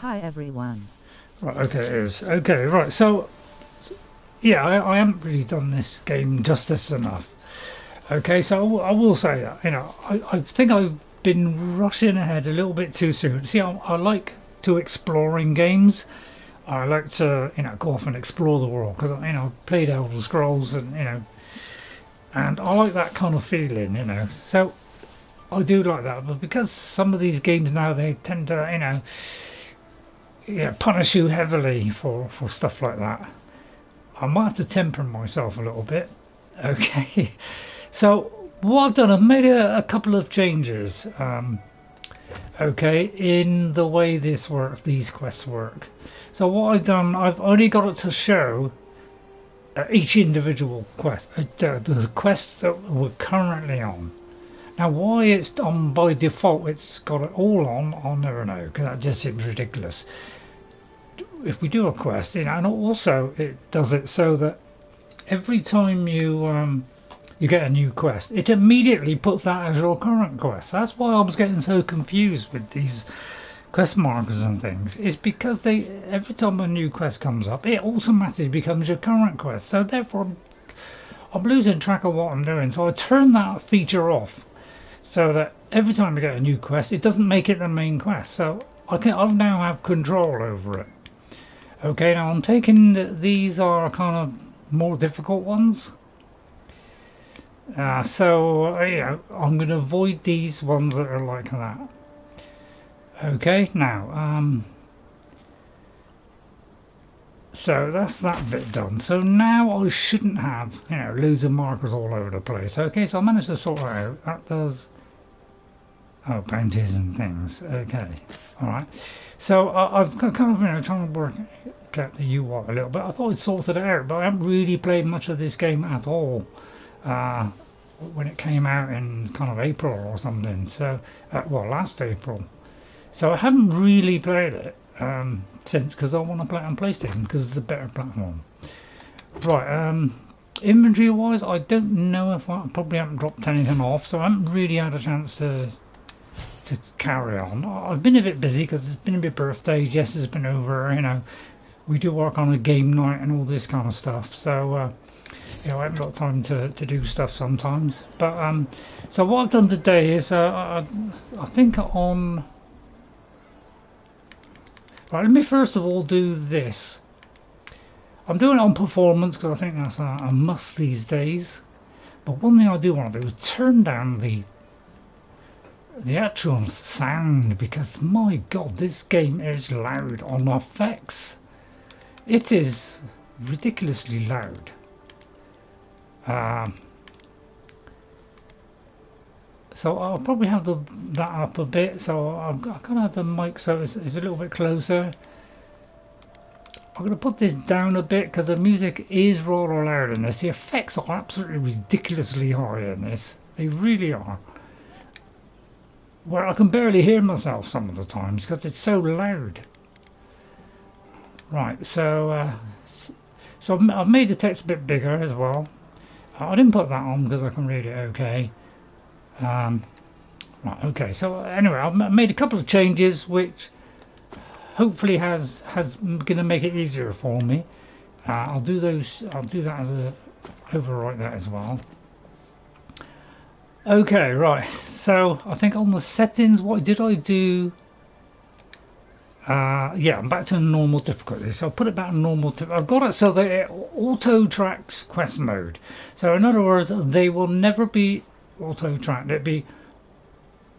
Hi everyone. Right, okay, it is. Okay, right, so, yeah, I haven't really done this game justice enough. Okay, so I will say that, I think I've been rushing ahead a little bit too soon. See, I like to explore in games. I like to, go off and explore the world because, I've played Elder Scrolls and I like that kind of feeling. So I do like that, but because some of these games now, they tend to, yeah, punish you heavily for stuff like that. I might have to temper myself a little bit. Okay, so what I've done, I've made a couple of changes. Okay, in the way these quests work. So what I've done, I've only got it to show each individual quest, the quest that we're currently on. Now, why it's on by default, it's got it all on, I'll never know, because that just seems ridiculous. If we do a quest, and also it does it so that every time you get a new quest, it immediately puts that as your current quest. That's why I was getting so confused with these quest markers and things. It's because every time a new quest comes up, it automatically becomes your current quest. So therefore, I'm losing track of what I'm doing. So I turn that feature off so that every time I get a new quest, it doesn't make it the main quest. So I now have control over it. Okay, now I'm taking these are kind of more difficult ones. So I'm going to avoid these ones that are like that. Okay, now so that's that bit done. So now I shouldn't have loads of markers all over the place. Okay, so I managed to sort that out. That does bounties and things. Okay, all right. So I've kind of trying to work out the UI a little bit. I thought I'd sorted it out, but I haven't really played much of this game at all when it came out in kind of April or something. So well, last April. So I haven't really played it since, because I want to play it on PlayStation because it's a better platform. Right, inventory wise, I don't know if I probably haven't dropped anything off, so I haven't really had a chance to carry on. I've been a bit busy because it's been a bit birthdays. Jess has been over. We do work on a game night and all this kind of stuff. So I haven't got time to do stuff sometimes. But so what I've done today is I think on. Right, let me first of all do this. I'm doing it on performance because I think that's a must these days. But one thing I do want to do is turn down the actual sound, because my god, this game is loud on effects. It is ridiculously loud. So I'll probably have that up a bit, so I've got to have the mic so it's a little bit closer. I'm going to put this down a bit because the music is rather loud in this. The effects are absolutely ridiculously high in this. They really are. Well, I can barely hear myself some of the times because it's so loud. Right, so I've made the text a bit bigger as well. I didn't put that on because I can read it okay. Right, okay, so anyway, I've made a couple of changes which hopefully has going to make it easier for me. I'll do that as a overwrite that as well. Okay, right, so I think on the settings, what did I do? Yeah, I'm back to normal difficulty, so I'll put it back to normal. I've got it so that it auto tracks quest mode. So in other words, they will never be auto tracked.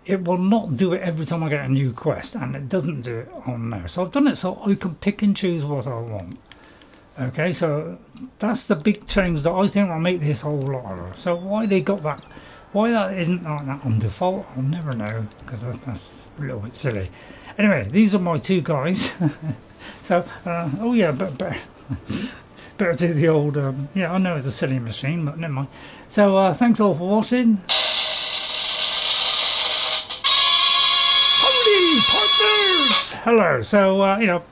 It will not do it every time I get a new quest, and it doesn't do it on there. So I've done it so I can pick and choose what I want. Okay, so that's the big change that I think will make this whole lot harder. So why they got that, why that isn't like that on default, I'll never know, because that's a little bit silly. Anyway, these are my two guys. So oh yeah, but better do the old yeah, I know it's a silly machine, but never mind. So thanks all for watching. Hello. So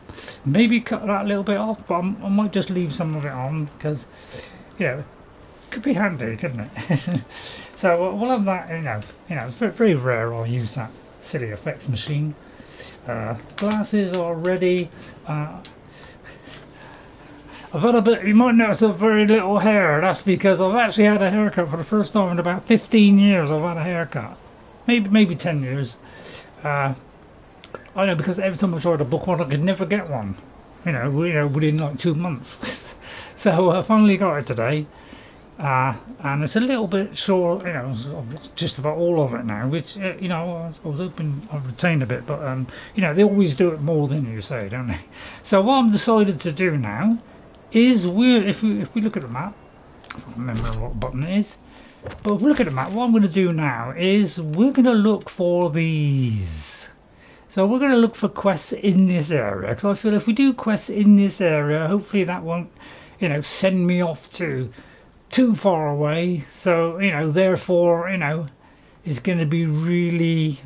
maybe cut that a little bit off, but I might just leave some of it on because it could be handy, couldn't it? So we'll have that. It's very rare I'll use that silly effects machine. Glasses are ready. I've had a bit, you might notice a very little hair. That's because I've actually had a haircut for the first time in about 15 years. I've had a haircut. Maybe 10 years. I know, because every time I tried to book one, I could never get one. Within like 2 months. So I finally got it today. And it's a little bit short, just about all of it now, which, I was hoping I'd retain a bit, but, they always do it more than you say, don't they? So what I've decided to do now is, if we look at the map, I can't remember what button it is, but if we look at the map, what I'm going to do now is we're going to look for these. So we're going to look for quests in this area, because I feel if we do quests in this area, hopefully that won't, send me off too far away. So therefore it's going to be really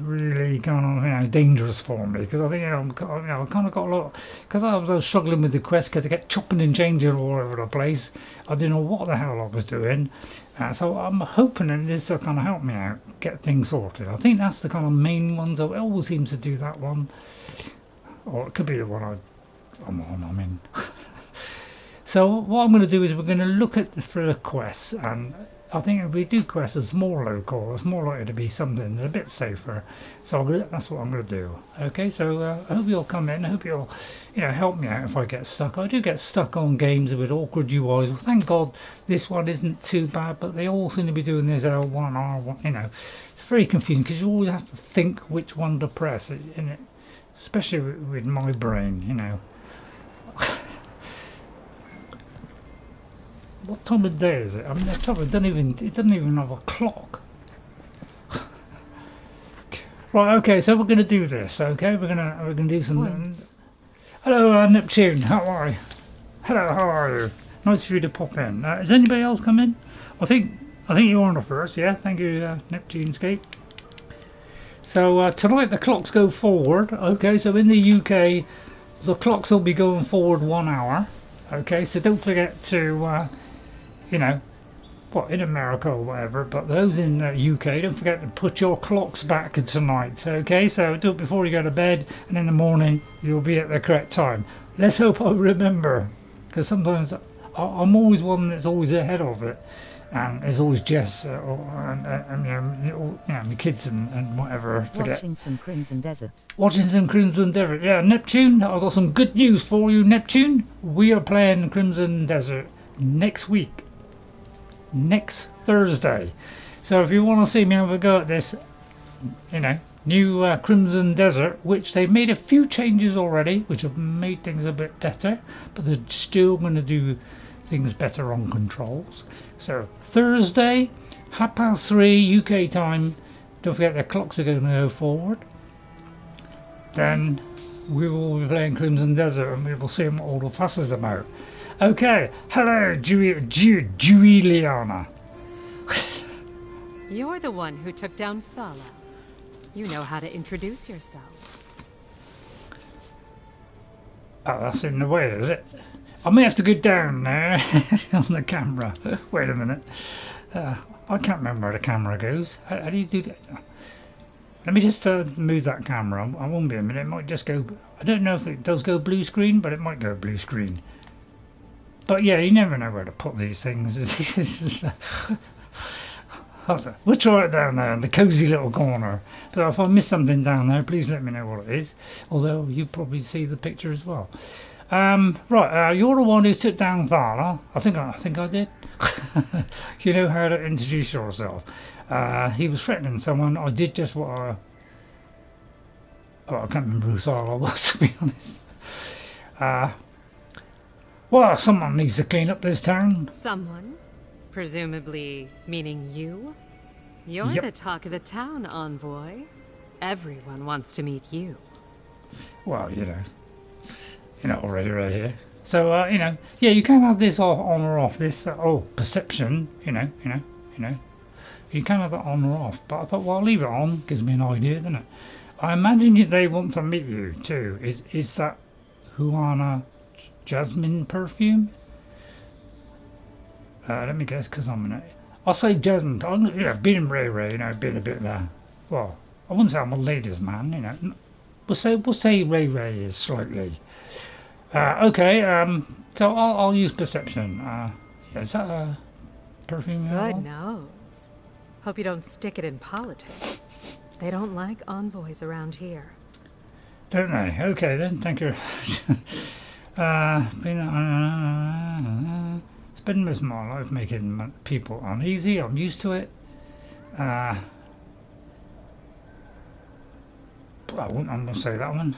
kind of dangerous for me, because I think I kind of got a lot, because I was struggling with the quest, because I get chopping and changing all over the place. I didn't know what the hell I was doing, so I'm hoping that this will kind of help me out, get things sorted. I think that's the kind of main ones. It always seems to do that one, or it could be the one I'm in. So what I'm going to do is we're going to look for the quests, and I think if we do quests it's more local, it's more likely to be something that's a bit safer. So that's what I'm going to do. Okay, so I hope you'll come in. I hope you'll help me out if I get stuck. I do get stuck on games with awkward UIs. Well, thank God this one isn't too bad, but they all seem to be doing this L1, R1. It's very confusing, because you always have to think which one to press, especially with my brain. What time of day is it? I mean, it doesn't even have a clock. Right, okay, so we're gonna do this. Okay, we're gonna do some. Hello, Neptune. How are you? Hello, how are you? Nice for you to pop in. Has anybody else come in? I think you're on the first. Yeah, thank you, Neptunescape. So tonight the clocks go forward. Okay, so in the UK, the clocks will be going forward 1 hour. Okay, so don't forget to. In America or whatever, but those in the UK, don't forget to put your clocks back tonight, okay? So do it before you go to bed, and in the morning you'll be at the correct time. Let's hope I remember, because sometimes I'm always one that's always ahead of it, and there's always Jess, my kids and whatever. Watching some Crimson Desert. Watching some Crimson Desert, yeah. Neptune, I've got some good news for you, Neptune. We are playing Crimson Desert next week. Next Thursday. So if you want to see me have a go at this, new Crimson Desert, which they've made a few changes already, which have made things a bit better, but they're still going to do things better on controls. So Thursday, 3:30 UK time. Don't forget the clocks are going to go forward. Then we will be playing Crimson Desert, and we will see what all the fuss is about. Okay, hello, Giuliana. You're the one who took down Thala. You know how to introduce yourself. Oh, that's in the way, is it? I may have to go down there on the camera. Wait a minute. I can't remember where the camera goes. How do you do that? Let me just move that camera. I won't be a minute. It might just go. I don't know if it does go blue screen, but it might go blue screen. But yeah, you never know where to put these things. We'll try it down there in the cosy little corner. So if I miss something down there, please let me know what it is. Although you probably see the picture as well. Right, you're the one who took down Thala. I think I did. You know how to introduce yourself. He was threatening someone. I did just what I can't remember who Thala was, to be honest. Well, someone needs to clean up this town. Someone? Presumably meaning you? You're the talk of the town, envoy. Everyone wants to meet you. Well, RayRay here. So, yeah, you can have this on or off. This, perception, you can have it on or off. But I thought, well, I'll leave it on. Gives me an idea, doesn't it? I imagine they want to meet you, too. Is that Juliana jasmine perfume? Let me guess, because I'll say jasmine. Being RayRay, being a bit well, I wouldn't say I'm a ladies' man, we'll say RayRay is slightly. Okay. So I'll use perception. Yeah, is that a perfume? Good nose. Hope you don't stick it in politics. They don't like envoys around here. Don't they? Okay then. Thank you. Spend most of my life making people uneasy. I'm used to it. I wouldn't. I'm gonna say that one.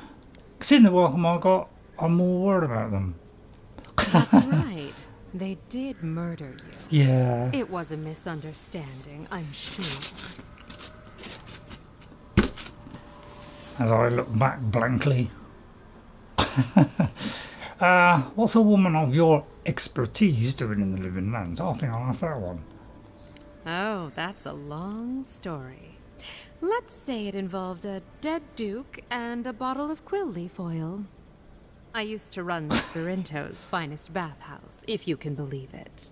Considering the welcome I got, I'm more worried about them. That's right. They did murder you. Yeah. It was a misunderstanding, I'm sure. As I look back blankly. What's a woman of your expertise doing in the living lands? I think I'll ask that one. Oh, that's a long story. Let's say it involved a dead duke and a bottle of quill leaf oil. I used to run Spirinto's finest bathhouse, if you can believe it.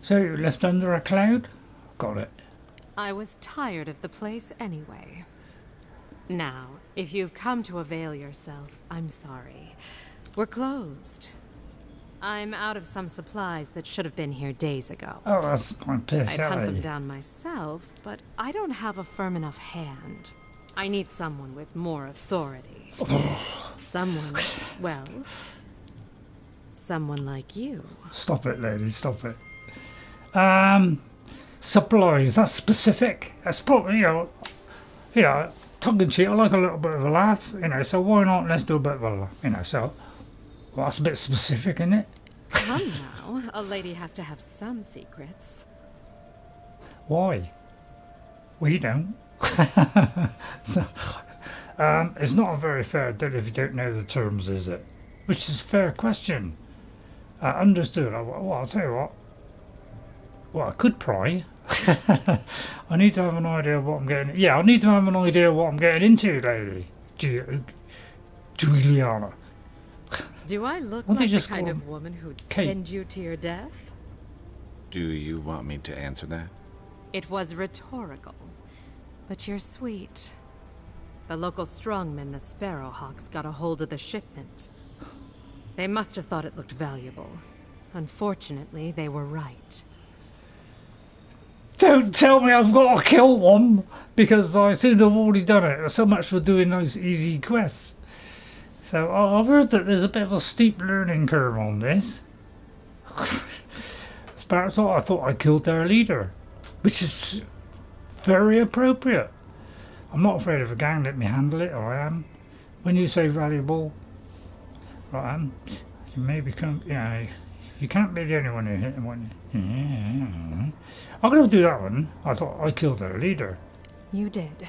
So you left under a cloud? Got it. I was tired of the place anyway. Now, if you've come to avail yourself, I'm sorry. We're closed. I'm out of some supplies that should have been here days ago. Oh, that's my piss. I'd hunt them down myself, but I don't have a firm enough hand. I need someone with more authority. Someone, well, someone like you. Stop it, lady, stop it. Supplies, that's specific. That's probably, tongue in cheek, I like a little bit of a laugh, so why not, let's do a bit of a laugh, so, well, that's a bit specific, isn't it? Come now, a lady has to have some secrets. Why? We don't. So, it's not a very fair deal if you don't know the terms, is it? Which is a fair question. Understood. Well, I'll tell you what. Well, I could pry. I need to have an idea of what I'm getting. Yeah, I need to have an idea of what I'm getting into, lady. Giuliana. Do I look like the kind of woman who'd send you to your death? Do you want me to answer that? It was rhetorical, but you're sweet. The local strongmen, the Sparrowhawks, got a hold of the shipment. They must have thought it looked valuable. Unfortunately, they were right. Don't tell me I've got to kill one, because I seem to have already done it. So much for doing those easy quests. So I've heard that there's a bit of a steep learning curve on this. Sparrows I thought I killed their leader, which is very appropriate. I'm not afraid of a gang, let me handle it, or I am. When you say valuable, right, you may become, you can't be the only one who hit one. Yeah. I'm going to do that one. I thought I killed their leader. You did.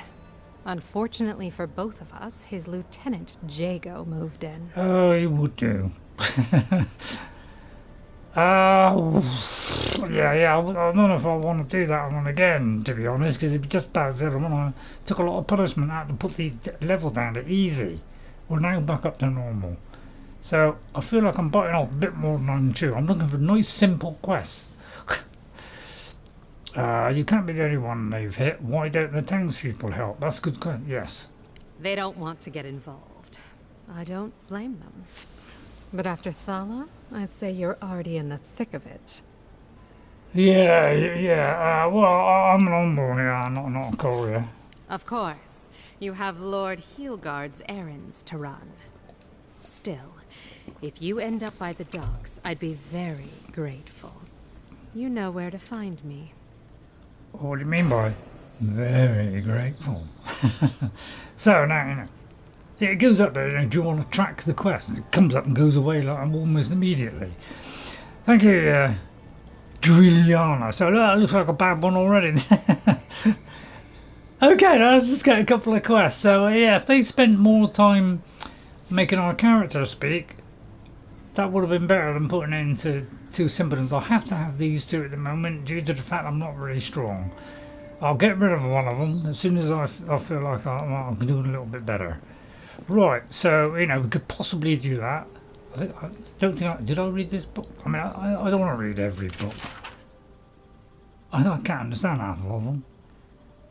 Unfortunately for both of us, his lieutenant, Jago, moved in. Oh, he would do. Yeah, I don't know if I want to do that one again, to be honest, because it'd be just bad as the other one. I took a lot of punishment out to put the level down to easy. We're now back up to normal. So, I feel like I'm biting off a bit more than I can chew. I'm looking for nice, simple quests. You can't be the only one they've hit. Why don't the townspeople help? That's a good question. Yes. They don't want to get involved. I don't blame them. But after Thala, I'd say you're already in the thick of it. Yeah. Well, I'm an envoy here, not a courier. Of course. You have Lord Heelguard's errands to run. Still, if you end up by the docks, I'd be very grateful. You know where to find me. What do you mean by very grateful? So now, it goes up there, do you want to track the quest? And it comes up and goes away like almost immediately. Thank you, Giuliana. So that looks like a bad one already. Okay, let's just get a couple of quests. So yeah, if they spent more time making our characters speak, that would have been better than putting it into two simpletons. I have to have these two at the moment due to the fact I'm not really strong. I'll get rid of one of them as soon as I feel like I'm doing a little bit better. Right, so we could possibly do that. I don't think did I read this book? I mean, I don't want to read every book. I can't understand half of them.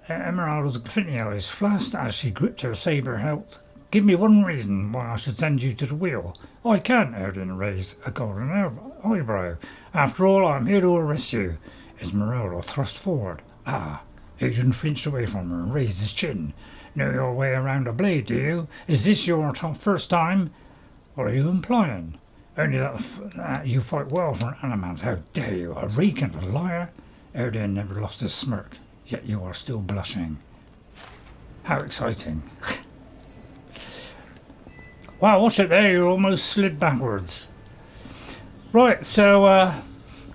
Emerald's glinting eyes flashed as she gripped her saber hilt. Give me one reason why I should send you to the wheel. I can't, Odin raised a golden eyebrow. After all, I'm here to arrest you. Esmeralda thrust forward. Ah, Odin flinched away from her and raised his chin. Know your way around a blade, do you? Is this your first time? What are you implying? Only that you fight well for an animals. How dare you, a rake and a liar? Odin never lost his smirk, yet you are still blushing. How exciting. Wow, watch it there, you almost slid backwards. Right, so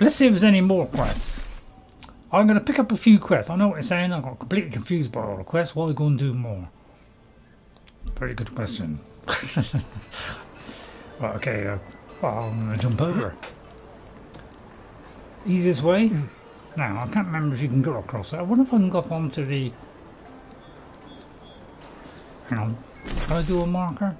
let's see if there's any more quests. I'm going to pick up a few quests. I know what you're saying, I got completely confused by all the quests. Why are we going to do more? Very good question. Right, okay, well, I'm going to jump over. Easiest way? Now, I can't remember if you can go across that. I wonder if I can go up onto the... Hang on, can I do a marker?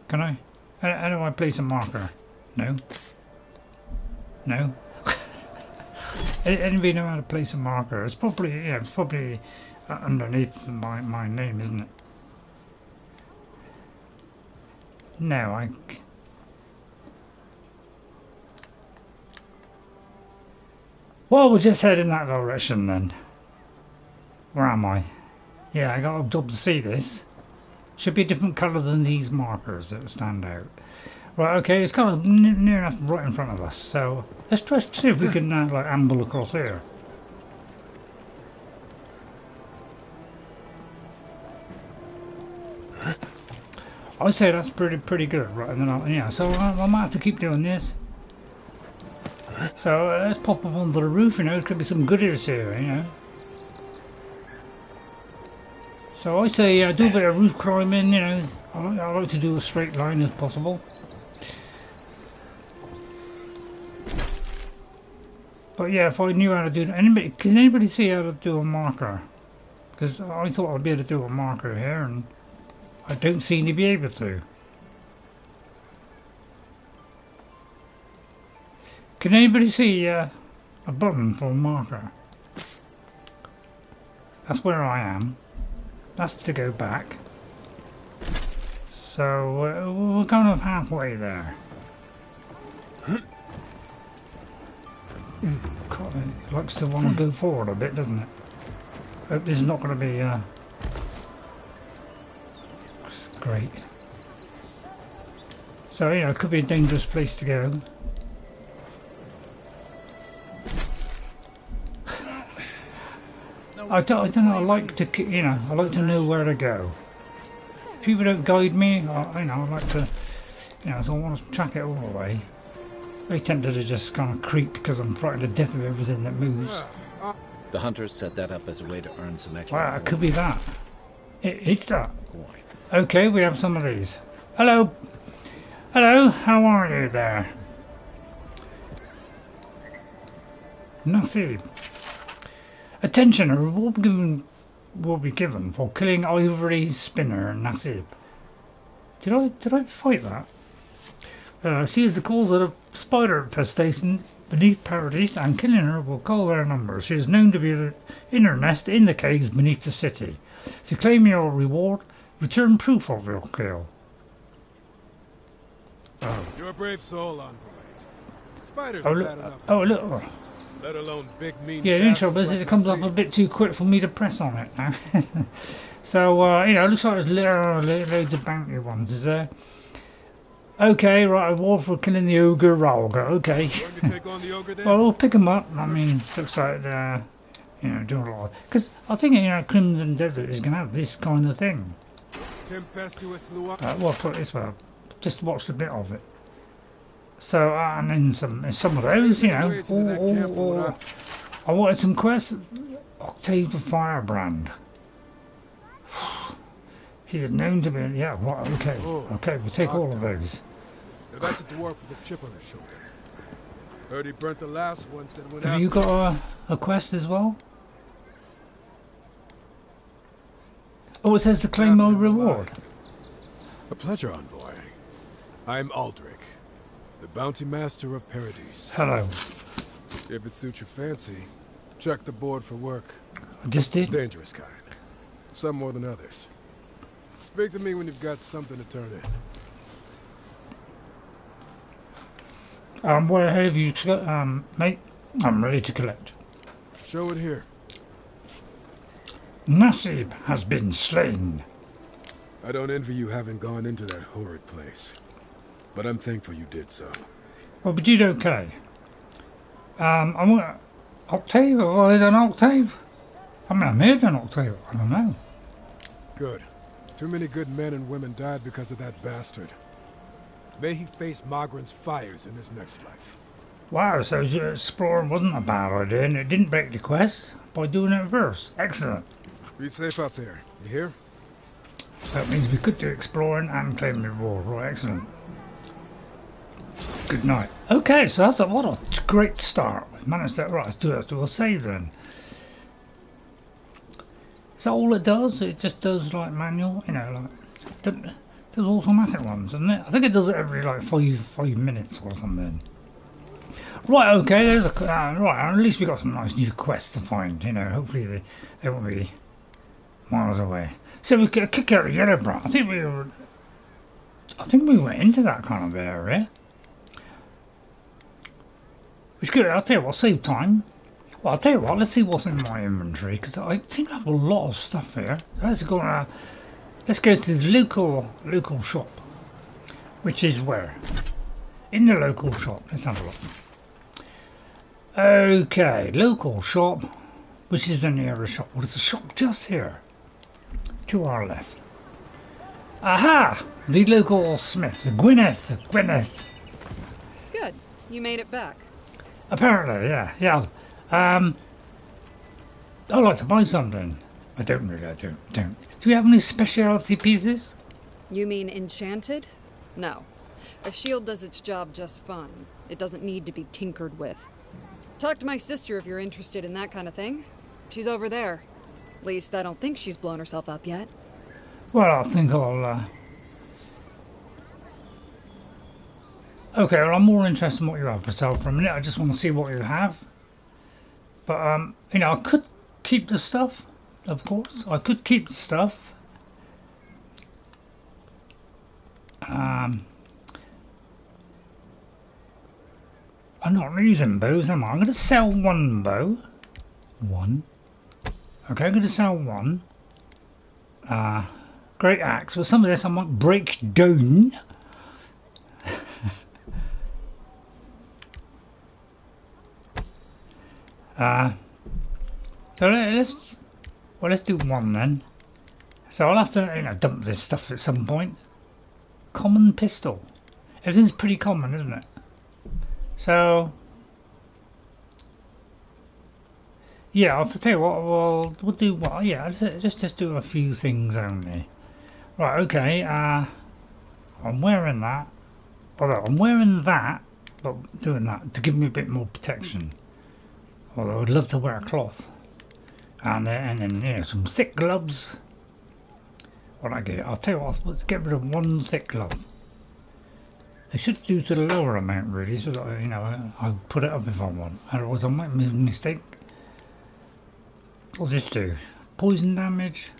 Can I? How do I place a marker? No? No? Anybody know how to place a marker? It's probably, yeah, it's probably underneath my name, isn't it? No, well, we'll just head in that direction then. Where am I? Yeah, I got a job to see this. Should be a different colour than these markers that stand out. Right, okay, it's kind of near enough right in front of us. So let's try to see if we can like amble across here. I'd say that's pretty good, right? And then yeah, so I might have to keep doing this. So let's pop up onto the roof. You know, there could be some goodies here. You know. So I say do a bit of roof climbing. You know, I like to do a straight line if possible. But yeah, if I knew how to do that, can anybody see how to do a marker? Because I thought I'd be able to do a marker here, and I don't seem to be able to. Can anybody see a button for a marker? That's where I am. That's to go back. So we're kind of halfway there. It likes to want to go forward a bit, doesn't it? Hope this is not going to be great. So, you know, it could be a dangerous place to go. I don't know, I like to, you know, I like to know where to go. People don't guide me, you know, I like to, you know, so I want to track it all the way. Very tempted to just kind of creep because I'm frightened to death of everything that moves. The hunters set that up as a way to earn some extra. Wow, it could be that. It's that. Quite. Okay, we have some of these. Hello. Hello, how are you there? Nothing. Attention, a reward will be given for killing Ivory Spinner and Nasib. Did I fight that? She is the cause of the spider infestation beneath Paradise, and killing her will cull their numbers. She is known to be in her nest in the caves beneath the city. To claim your reward, return proof of your kill. Oh. You're a brave soul, Envoy. Spiders Oh, are look. bad enough. Oh, look. Let alone big mean. Yeah, the intro is it comes up a bit too quick for me to press on it now. So, you know, it looks like there's loads of bounty ones, is there? Okay, right, reward for killing the ogre Ralga, okay. Going to take on the ogre then? Well, we'll pick them up. I mean, looks like, you know, doing a lot. Because I think, you know, Crimson Desert is going to have this kind of thing. Tempestuous Luandi. Well, put it this way, just watched a bit of it. So, and then some of those, you know. I wanted some quests. Octave the Firebrand. He is known to be, yeah, right, okay. Okay, we'll take all of those. Now that's a dwarf with a chip on his shoulder. Heard he burnt the last ones that went out. Have you got a quest as well? Oh, it says to claim my reward. A pleasure, Envoy. I'm Aldrich, the bounty master of Paradise. Hello. If it suits your fancy, check the board for work. I just did. Dangerous kind. Some more than others. Speak to me when you've got something to turn in. Where have you, mate? I'm ready to collect. Show it here. Nasib has been slain. I don't envy you having gone into that horrid place, but I'm thankful you did so. Well, we did okay. I want Octave. Well, is an Octave? I mean, I may have done Octave. I don't know. Good. Too many good men and women died because of that bastard. May he face Magran's fires in his next life. Wow, so exploring wasn't a bad idea, and it didn't break the quest by doing it reverse. Excellent. Be safe out there. You hear? That means we could do exploring and claim the reward. Right, excellent. Good night. Okay, so that's what a great start. We managed that. Right, let's do a save then. Is that all it does? It just does like manual, you know, like does automatic ones, doesn't it? I think it does it every like 5 minutes or something. Right, okay, there's a right. At least we got some nice new quests to find. You know, hopefully they won't be miles away. So we could kick out the Yellowbrand. I think we went into that kind of area. Which good. I'll tell you what, save time. Well, I'll tell you what. Let's see what's in my inventory because I seem to have a lot of stuff here. Let's go to the local shop, which is where in the local shop. Let's have a look. Okay, local shop, which is the nearest shop. Well, there's a shop just here, to our left. Aha! The local smith, Gwyneth. Good. You made it back. Apparently, yeah. I'd like to buy something. I don't really, don't. Do you have any specialty pieces? You mean enchanted? No. A shield does its job just fine. It doesn't need to be tinkered with. Talk to my sister if you're interested in that kind of thing. She's over there. At least I don't think she's blown herself up yet. Well, I think I'll... Okay, well, I'm more interested in what you have for sale for a minute. I just want to see what you have. But, you know, I could keep the stuff, of course. I could keep the stuff. I'm not using bows, am I? I'm going to sell one bow. One. Okay, I'm going to sell one. Great axe. Well, some of this I might break down. So let's do one then. So I'll have to, you know, dump this stuff at some point. Common pistol. Everything's pretty common, isn't it? So yeah, I'll tell you what. We'll do what? Yeah, just do a few things only. Right. Okay. I'm wearing that. Although I'm wearing that, but doing that to give me a bit more protection. Although I'd love to wear a cloth, and then you know, some thick gloves. What I get? I'll tell you what. Let's get rid of one thick glove. I should do to the lower amount really, so that you know I'll put it up if I want. Otherwise I might make a mistake. What's this do? Poison damage.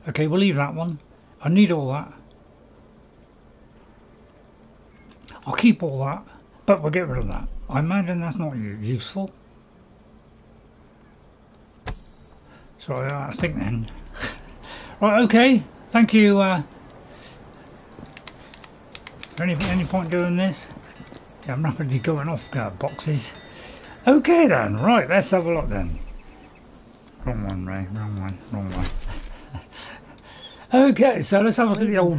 Okay, we'll leave that one. I need all that. I'll keep all that, but we'll get rid of that. I imagine that's not useful. So I think then. Right, okay. Thank you. Any point doing this? Yeah, I'm rapidly going off boxes. Okay then, right, let's have a look then. Wrong one, Ray, wrong one. Okay, so let's have a look at the old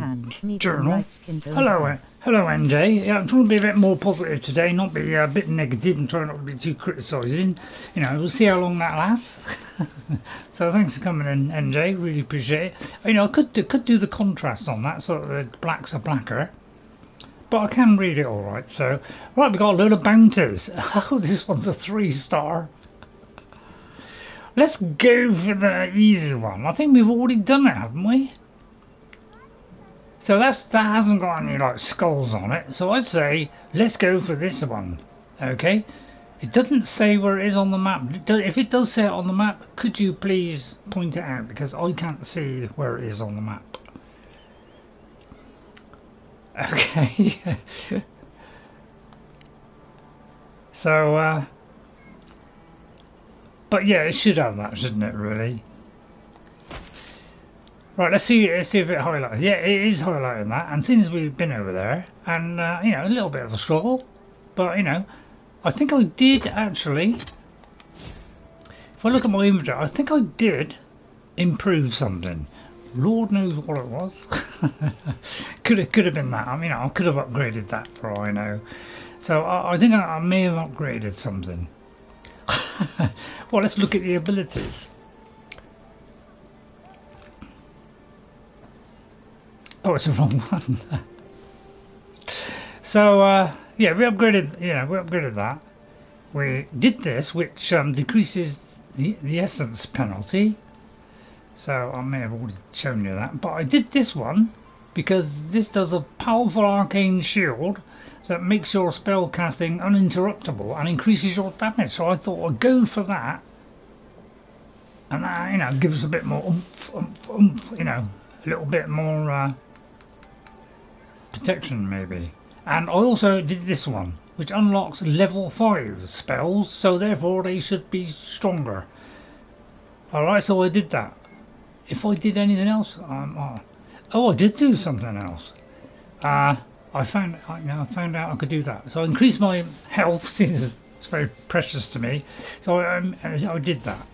journal. Hello NJ. Yeah, I'm trying to be a bit more positive today, not be a bit negative and try not to be too criticising. You know, we'll see how long that lasts. So thanks for coming in NJ, really appreciate it. You know, I could do the contrast on that so that the blacks are blacker. But I can read it alright, so... Right, we've got a load of bounties. Oh, this one's a 3-star. Let's go for the easy one. I think we've already done it, haven't we? So that hasn't got any like skulls on it. So I'd say let's go for this one. Okay. It doesn't say where it is on the map. If it does say it on the map, could you please point it out, because I can't see where it is on the map. Okay. So, but yeah, it should have that, shouldn't it? Really. Right. Let's see if it highlights. Yeah, it is highlighting that. And since we've been over there, and you know, a little bit of a struggle, but you know. I think I did actually, if I look at my inventory, I think I did improve something. Lord knows what it was. could have been that. I mean, I could have upgraded that for all I know. So I think I may have upgraded something. Well, let's look at the abilities. Oh, it's the wrong one. So, yeah, we upgraded. Yeah, we upgraded that. We did this, which decreases the essence penalty. So I may have already shown you that, but I did this one because this does a powerful arcane shield that makes your spell casting uninterruptible and increases your damage. So I thought I'd go for that, and that, you know, gives us a bit more oomph, you know, a little bit more protection maybe. And I also did this one, which unlocks level 5 spells, so therefore they should be stronger. Alright, so I did that. If I did anything else, oh, I did do something else. I found out I could do that. So I increased my health, since it's very precious to me. So I did that.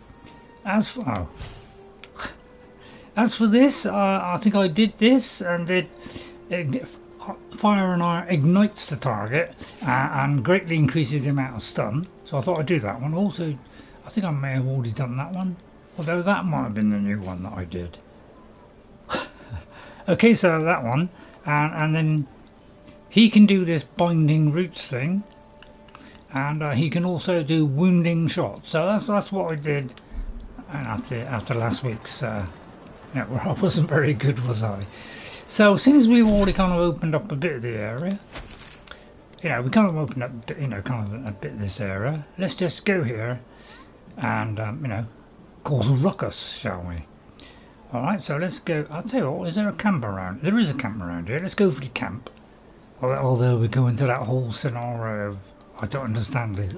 As for this, I think I did this, and it fire and iron ignites the target and greatly increases the amount of stun. So I thought I'd do that one. Also, I think I may have already done that one, although that might have been the new one that I did. Okay, so that one, and then he can do this binding roots thing, and he can also do wounding shots. So that's what I did. And after last week's, I wasn't very good, was I? So since we've already kind of opened up a bit of the area, you know, we kind of opened up, you know, kind of a bit of this area. Let's just go here and, you know, cause a ruckus, shall we? All right, so let's go. I'll tell you what, is there a camp around? There is a camp around here. Let's go for the camp. Although we go into that whole scenario of, I don't understand it.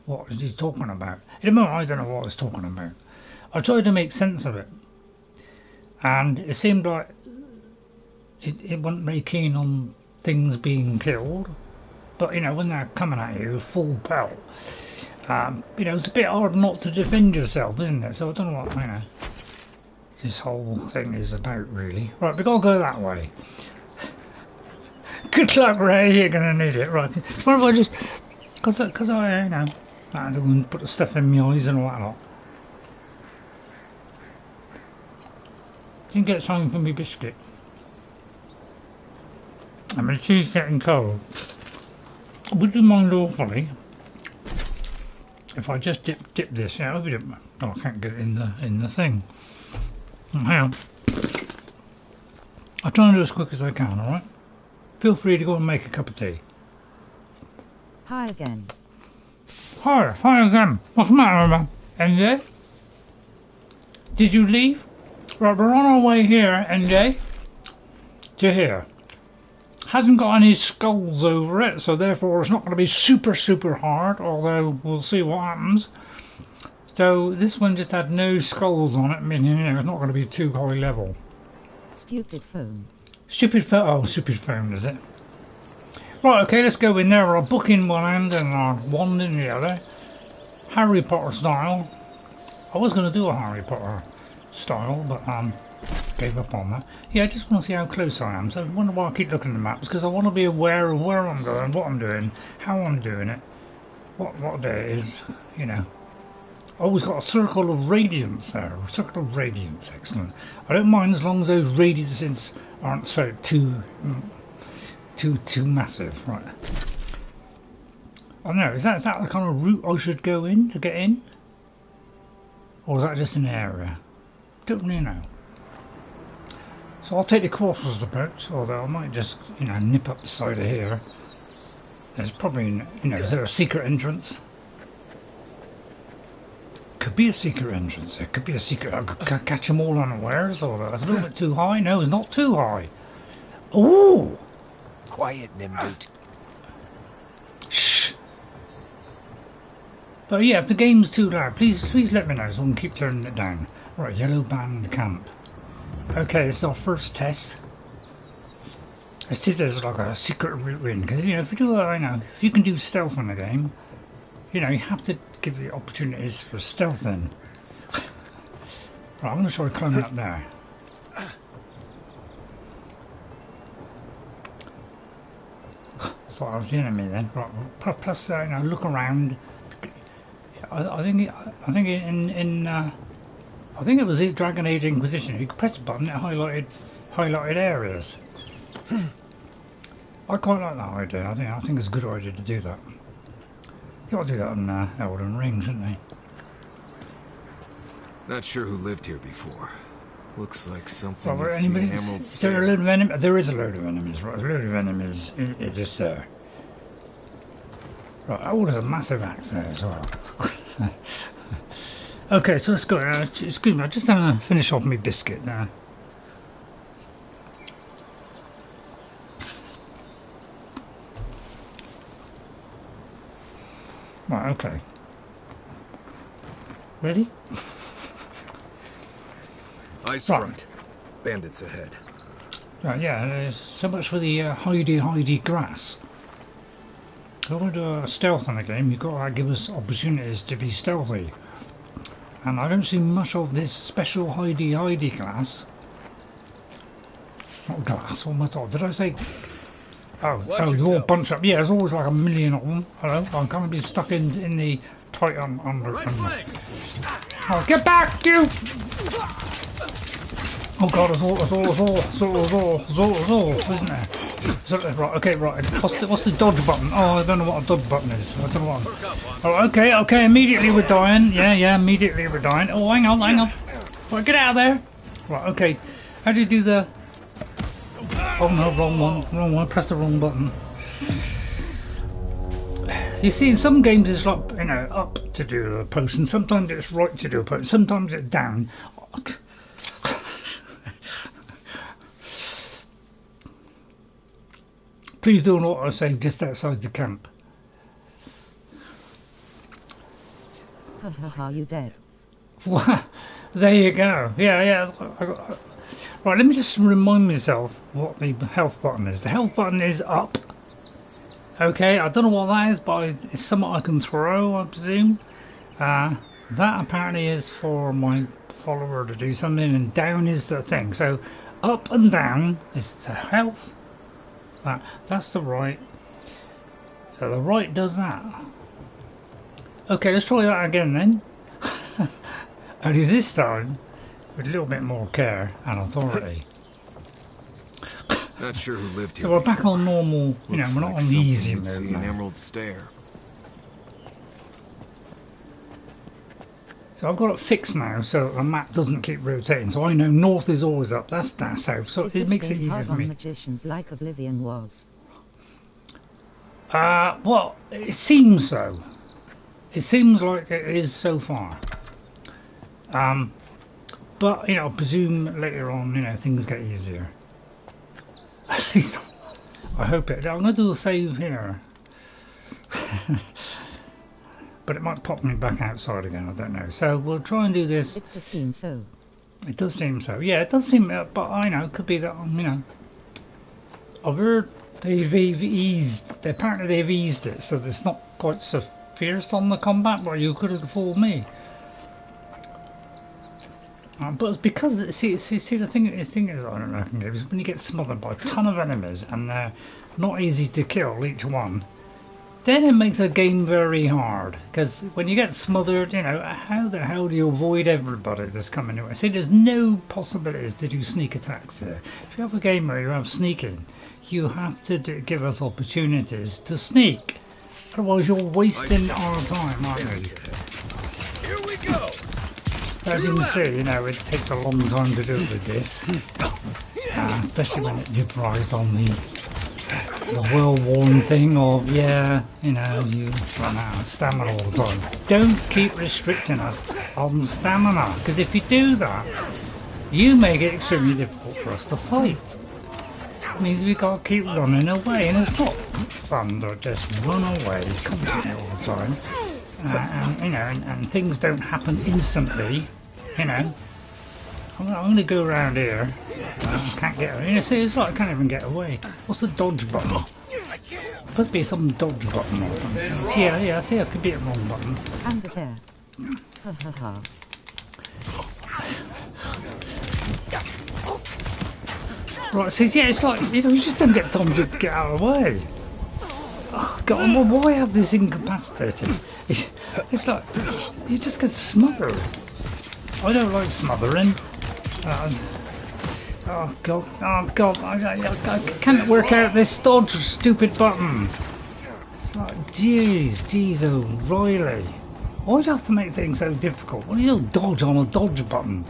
What is he talking about? In a moment, I don't know what he's talking about. I tried to make sense of it, and it seemed like it wasn't very keen on things being killed, but you know, when they're coming at you full pelt, you know, it's a bit hard not to defend yourself, isn't it? So I don't know what, you know, this whole thing is about, really. Right, we gotta go that way. Good luck, Ray, you're gonna need it. Right, what if I just, because I, you know, I don't put the stuff in my eyes and all that lot. Didn't get something for me biscuit. I mean, she's getting cold. Would you mind awfully if I just dip this out? Oh, I can't get it in the thing. Hang on. I'll try and do as quick as I can. All right. Feel free to go and make a cup of tea. Hi again. Hi again. What's the matter, man? NJ? Did you leave? Right, we're on our way here, NJ. To here. Hasn't got any skulls over it, so therefore it's not going to be super hard, although we'll see what happens. So this one just had no skulls on it, meaning, you know, it's not going to be too high level. Stupid phone. Stupid phone, is it? Right, okay, let's go in there. I'll book in one hand and a wand in the other. Harry Potter style. I was going to do a Harry Potter style, but gave up on that. Yeah, I just want to see how close I am. So I wonder why I keep looking at the maps, because I want to be aware of where I'm going, what I'm doing, how I'm doing it, what day it is, you know. I always got a circle of radiance there. A circle of radiance, excellent. I don't mind as long as those radiances aren't so too massive, right? I don't know, is that the kind of route I should go in to get in? Or is that just an area? Don't really know. So I'll take the cautious approach, although I might just, you know, nip up the side of here. There's probably, you know, is there a secret entrance? Could be a secret entrance. There could be a secret. I could catch them all unawares, or that's a little bit too high. No, it's not too high. Ooh! Quiet, Nimboot. Shh! But yeah, if the game's too loud, please let me know so I can keep turning it down. Right, Yellowband camp. Okay, it's our first test. I see there's like a secret route in, because you know, if you do, if you can do stealth in the game, you know, you have to give the opportunities for stealth in. Right, I'm going to try climbing up there. Thought I was the enemy then. Right, plus, you know, look around. I think it was the Dragon Age Inquisition. You could press the button, it highlighted areas. I quite like that idea. I think it's a good idea to do that. You ought to do that on Elden Ring, shouldn't they? Not sure who lived here before. Looks like something you'd see anybody, in Emerald is there a Stair. load of enemies? There is a load of enemies, right? A load of enemies is just there. Right, oh, there's a massive axe there as well. Okay, so let's go. Excuse me, I'm just going to finish off my biscuit now. Right, okay. Ready? Eyes Right. front. Bandits ahead. Right, yeah, so much for the hidey grass. If you want to do a stealth in the game, you've got to give us opportunities to be stealthy. And I don't see much of this special hidey glass. Not glass, what am I talking? Did I say? Oh, you all bunch up. Yeah, there's always like a million of them. Hello, I'm going to be stuck in the tight under. Oh, get back, you! Oh god, it's all, isn't there? Right, okay, right. What's the dodge button? Oh, I don't know what a dodge button is. I don't know what. Oh, okay, immediately we're dying. Yeah, immediately we're dying. Oh, hang on. Right, get out of there. Right, okay. How do you do the... Oh no, wrong one. Press the wrong button. You see, in some games it's like, you know, up to do a post, and sometimes it's right to do a post, sometimes it's down. Please do an autosave just outside the camp. Haha, you dead. There you go. Yeah. Right, let me just remind myself what the health button is. The health button is up. Okay, I don't know what that is, but it's something I can throw, I presume. That apparently is for my follower to do something, and down is the thing. So up and down is the health. That's the right. So the right does that. Okay, let's try that again then. Only this time with a little bit more care and authority. Not sure who lived here. So we're back on normal, you know, Looks we're not like on the easy something you'd mode see in now. Emerald Stair. So I've got it fixed now so the map doesn't keep rotating. So I know north is always up, that's south. So it makes it easier for me. Magicians like Oblivion was. Well, it seems so. It seems like it is so far. But, you know, I presume later on, you know, things get easier. At least, I hope it. I'm going to do a save here. But it might pop me back outside again, I don't know. So we'll try and do this. It does seem so. It does seem so. Yeah, it does seem, but I know, it could be that, you know. I've heard they've eased, apparently they've eased it, so it's not quite so fierce on the combat, but you could have fooled me. But it's because, see the thing is, I don't reckon, is when you get smothered by a ton of enemies and they're not easy to kill, each one, then it makes a game very hard. Because when you get smothered, you know, how the hell do you avoid everybody that's coming your way? See, there's no possibilities to do sneak attacks here. If you have a game where you have sneaking, you have to give us opportunities to sneak. Otherwise you're wasting our time, aren't you? Here we go. As you can see, you know, it takes a long time to do it with this. Especially when it relies on the well-worn thing of, yeah, you know, you run out of stamina all the time. Don't keep restricting us on stamina, because if you do that, you make it extremely difficult for us to fight. It means we got to keep running away, and it's not fun to just run away constantly all the time. And you know, and things don't happen instantly. You know, I'm going to go around here. Can't get away. You know, see, it's like I can't even get away. What's the dodge button? Supposed to be some dodge button or something. Yeah, see, I could be at wrong buttons. And there. Ha ha ha. Right, so yeah, it's like, you know, you just don't get time to get out of the way. Oh, God, well, why have this incapacitated? It's like, you just get smothered. I don't like smothering. Oh God, I can't work out this dodge stupid button. It's like, jeez, O'Reilly. Why'd you have to make things so difficult? What do you dodge on a dodge button?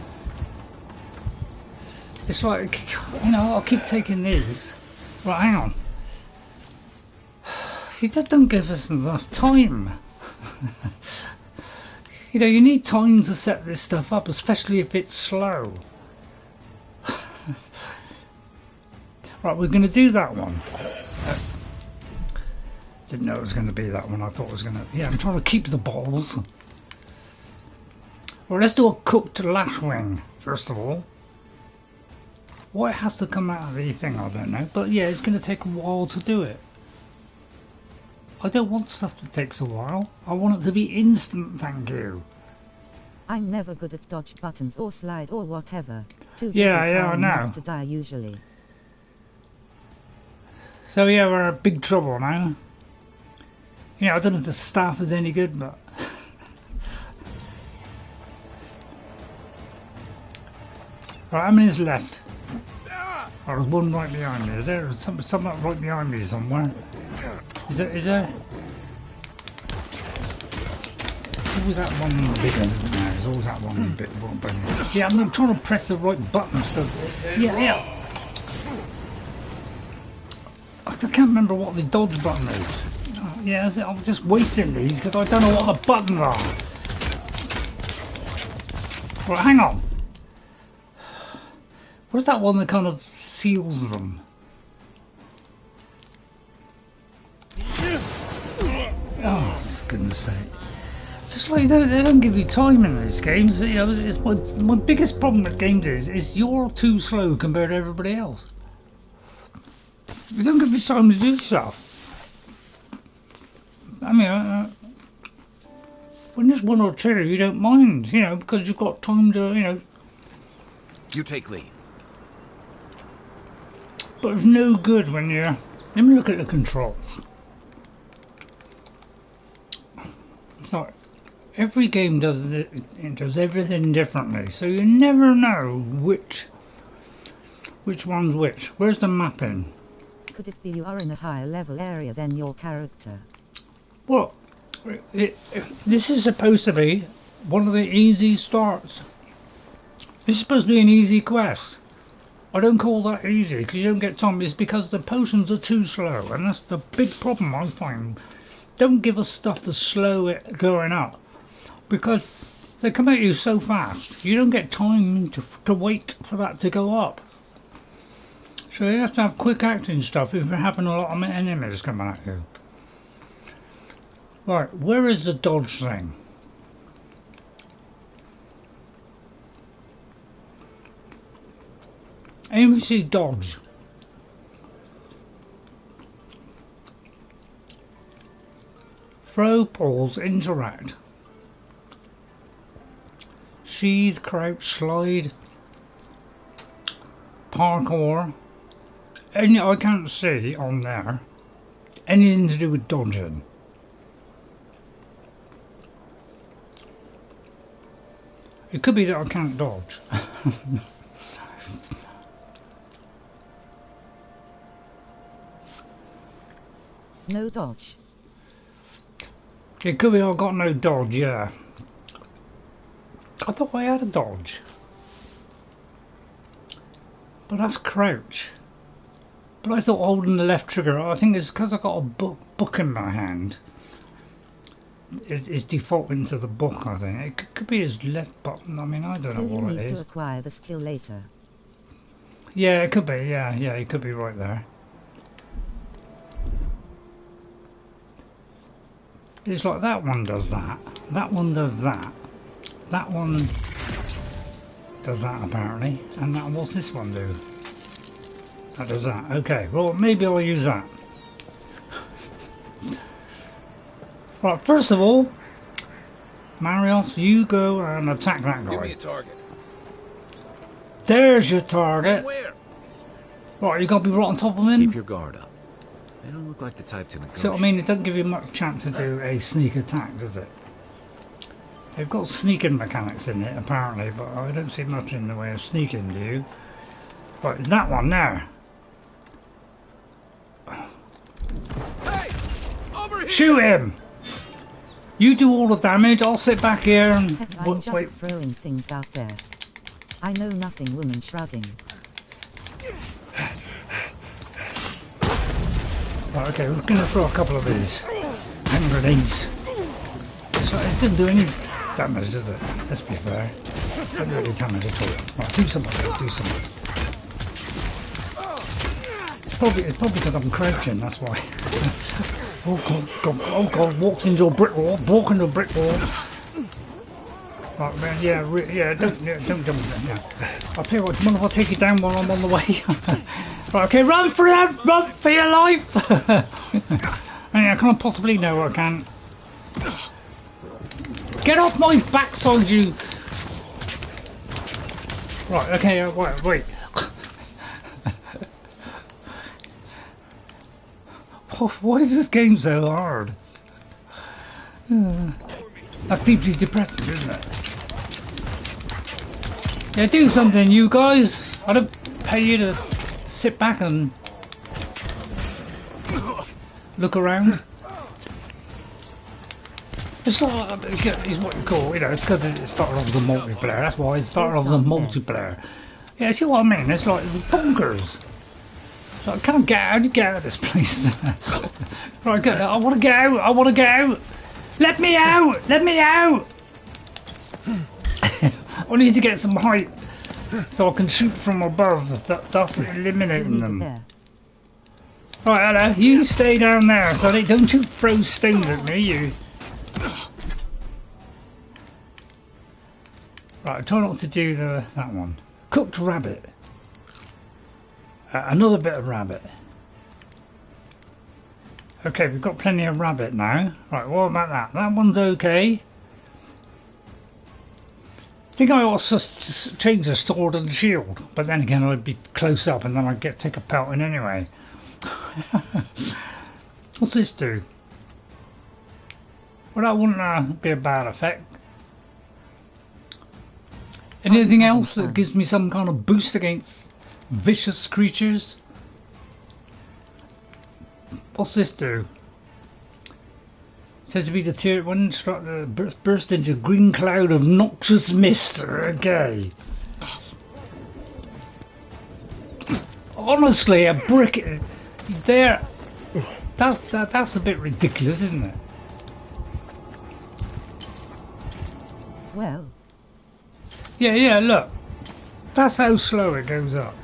It's like, you know, I'll keep taking these. Right, hang on. You just don't give us enough time. You know, you need time to set this stuff up, especially if it's slow. Right, we're going to do that one. Didn't know it was going to be that one. I thought it was going to... Yeah, I'm trying to keep the bottles. Well, let's do a cooked lashwing, first of all. What has to come out of the thing, I don't know. But yeah, it's going to take a while to do it. I don't want stuff that takes a while. I want it to be instant, thank you. I'm never good at dodge buttons or slide or whatever. Too busy Yeah, I trying know. not to die usually. So yeah, we're in big trouble now. You know, I don't know if the staff is any good, but... Right, how many's left? Oh, there's one right behind me. Is there? Something right behind me somewhere. Is there? There's always that one big one, isn't there? There's always that one bit. Yeah, I'm trying to press the right buttons to... Yeah. I can't remember what the dodge button is. Oh, yeah, I'm just wasting these because I don't know what the buttons are. Right, hang on. Where's that one that kind of seals them? Oh, for goodness sake. It's just like they don't give you time in these games. You know, it's my biggest problem with games is you're too slow compared to everybody else. You don't give you time to do stuff. I mean, when there's one or two, you don't mind, you know, because you've got time to, you know. You take lead. But it's no good when you're... Let me look at the controls. It's like every game does it does everything differently, so you never know which one's which. Where's the mapping? Could it be you are in a higher level area than your character? Well, this is supposed to be one of the easy starts. This is supposed to be an easy quest. I don't call that easy because you don't get time. It's because the potions are too slow, and that's the big problem I find. Don't give us stuff to slow it going up, because they come at you so fast. You don't get time to wait for that to go up. So you have to have quick acting stuff if you're having a lot of enemies coming at you. Right, where is the dodge thing? AMC dodge. Throw, pause, interact. Sheath, crouch, slide. Parkour. Any, I can't see on there anything to do with dodging. It could be that I can't dodge. No dodge. It could be I've got no dodge, yeah. I thought I had a dodge. But that's crouch. But I thought holding the left trigger, I think it's because I got a book in my hand. It's defaulting to the book, I think. It could be his left button. I mean, I don't know what it is. You need to acquire the skill later. Yeah, it could be. Yeah, you could be right there. It's like that one does that. That one does that. That one does that apparently. And that, what's this one do? That does that. Okay, well maybe I'll use that. Right, first of all, Marriott, you go and attack that guy. Give me a target. There's your target. Where? Right, you gotta be right on top of him. Keep your guard up. They don't look like the type to negotiate. So I mean, it doesn't give you much chance to do a sneak attack, does it? They've got sneaking mechanics in it apparently, but I don't see much in the way of sneaking, do you? Right, that one there. Hey! Over here! Shoot him! You do all the damage, I'll sit back here and I'm just wait. throwing things out there. I know nothing, woman shrugging. Right, okay, we're going to throw a couple of these hand grenades. So it didn't do any damage, does it? Let's be fair. It didn't really damage at all. Right, do something, do something. It's probably because I'm crouching, that's why. Oh god, walked into a brick wall, walk into a brick wall. Right, man, yeah, don't jump then, yeah. I'll tell you what, do you mind if I take you down while I'm on the way? Right, okay, run for your life! Yeah, I can't possibly know I can. Get off my backside, you! Right, okay, wait. Why is this game so hard? That's deeply depressing, isn't it? Yeah, do something, you guys. I don't pay you to sit back and look around. It's not it's what you call, you know, it's because it started off as a multiplayer. That's why it started off as a multiplayer. Yeah, see what I mean? It's like bonkers. So I can't get out. How do you get out of this place? Right, I want to get out. I want to get out. Let me out. Let me out. I need to get some height so I can shoot from above. That's eliminating them. Right, hello. You stay down there. So don't you throw stones at me, you. Right, try not to do that one. Cooked rabbit. Another bit of rabbit. Okay, we've got plenty of rabbit now. Right, what about that? That one's okay. I think I ought to just change the sword and shield, but then again I'd be close up and then I'd take a pelting anyway. What's this do? Well, that wouldn't be a bad effect. Anything else that gives me some kind of boost against vicious creatures? What's this do? It says to be the tier 1 burst into a green cloud of noxious mist. Okay. Honestly, a brick there. That's a bit ridiculous, isn't it? Well. Yeah, look. That's how slow it goes up.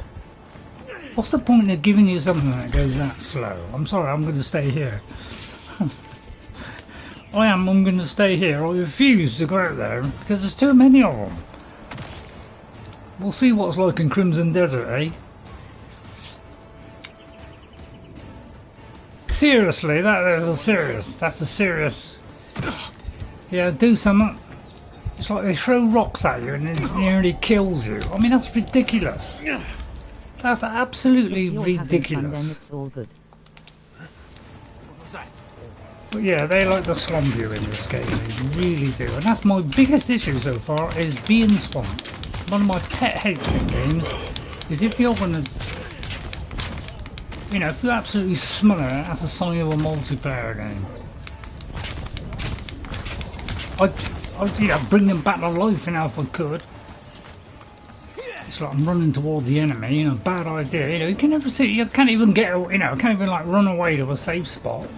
What's the point of giving you something that goes that slow? I'm sorry, I'm going to stay here. I'm going to stay here. I refuse to go out there because there's too many of them. We'll see what's like in Crimson Desert, eh? Seriously, that's a serious. Yeah, do something. It's like they throw rocks at you and it nearly kills you. I mean, that's ridiculous. That's absolutely ridiculous. Then it's all good. But yeah, they like to swamp you in this game. They really do. And that's my biggest issue so far, is being swamped. One of my pet hates in games is if you're going to... You know, if you absolutely smother it, that's a sign of a multiplayer game. I'd bring them back to life, you know, if I could. It's like I'm running toward the enemy, you know, bad idea. You know, you can never see, you can't even get, you know, can't even like run away to a safe spot.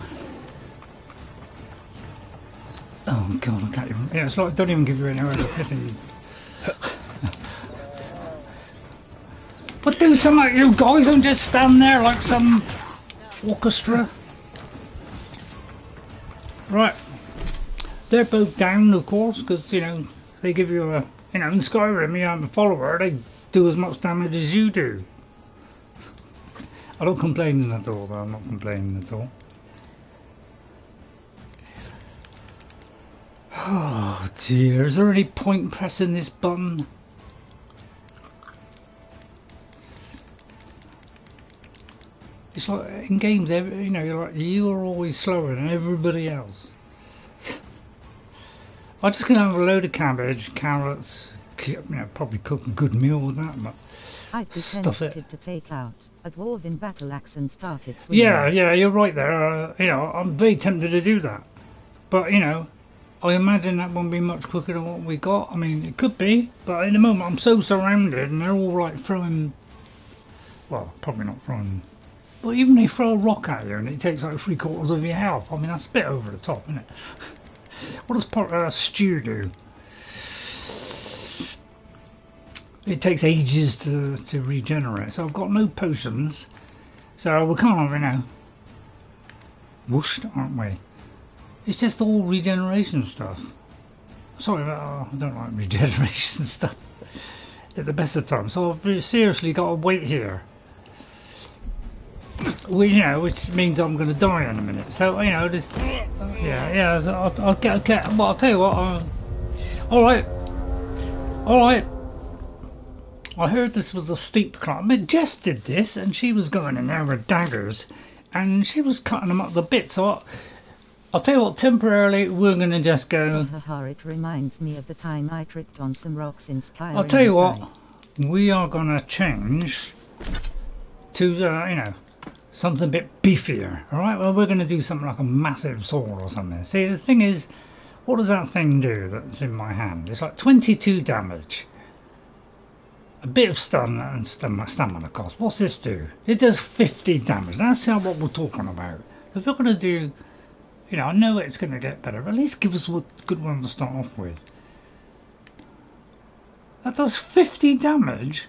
Oh god, I can't even, you know, it's like, don't even give you anywhere to flipping. But do something, you guys, don't just stand there like some orchestra. Right. They're both down, of course, because, you know, they give you a, you know, in Skyrim, you have a follower, they do as much damage as you do. I don't complain at all, though, I'm not complaining at all. Oh dear, is there any point pressing this button? It's like in games, you know, you're always slower than everybody else. I'm just going to have a load of cabbage, carrots, you know, probably cook a good meal with that, but I pretended to take out a dwarven battle axe and started swinging. Yeah, you're right there. You know, I'm very tempted to do that, but you know, I imagine that won't be much quicker than what we got. I mean, it could be, but in the moment I'm so surrounded, and they're all like throwing. Well, probably not throwing. But even they throw a rock at you, and it takes like 3/4 of your health. I mean, that's a bit over the top, isn't it? What does stew do? It takes ages to regenerate, so I've got no potions. So we're kind of, you know, whooshed, aren't we? It's just all regeneration stuff. Sorry, I don't like regeneration stuff at the best of times. So I've seriously got to wait here. Well, you know, which means I'm going to die in a minute. So you know, just, yeah. So I'll get. Well, I'll tell you what. All right. I heard this was a steep climb. I mean, Jess did this, and she was going in there with daggers, and she was cutting them up to bits. So I'll tell you what. Temporarily, we're going to just go. It reminds me of the time I tripped on some rocks in Skyrim. I'll tell you what. We are going to change to you know. Something a bit beefier, alright? Well, we're going to do something like a massive sword or something. See, the thing is, what does that thing do that's in my hand? It's like 22 damage. A bit of stun and stamina cost. What's this do? It does 50 damage. That's what we're talking about. If we're going to do, you know, I know it's going to get better, but at least give us a good one to start off with. That does 50 damage?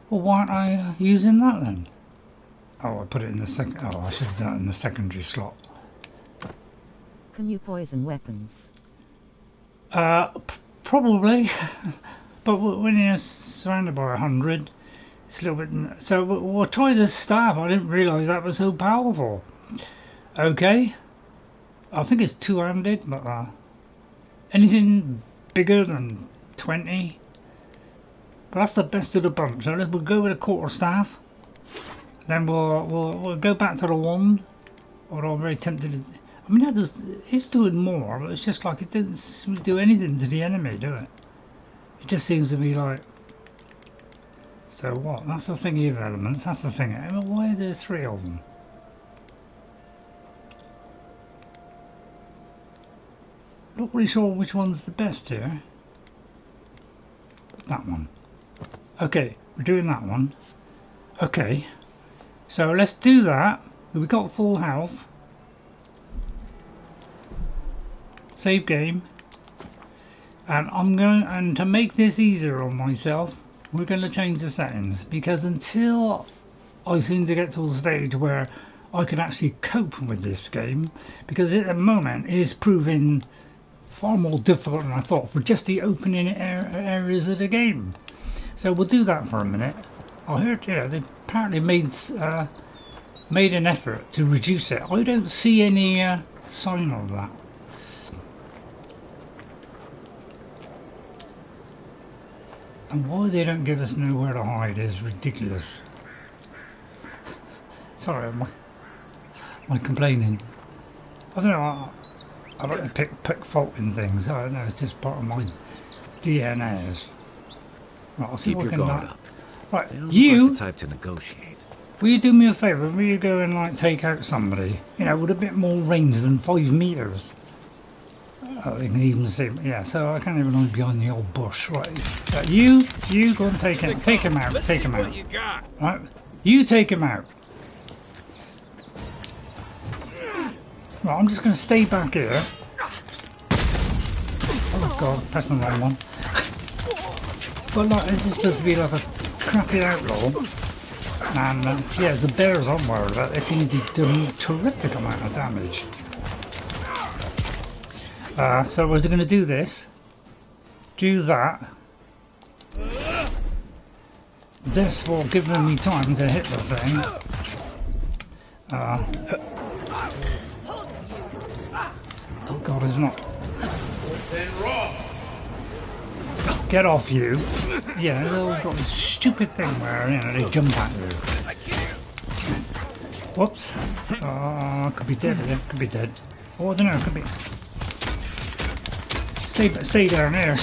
Well, why aren't I using that then? Oh, I put it in the second. Oh, I should have done it in the secondary slot. Can you poison weapons? Probably. But when you're surrounded by 100, it's a little bit. So we'll try this staff. I didn't realise that was so powerful. Okay. I think it's two-handed, but anything bigger than 20. But that's the best of the bunch. So we'll go with a quarterstaff. Then we'll go back to the wand. Or I'm very tempted to. I mean, it's doing more, but it's just like it doesn't seem to do anything to the enemy, do it? It just seems to be like. So what? That's the thingy of elements. That's the thing. I mean, why are there 3 of them? Not really sure which one's the best here. That one. Okay, we're doing that one. Okay, so let's do that. We got full health. Save game. And and to make this easier on myself, we're going to change the settings, because until I seem to get to a stage where I can actually cope with this game, because at the moment it is proving far more difficult than I thought for just the opening areas of the game. So we'll do that for a minute. I heard, yeah, they apparently made an effort to reduce it. I don't see any sign of that. And why they don't give us nowhere to hide is ridiculous. Sorry, my complaining. I don't know. I like to pick fault in things. I don't know. It's just part of my DNA. Right, I'll see Keep if I your can guard up. Right, They don't look you. like the type to negotiate. Will you do me a favour? Will you go and like take out somebody? You know, with a bit more range than 5 meters. Oh, you can even see. Yeah, so I can't even hide behind the old bush. Right, you go and take him out. Take him out. Right, you take him out. Right, I'm just going to stay back here. Oh God, press the wrong one. But like, this is supposed to be like a crappy outlaw. And yeah, the bears aren't worried about it. They seem to be doing a terrific amount of damage. So we're going to do this. Do that. This will give me time to hit the thing. Oh God, it's not. Get off you. Yeah, they've always got this stupid thing where, you know, they jump at you. Whoops. Could be dead again. Could be dead. Oh, I don't know. Could be. Stay down there.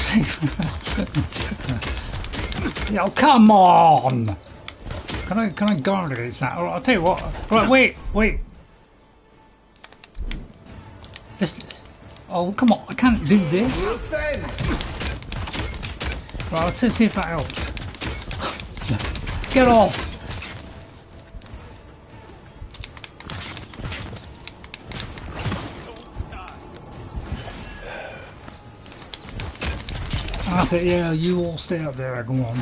Yo, come on! Can I guard against that? Alright, I'll tell you what. Right, wait. Just. Oh, come on! I can't do this. Right, let's see if that helps. Get off! I said, yeah, you all stay up there, go on.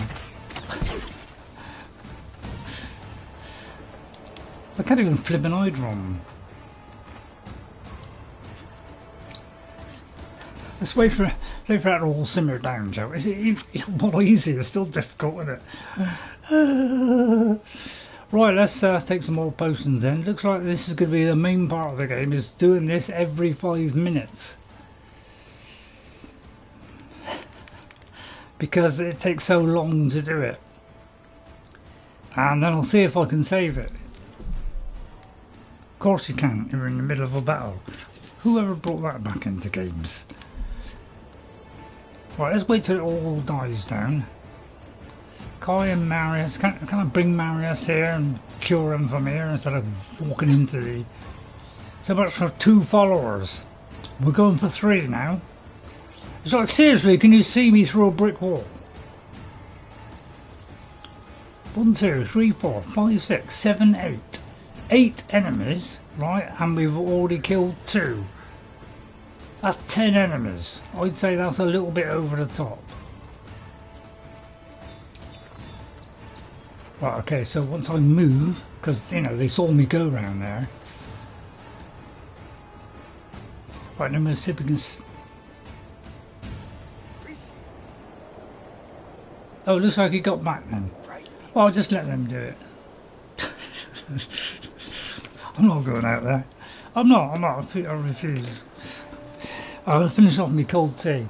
I can't even flip an eye drum. Let's wait for that to all simmer down, Joe. Is it more easy? It's still difficult, isn't it? Right, let's take some more potions then. Looks like this is going to be the main part of the game, is doing this every 5 minutes. Because it takes so long to do it. And then I'll see if I can save it. Of course you can, you're in the middle of a battle. Whoever brought that back into games? Right, let's wait till it all dies down. Kai and Marius, can I bring Marius here and cure him from here instead of walking into the... So much for 2 followers. We're going for 3 now. It's like, seriously, can you see me through a brick wall? 1, 2, 3, 4, 5, 6, 7, 8. 8 enemies, right? And we've already killed 2. That's 10 enemies. I'd say that's a little bit over the top. Right, okay, so once I move, because, you know, they saw me go around there. Right, then we'll see if we can... Oh, it looks like he got back then. Well, I'll just let them do it. I'm not going out there. I'm not. I refuse. I'll finish off my cold tea.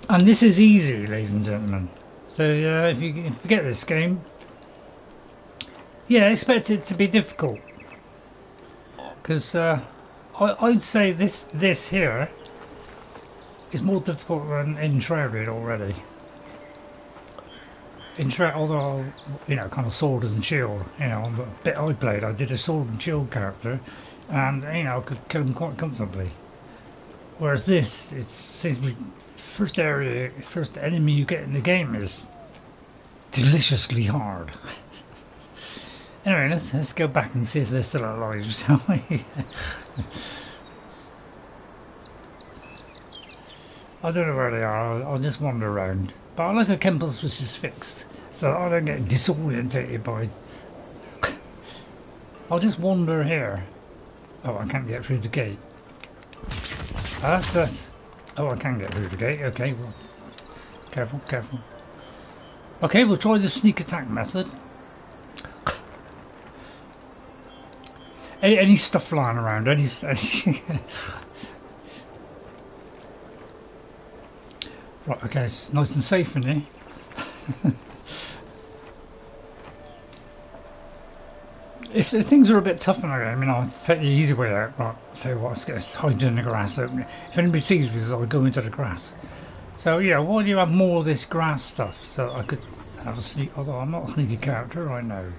And this is easy, ladies and gentlemen. So if you get this game, yeah, expect it to be difficult. Because I'd say this here is more difficult than Enshrouded already. Enshrouded, although, you know, kind of sword and shield, you know, on the bit I played, I did a sword and shield character, and, you know, I could kill them quite comfortably. Whereas this, it seems to be first enemy you get in the game is deliciously hard. Anyway, let's go back and see if they're still alive, shall we? I don't know where they are, I'll just wander around. But I like a compass which is fixed, so I don't get disorientated by... I'll just wander here. Oh, I can't get through the gate. That's that. Oh, I can get through the gate, okay, well... Careful. Okay, we'll try the sneak attack method. Any stuff flying around, any right, okay, it's nice and safe in here. if things are a bit tough in the game, I'll take the easy way out. Right, I'll tell you what, let's get hide in the grass. So if anybody sees me, I'll go into the grass. So yeah, why do you have more of this grass stuff? So I could have a sneak, although I'm not a sneaky character, I know.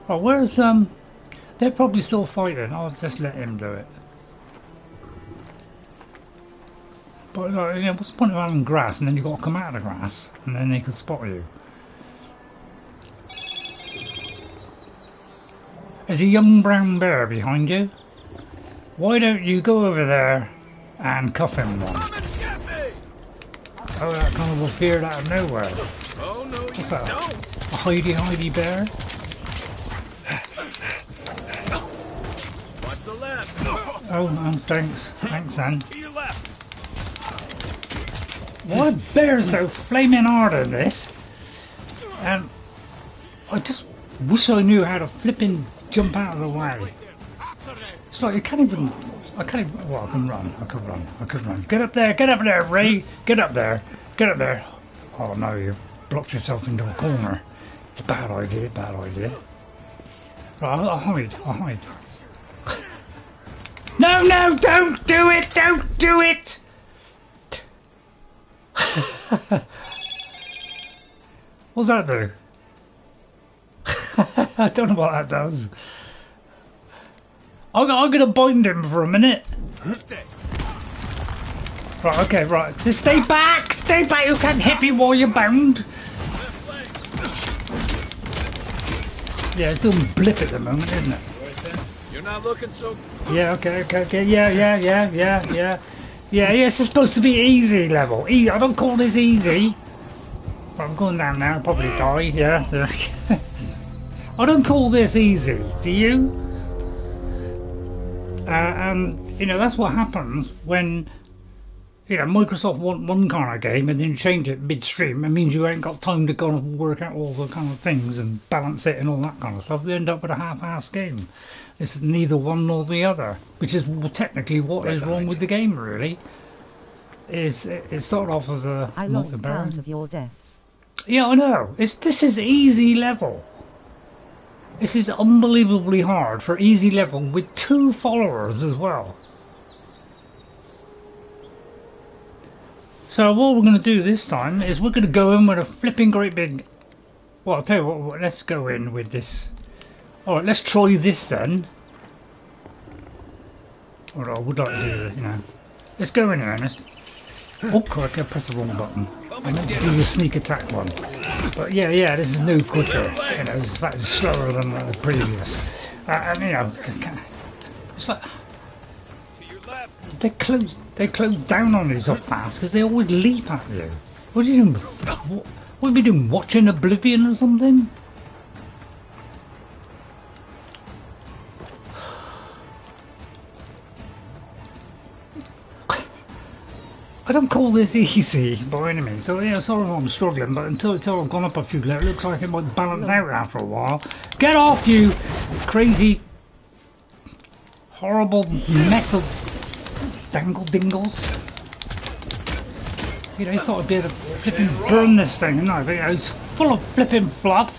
Oh, where's they're probably still fighting. I'll just let him do it. But you know, what's the point of having grass and then you've got to come out of the grass and then they can spot you? There's a young brown bear behind you. Why don't you go over there and cuff him one? Oh, that kind of appeared out of nowhere. Oh, no, What's that? A hidey bear? Watch the left. Oh, thanks. Thanks, then. To your left. Why bears so flaming hard in this? And I just wish I knew how to flipping jump out of the way. It's like you can't even. I can't even. Well, I can run. I could run. Get up there, Ray. Get up there. Oh no, you blocked yourself into a corner. It's a bad idea. Right, I'll hide. No, don't do it. What's that do? I don't know what that does. I'm gonna bind him for a minute. Right, okay, right. So stay back! You can't hit me while you're bound. Yeah, it's doing blip at the moment, isn't it? You're not looking so... Yeah, okay. Yeah, it's supposed to be easy level. I don't call this easy. But I'm going down now, I'll probably die, yeah. I don't call this easy, do you? And, you know, that's what happens when, you know, Microsoft want one kind of game and then change it midstream. It means you ain't got time to kind of work out all the kind of things and balance it and all that kind of stuff. You end up with a half-assed game. It's neither one nor the other, which is technically what is wrong with the game, really. It started off as a... I lost count of your deaths. Yeah, I know. This is easy level. This is unbelievably hard for easy level with 2 followers as well. So what we're going to do this time is we're going to go in with a flipping great big... Well, I'll tell you what, let's go in with this. Alright, let's try this then. Or I would like to do, you know. Let's go in there. Oh, correct, I pressed the wrong button. I meant to do the sneak attack one. But yeah, this is new quicker. You know, in fact, it's slower than the previous. And you know, it's like they close down on you so fast because they always leap at you. What are you doing? What are you doing? Watching Oblivion or something? I don't call this easy by any means, so yeah, sorry if I'm struggling, but until I've gone up a few levels, it looks like it might balance out after a while. Get off, you crazy, horrible mess of dangle-dingles. You know, I thought I'd be able to flipping burn this thing, no, but you know, it's full of flipping fluff.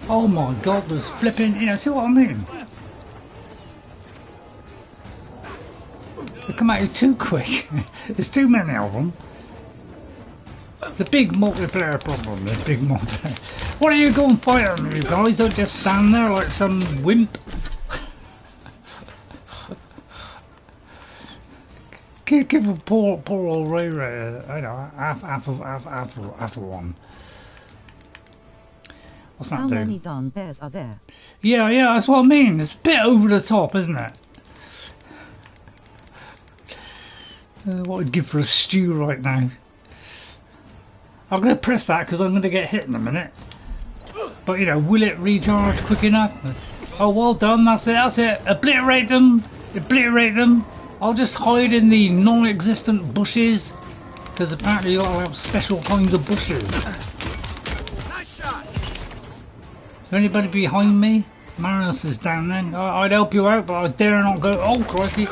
Oh my god, there's flipping, you know, see what I mean? They come at you too quick. There's too many of them. It's a big multiplayer problem, this big multiplayer. What are you going fighting, you guys? Don't just stand there like some wimp. Give a poor old RayRay, I know, after one. What's that How do? many darn bears are there? Yeah, that's what I mean. It's a bit over the top, isn't it? What I'd give for a stew right now. I'm going to press that because I'm going to get hit in a minute. But you know, will it recharge quick enough? Oh, well done, that's it. Obliterate them. I'll just hide in the non-existent bushes because apparently you gotta have special kinds of bushes. Nice shot. Is there anybody behind me? Marinus is down there. I'd help you out, but I dare not go. Oh, crikey.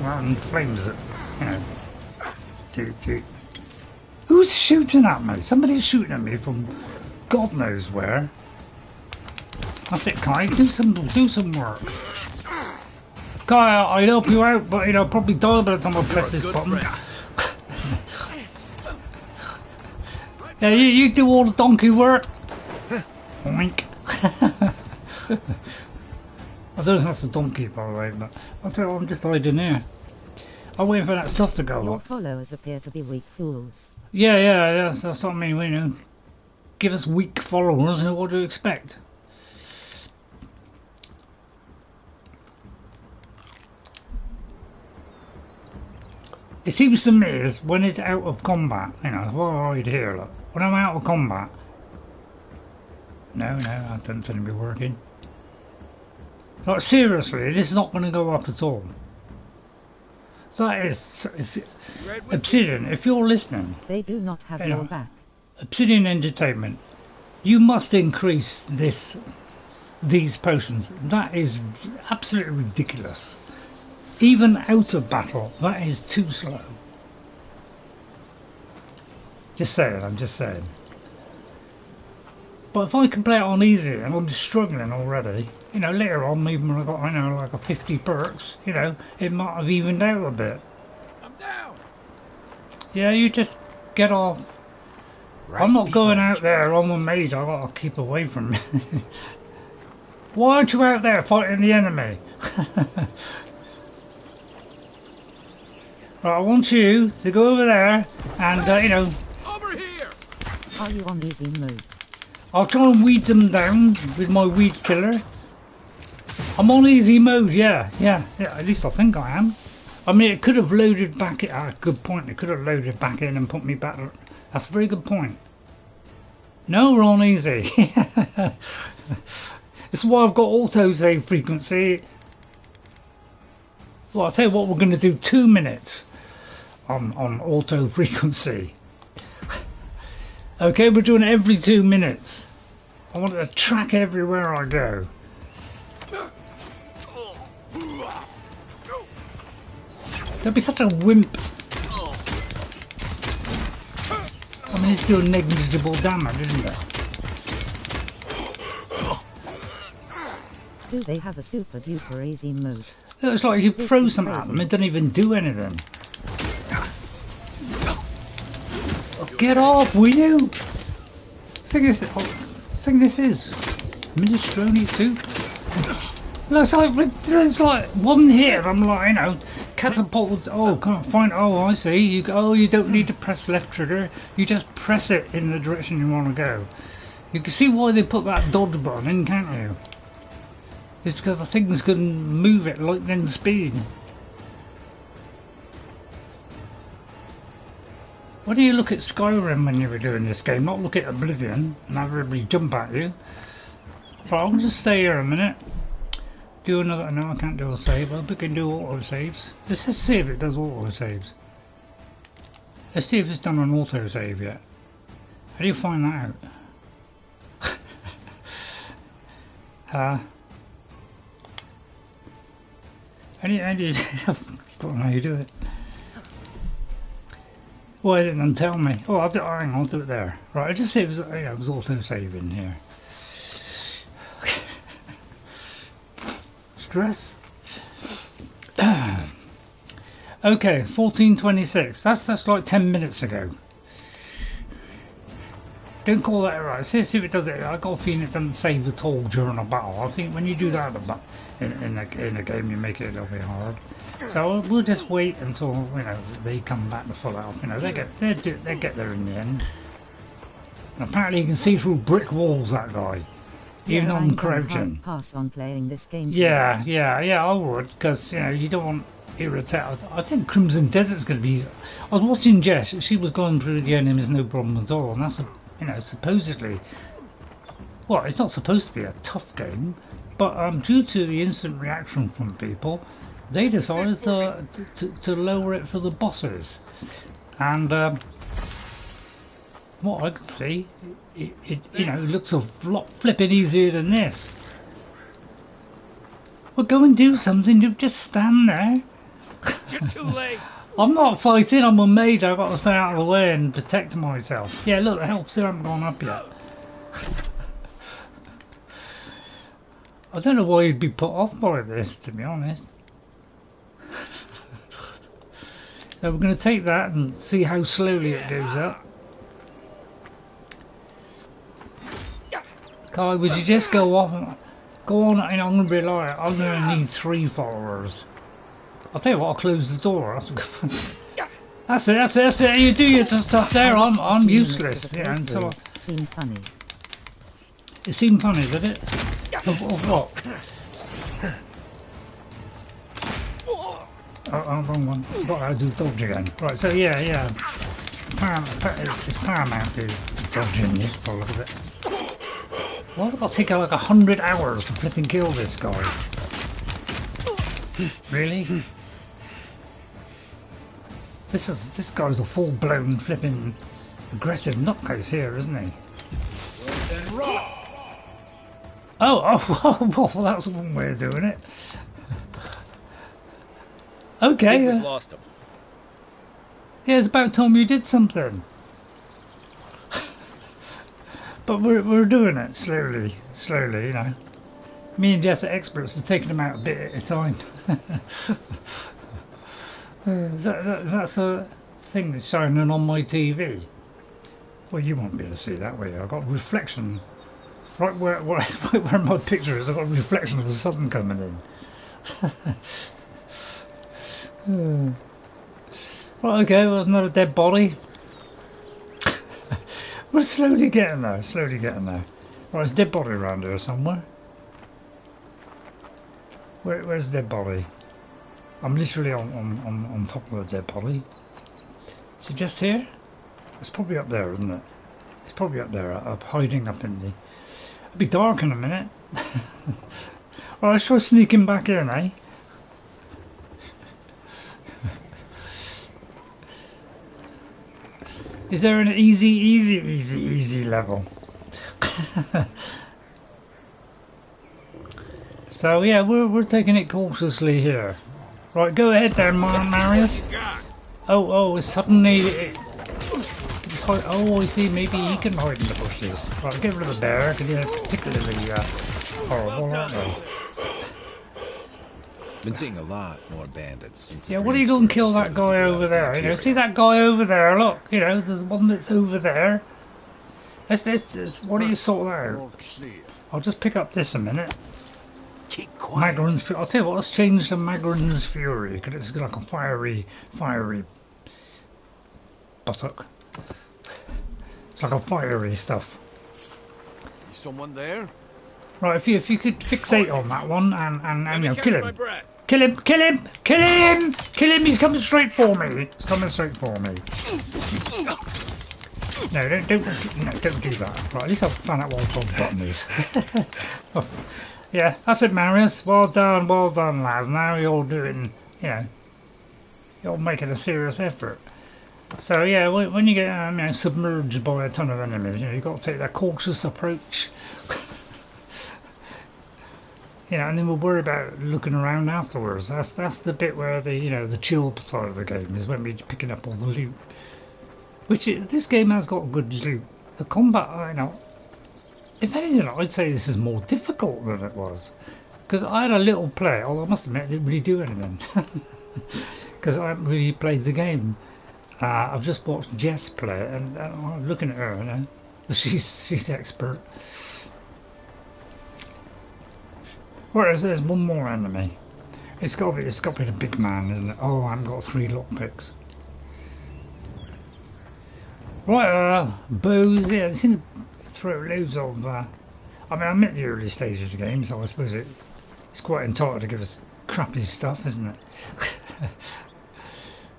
And flames it, you know. Who's shooting at me? Somebody's shooting at me from God knows where. That's it, Kai. Do some work. Kai, I'd help you out, but I'll probably die by the time I press this button. Yeah, you do all the donkey work. Oink. I don't think that's a donkey, by the way, but I'll tell you what, I'm just hiding here. I'm waiting for that stuff to go up. Your followers appear to be weak fools. Yeah, that's what I mean, give us weak followers, and what do you expect? It seems to me is when it's out of combat, right here, look. When I'm out of combat. No, I don't seem to be working. Like, seriously, this is not going to go up at all. That is, Obsidian, if you're listening... They do not have your back. Obsidian Entertainment, you must increase these potions. That is absolutely ridiculous. Even out of battle, that is too slow. I'm just saying. But if I can play it on easy, and I'm just struggling already, later on, even when I got, like a 50 perks, it might have evened out a bit. I'm down. Yeah, you just get off. Right, I'm not going out there. I'm a mage. I gotta keep away from it. Why aren't you out there fighting the enemy? Right, I want you to go over there and, Over here. Are you on easy mode? I'll try and weed them down with my weed killer. I'm on easy mode, yeah, at least I think I am. I mean, it could have loaded back in, good point, it could have loaded back in and put me back, that's a very good point. No, we're on easy. This is why I've got auto-save frequency. Well, I'll tell you what, we're going to do 2 minutes on auto frequency. Okay, we're doing it every 2 minutes. I want it to track everywhere I go. Don't be such a wimp. I mean, it's doing negligible damage, isn't it? Do they have a super duper easy mode? It's like you throw something at them, it doesn't even do anything. Oh, get off, will you? I think this is minestrone soup. It's like one hit. I'm like, catapult. Oh, can't find. Oh, I see. You don't need to press left trigger. You just press it in the direction you want to go. You can see why they put that dodge button in, can't you? It's because the things can move at lightning speed. Why do you look at Skyrim when you were doing this game? Not look at Oblivion and have everybody jump at you. So I'll just stay here a minute. Do another. No, I can't do a save. I hope we can do auto saves. Let's just see if it does auto saves. Let's see if it's done an auto save yet. How do you find that out? I don't know how you do it. Why didn't they tell me? Oh, I'll do it there. Right, I'll just see if it was auto saving here. Stress. Okay, 14:26. That's like 10 minutes ago. Don't call that right. See if it does it. I got a feeling it doesn't save at all during a battle. I think when you do that in a game, you make it a little bit hard. So we'll just wait until they come back to full health. They get there in the end. And apparently, you can see through brick walls. That guy, even though I'm crouching. Pass on playing this game. Yeah, I would, because you don't want irritate. I think Crimson Desert's going to be. I was watching Jess. She was going through the enemies no problem at all, and that's supposedly. Well, it's not supposed to be a tough game, but due to the instant reaction from people, they decided to lower it for the bosses, and what I can see, it looks a lot flipping easier than this. Well, go and do something. You just stand there. You're too late. I'm not fighting, I'm a mage, I've got to stay out of the way and protect myself. Yeah, look, the health still haven't gone up yet. I don't know why you'd be put off by this, to be honest. So we're going to take that and see how slowly it goes up. Kai, would you just go off? Go on, and I'm going to be like, I'm going to need 3 followers. I'll tell you what, I'll close the door. That's it. You do your stuff there. I'm useless. Yeah, until Seemed funny. It seemed funny, did it? Of what? Oh, wrong one. Got to do dodge again. Right, so yeah. It's paramount to dodge in this for a little bit. Why have I got to take like 100 hours to flipping kill this guy? Really? This guy's a full-blown flipping aggressive nutcase here, isn't he? Oh, well, that's one way of doing it. Okay. We've lost him. Yeah, it's about time you did something. But we're doing it slowly, you know. Me and Jess are experts at taking them out a bit at a time. That's a thing that's shining on my TV. Well, you won't be able to see that way. I've got reflection. Right where my picture is, I've got a reflection of the sun coming in. Right, okay, well, there's another dead body. We're slowly getting there, Right, there's a dead body around here somewhere. Where's the dead body? I'm literally on top of the dead body. Is it just here? It's probably up there, isn't it? It's probably up there, up hiding up in the... It'll be dark in a minute. Alright, let's try sneaking back in, eh? Is there an easy level? So yeah, we're taking it cautiously here. Right, go ahead there, Marius. Oh, suddenly oh, I see. Maybe he can hide in the bushes. Right, get rid of the bear because they're particularly horrible, aren't they? Been seeing a lot more bandits since. Yeah, what are you going to kill that guy over there? You know, see that guy over there? Look, you know, there's one that's over there. Let's what do you sort that out? I'll just pick up this a minute. Magrin's Fury. I'll tell you what, let's change to Magrin's Fury because it's like a fiery buttock. It's like a fiery stuff. Is someone there? Right, if you could fixate on that one and you know, kill him! He's coming straight for me. No, don't do that. Right, at least I've found out what Bob's button is. Yeah, that's it, Marius. Well done, lads. Now you're doing, you know, you're making a serious effort. So yeah, when you get you know, submerged by a ton of enemies, you know, you've got to take that cautious approach. You know, and then we'll worry about looking around afterwards. That's the bit where the chill side of the game is when we're picking up all the loot. This game has got good loot. The combat, you know, if anything, I'd say this is more difficult than it was. Because I had a little play, although I must admit I didn't really do anything. Because I haven't really played the game. I've just watched Jess play it, and I'm looking at her, you know, she's expert. Whereas there's one more enemy. It's got to be the big man, isn't it? Oh, I haven't got 3 lockpicks. Right, bows, yeah, they seem to throw loads of, I mean, I'm at the early stage of the game, so I suppose it's quite entitled to give us crappy stuff, isn't it?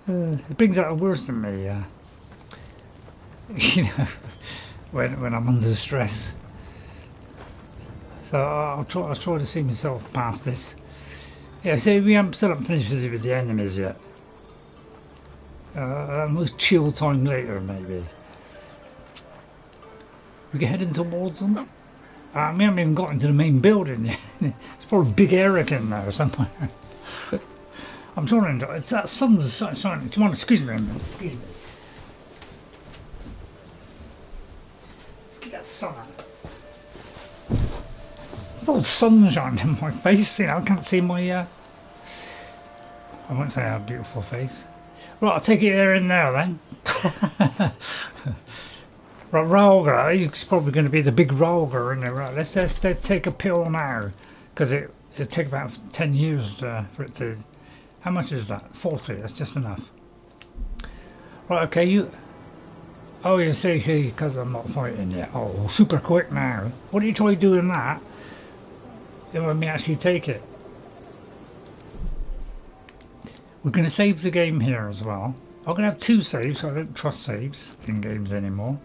It brings out the worst in me, you know, when I'm under stress. So I'll try to see myself past this. Yeah, so we still haven't finished with the enemies yet. We'll chill time later, maybe. We get heading towards them. We haven't even got into the main building yet. There's probably Big Eric in there somewhere. I'm trying to. That sun's shining. Come on, excuse me a minute. Excuse me. Let's get that sun out. There's all the sun shining in my face. You know, I can't see my. I won't say how beautiful face. Right, I'll take it there in there then. Right, Ralga. He's probably going to be the big Ralga, isn't it? Right, let's take a pill now, because it'll take about 10 years for it to. How much is that? 40. That's just enough. Right, okay, you. Oh, you see, because I'm not fighting yet. Oh, super quick now. What do you try doing that? It let me actually take it. We're going to save the game here as well. I'm going to have 2 saves, so I don't trust saves in games anymore.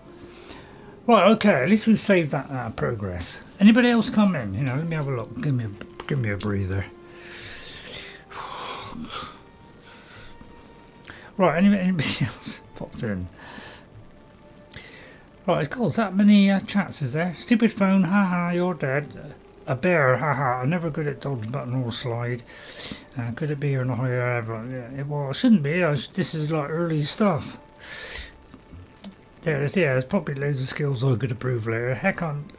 Right, okay, at least we've saved that progress. Anybody else come in? You know, let me have a look. Give me a breather. Right, anybody else popped in? Right, it's got that many chats, is there? Stupid phone, haha, you're dead. A bear, haha, I'm never good at dodge button or slide. Could it be or not? Yeah, well, it shouldn't be. This is like early stuff. There's probably loads of skills I could improve later. Heck, I'm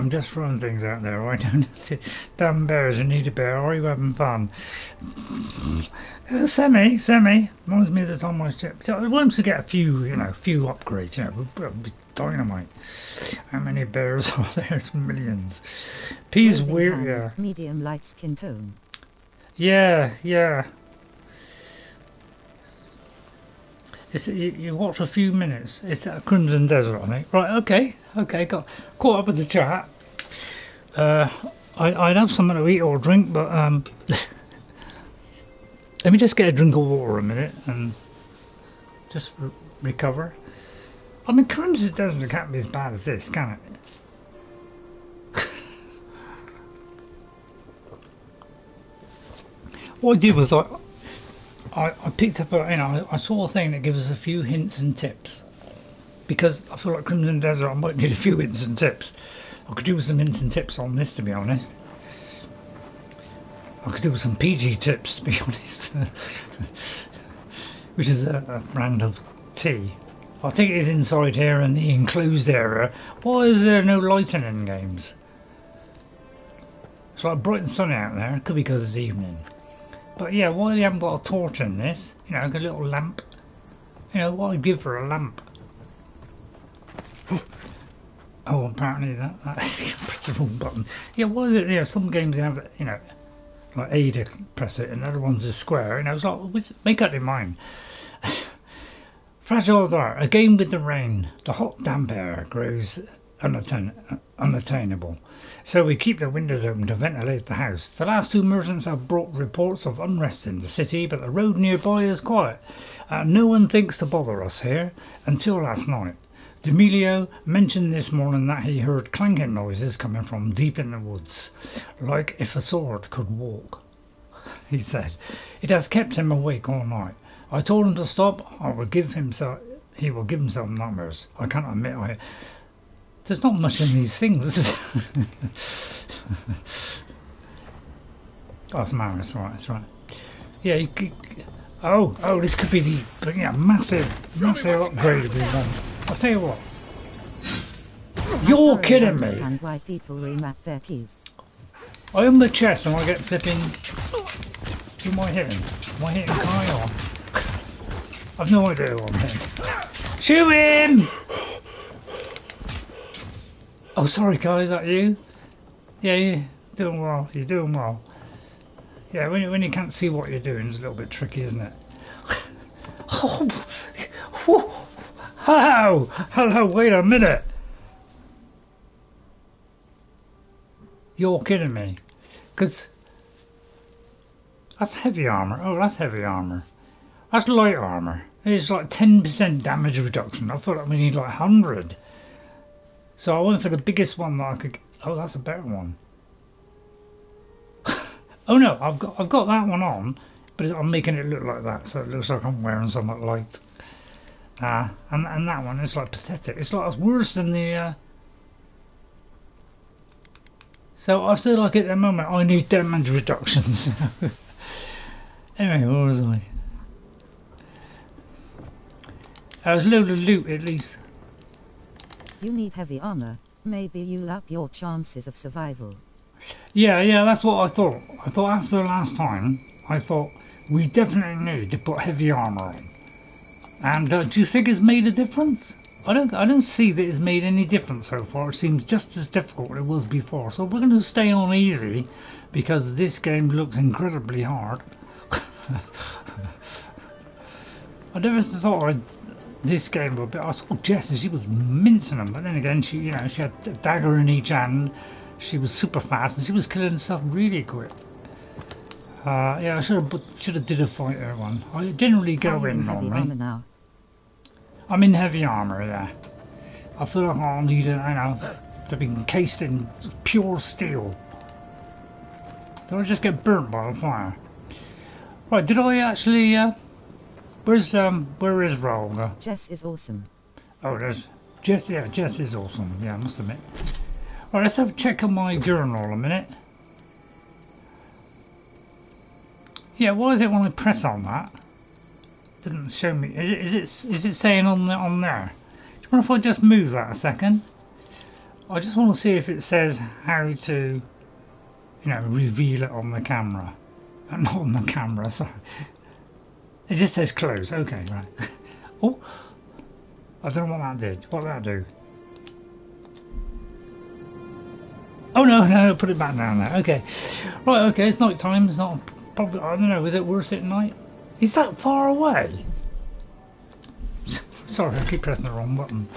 just throwing things out there. I don't have to. Damn bears, you need a bear. Are you having fun? Semi. Reminds me of the time I shipped. Once we get a few upgrades, dynamite. How many bears are there? It's millions. Peas weird, yeah. Medium light skin tone. Yeah. You watch a few minutes. It's that Crimson Desert, I think. Right, okay. Got caught up with the chat. I'd have something to eat or drink, but let me just get a drink of water a minute and just recover. I mean, Crimson Desert can't be as bad as this, can it? What I did was I picked up I saw a thing that gives us a few hints and tips, because I feel like Crimson Desert I might need a few hints and tips. I could do with some hints and tips on this, to be honest. I could do with some PG tips, to be honest. Which is a brand of tea. I think it is inside here in the enclosed area. Why is there no lighting in games? It's like bright and sunny out there. It could be because it's evening. But yeah, why you haven't got a torch in this? You know, like a little lamp. You know, what I'd give for a lamp. Oh, apparently that press the wrong button. Yeah, why is it there? Some games they have, like A to press it, and other ones is square. And I was like, make up your mind. Fragile Dart, a game with the rain. The hot damp air grows unattainable. So we keep the windows open to ventilate the house. The last 2 merchants have brought reports of unrest in the city, but the road nearby is quiet. No one thinks to bother us here until last night. D'Amelio mentioned this morning that he heard clanking noises coming from deep in the woods, like if a sword could walk. He said, it has kept him awake all night. I told him to stop. He will give himself nightmares. I can't admit there's not much in these things. Oh, it's mine. It's right. Yeah, you could, oh, this could be the massive upgrade we want. I'll tell you what. You're kidding me. Why people remap their keys. I open the chest and I get flipping. Who am I hitting? Am I hitting Kai or? I've no idea what I'm hitting. Shoot him! Oh, sorry, Kai, is that you? Yeah, you're doing well. You're doing well. Yeah, when you can't see what you're doing, it's a little bit tricky, isn't it? Oh, hello, wait a minute. You're kidding me. Because that's heavy armor. Oh, that's heavy armor. That's light armor. It's like 10% damage reduction. I thought we need like 100. So I went for the biggest one that I could. Oh, that's a better one. Oh no, I've got that one on, but I'm making it look like that, so it looks like I'm wearing something light. And that one is like pathetic. It's like it's worse than the. So I feel like at the moment I need damage reductions. Anyway, where was I? I was loaded of loot at least. You need heavy armor. Maybe you'll up your chances of survival. Yeah, that's what I thought. I thought after the last time, I thought we definitely need to put heavy armor on. And do you think it's made a difference? I don't see that it's made any difference so far. It seems just as difficult as it was before. So we're going to stay on easy because this game looks incredibly hard. I never thought this game would be. I saw Jess and she was mincing them, but then again, she had a dagger in each hand. She was super fast and she was killing stuff really quick. Yeah, I should have did a fighter one. I generally go in normally. Now? I'm in heavy armor, yeah. I feel like I'll need it, to be encased in pure steel. Do I just get burnt by the fire? Right, did I actually, where is Ralga? Jess is awesome. Oh, there's Jess, yeah, Jess is awesome, yeah, I must admit. Right, let's have a check on my journal a minute. Yeah, why is it when I press on that? Doesn't show me. Is it saying on there? Do you mind if I just move that a second? I just want to see if it says how to, reveal it on the camera. Not on the camera, sorry. It just says close. Okay, right. Oh, I don't know what that did. What did that do? Oh no, put it back down there. Okay, right. Okay, it's night time. It's not probably. I don't know. Is it worse at night? Is that far away? Sorry, I keep pressing the wrong button.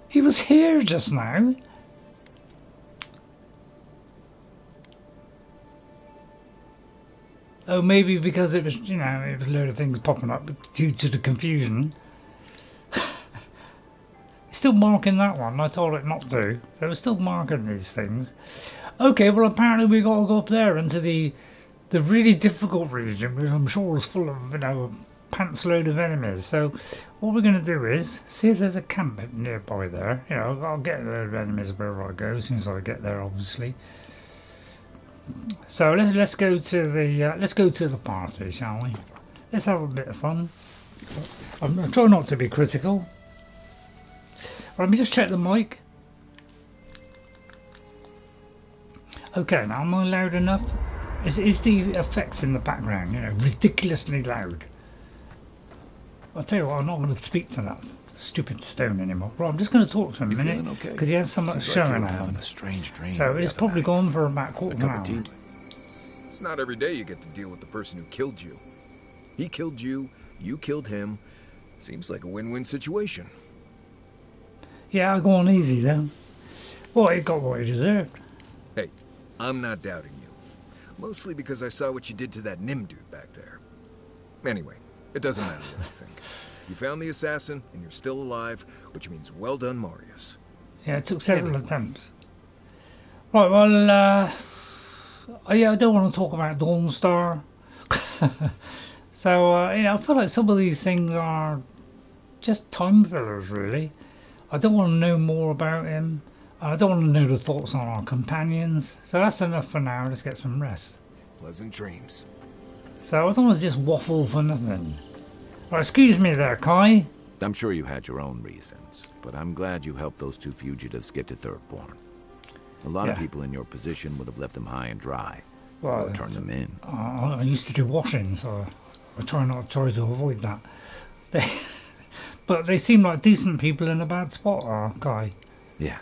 He was here just now. Oh, maybe because it was, it was a load of things popping up due to the confusion. It's still marking that one. I told it not to. They were still marking these things. Okay, well apparently we got to go up there into the really difficult region, which I'm sure is full of, pants load of enemies. So what we're going to do is see if there's a camp nearby there. I'll get a load of enemies wherever I go as soon as I get there, obviously. So let's go to the party, shall we? Let's have a bit of fun. I'm trying not to be critical. Let me just check the mic. Okay, now am I loud enough? Is the effects in the background, ridiculously loud? I'll tell you what, I'm not going to speak to that stupid stone anymore. Right, I'm just going to talk to him a minute because he has so much showing on him. A strange dream. So it's probably gone for about quarter of an hour. It's not every day you get to deal with the person who killed you. He killed you, you killed him. Seems like a win-win situation. Yeah, I'll go on easy then. Well, he got what he deserved. Hey, I'm not doubting you. Mostly because I saw what you did to that Nim dude back there. Anyway, it doesn't matter what I think. You found the assassin, and you're still alive, which means well done, Marius. Yeah, it took several attempts. Right, well, yeah, I don't want to talk about Dawnstar. So, I feel like some of these things are just time fillers, really. I don't want to know more about him. I don't want to know the thoughts on our companions. So that's enough for now. Let's get some rest. Pleasant dreams. So I don't want to just waffle for nothing. Oh, excuse me there, Kai. I'm sure you had your own reasons, but I'm glad you helped those two fugitives get to Thirdborn. A lot of people in your position would have left them high and dry, or turned them in. I used to do washing, so I try to avoid that. But they seem like decent people in a bad spot, Kai. Yeah,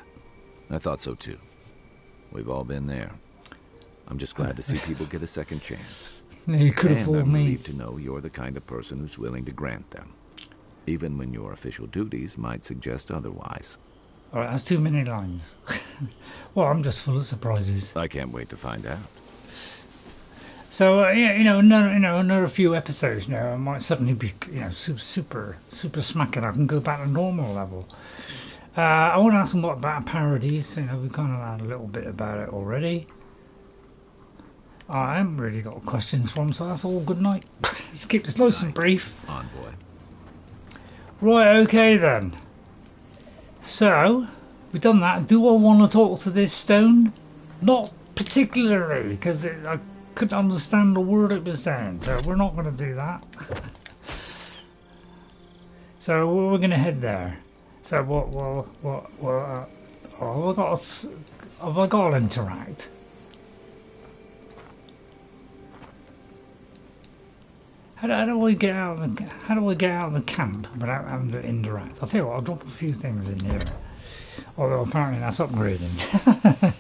I thought so too. We've all been there. I'm just glad to see people get a second chance. You could have fooled me. I'm relieved to know you're the kind of person who's willing to grant them, even when your official duties might suggest otherwise. All right, that's too many lines. Well, I'm just full of surprises. I can't wait to find out. So another few episodes now, I might suddenly be, super smacking. I can go back to normal level. I want to ask them what about parodies. We kind of had a little bit about it already. I haven't really got questions from, so that's all. Good night. Let's keep this nice and brief. Envoy. Right, okay then. So, we've done that. Do I want to talk to this stone? Not particularly, because couldn't understand the word it was saying, so we're not going to do that. So we're going to head there. So have I got to interact? How do we get out of the camp without having to interact? I'll tell you what, I'll drop a few things in here. Although apparently that's upgrading.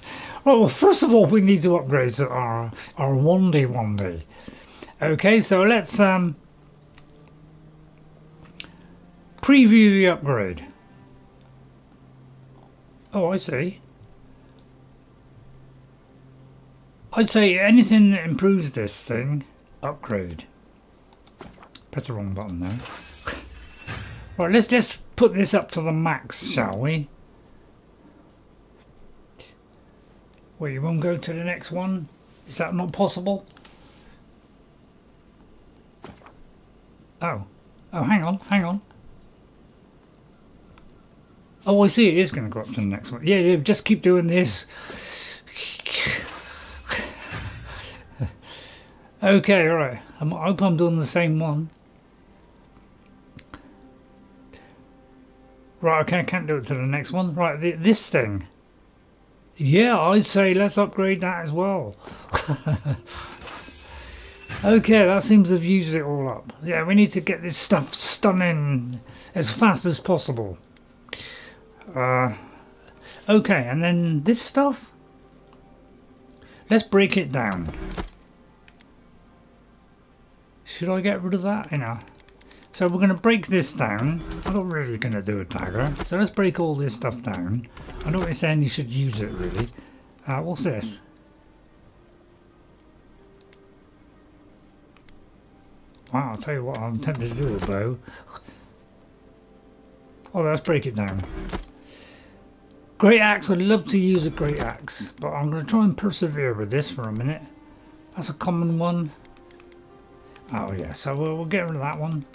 Well, first of all, we need to upgrade to our Wandy. Okay, so let's preview the upgrade. Oh, I see. I'd say anything that improves this thing, upgrade. Press the wrong button there. Right, let's just put this up to the max, shall we? Well, you won't go to the next one? Is that not possible? Oh, hang on. Oh, I see, it is going to go up to the next one. Yeah, just keep doing this. Okay, alright. I hope I'm doing the same one. Right, okay, I can't do it to the next one. Right, this thing. Yeah, I'd say let's upgrade that as well. Okay, that seems to have used it all up. Yeah, we need to get this stuff stunning as fast as possible. Okay, and then this stuff. Let's break it down. Should I get rid of that? You know. So we're going to break this down. I'm not really going to do a dagger. So let's break all this stuff down. I know what you're saying, you should use it really. What's this? Wow, I'll tell you what, I'm tempted to do a bow. Oh, let's break it down. Great axe, I'd love to use a great axe, but I'm going to try and persevere with this for a minute. That's a common one. Oh yeah, so we'll get rid of that one.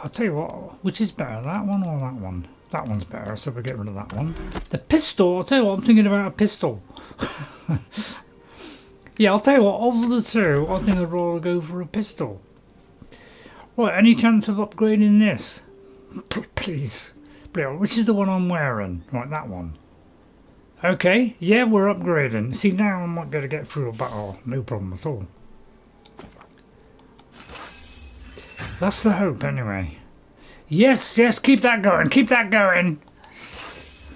I'll tell you what, which is better, that one or that one? That one's better, so we'll get rid of that one. The pistol, I'll tell you what, I'm thinking about a pistol. Yeah, I'll tell you what, of the two, I think I'd rather go for a pistol. Right, any chance of upgrading this? Please. Which is the one I'm wearing? Right, that one. Okay, yeah, we're upgrading. See, now I might be able to get through a battle. No problem at all. That's the hope, anyway. Yes, keep that going. Keep that going.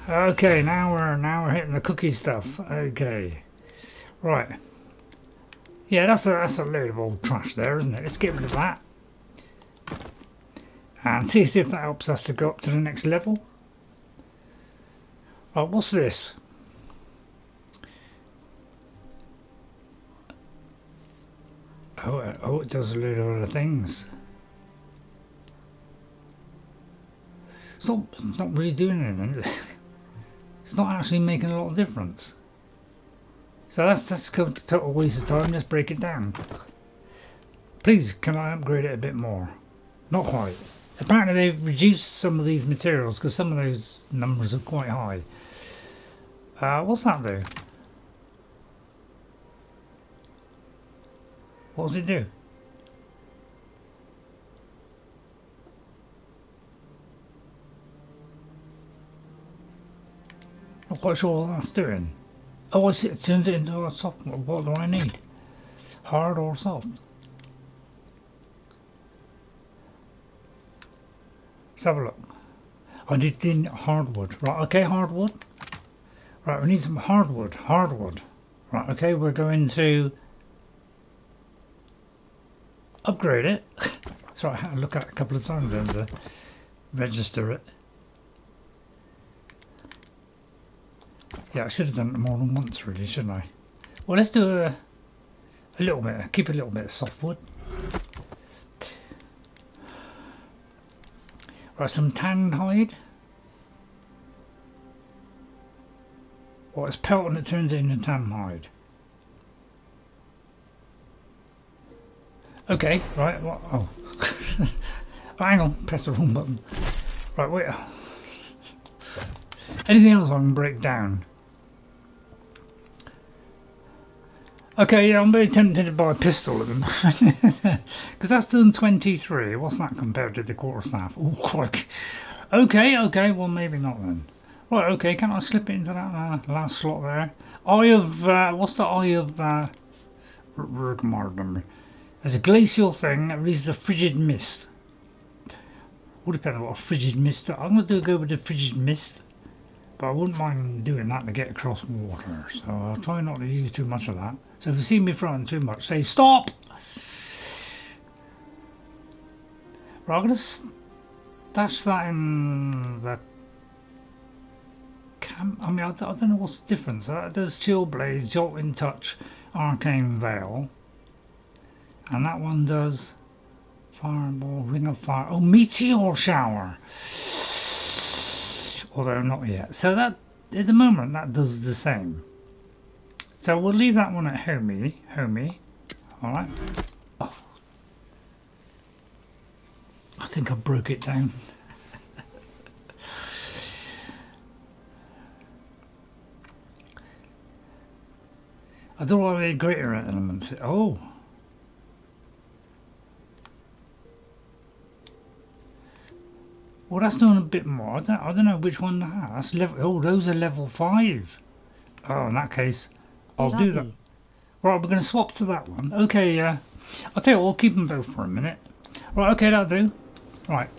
Okay, now we're hitting the cookie stuff. Okay, right. Yeah, that's a load of old trash there, isn't it? Let's get rid of that. And see if that helps us to go up to the next level. Right, what's this? Oh, it does a load of other things. It's not really doing anything, is it? It's not actually making a lot of difference. So that's a total waste of time. Let's break it down. Please, can I upgrade it a bit more? Not quite. Apparently they've reduced some of these materials because some of those numbers are quite high. What's that do? What does it do? Not quite sure what that's doing. Oh, I see, it turns it into a soft. What do I need? Hard or soft? Let's have a look. I did hardwood. Right, okay, hardwood. Right, we need some hardwood. Right, okay, we're going to upgrade it. So I had to look at it a couple of times then to register it. Yeah, I should have done it more than once really, shouldn't I? Well, let's do a little bit, keep a little bit of softwood. Right, some tanned hide. Well, it's pelt and it turns it into tan hide. Okay, right, what? Oh. Hang on, press the wrong button. Right, wait. Anything else I can break down? Okay, yeah, I'm very tempted to buy a pistol at the moment. Because that's done 23. What's that compared to the quarterstaff? Oh, crikey. Okay, well, maybe not then. Right, okay, can I slip it into that last slot there? Eye of, what's the Eye of, there's a glacial thing that releases a frigid mist. Would depend on what a frigid mist. I'm going to go with the frigid mist. But I wouldn't mind doing that to get across water. So I'll try not to use too much of that. So if you see me throwing too much, say stop! Right, I'm going to stash that in the camp. I mean, I don't know what's the difference. That does Chill Blaze, Jolting Touch, Arcane Veil. And that one does Fireball, Ring of Fire. Oh, Meteor Shower! Although not yet. So that, at the moment, that does the same. So we'll leave that one at homey. Alright. Oh. I think I broke it down. I don't want any greater elements. Oh. Well, that's doing a bit more. I don't know which one that's level. Oh, those are level 5. Oh, in that case, I'll do that. Right, we're going to swap to that one. Okay, I'll tell you what, we'll keep them both for a minute. Right, okay, that'll do. Right,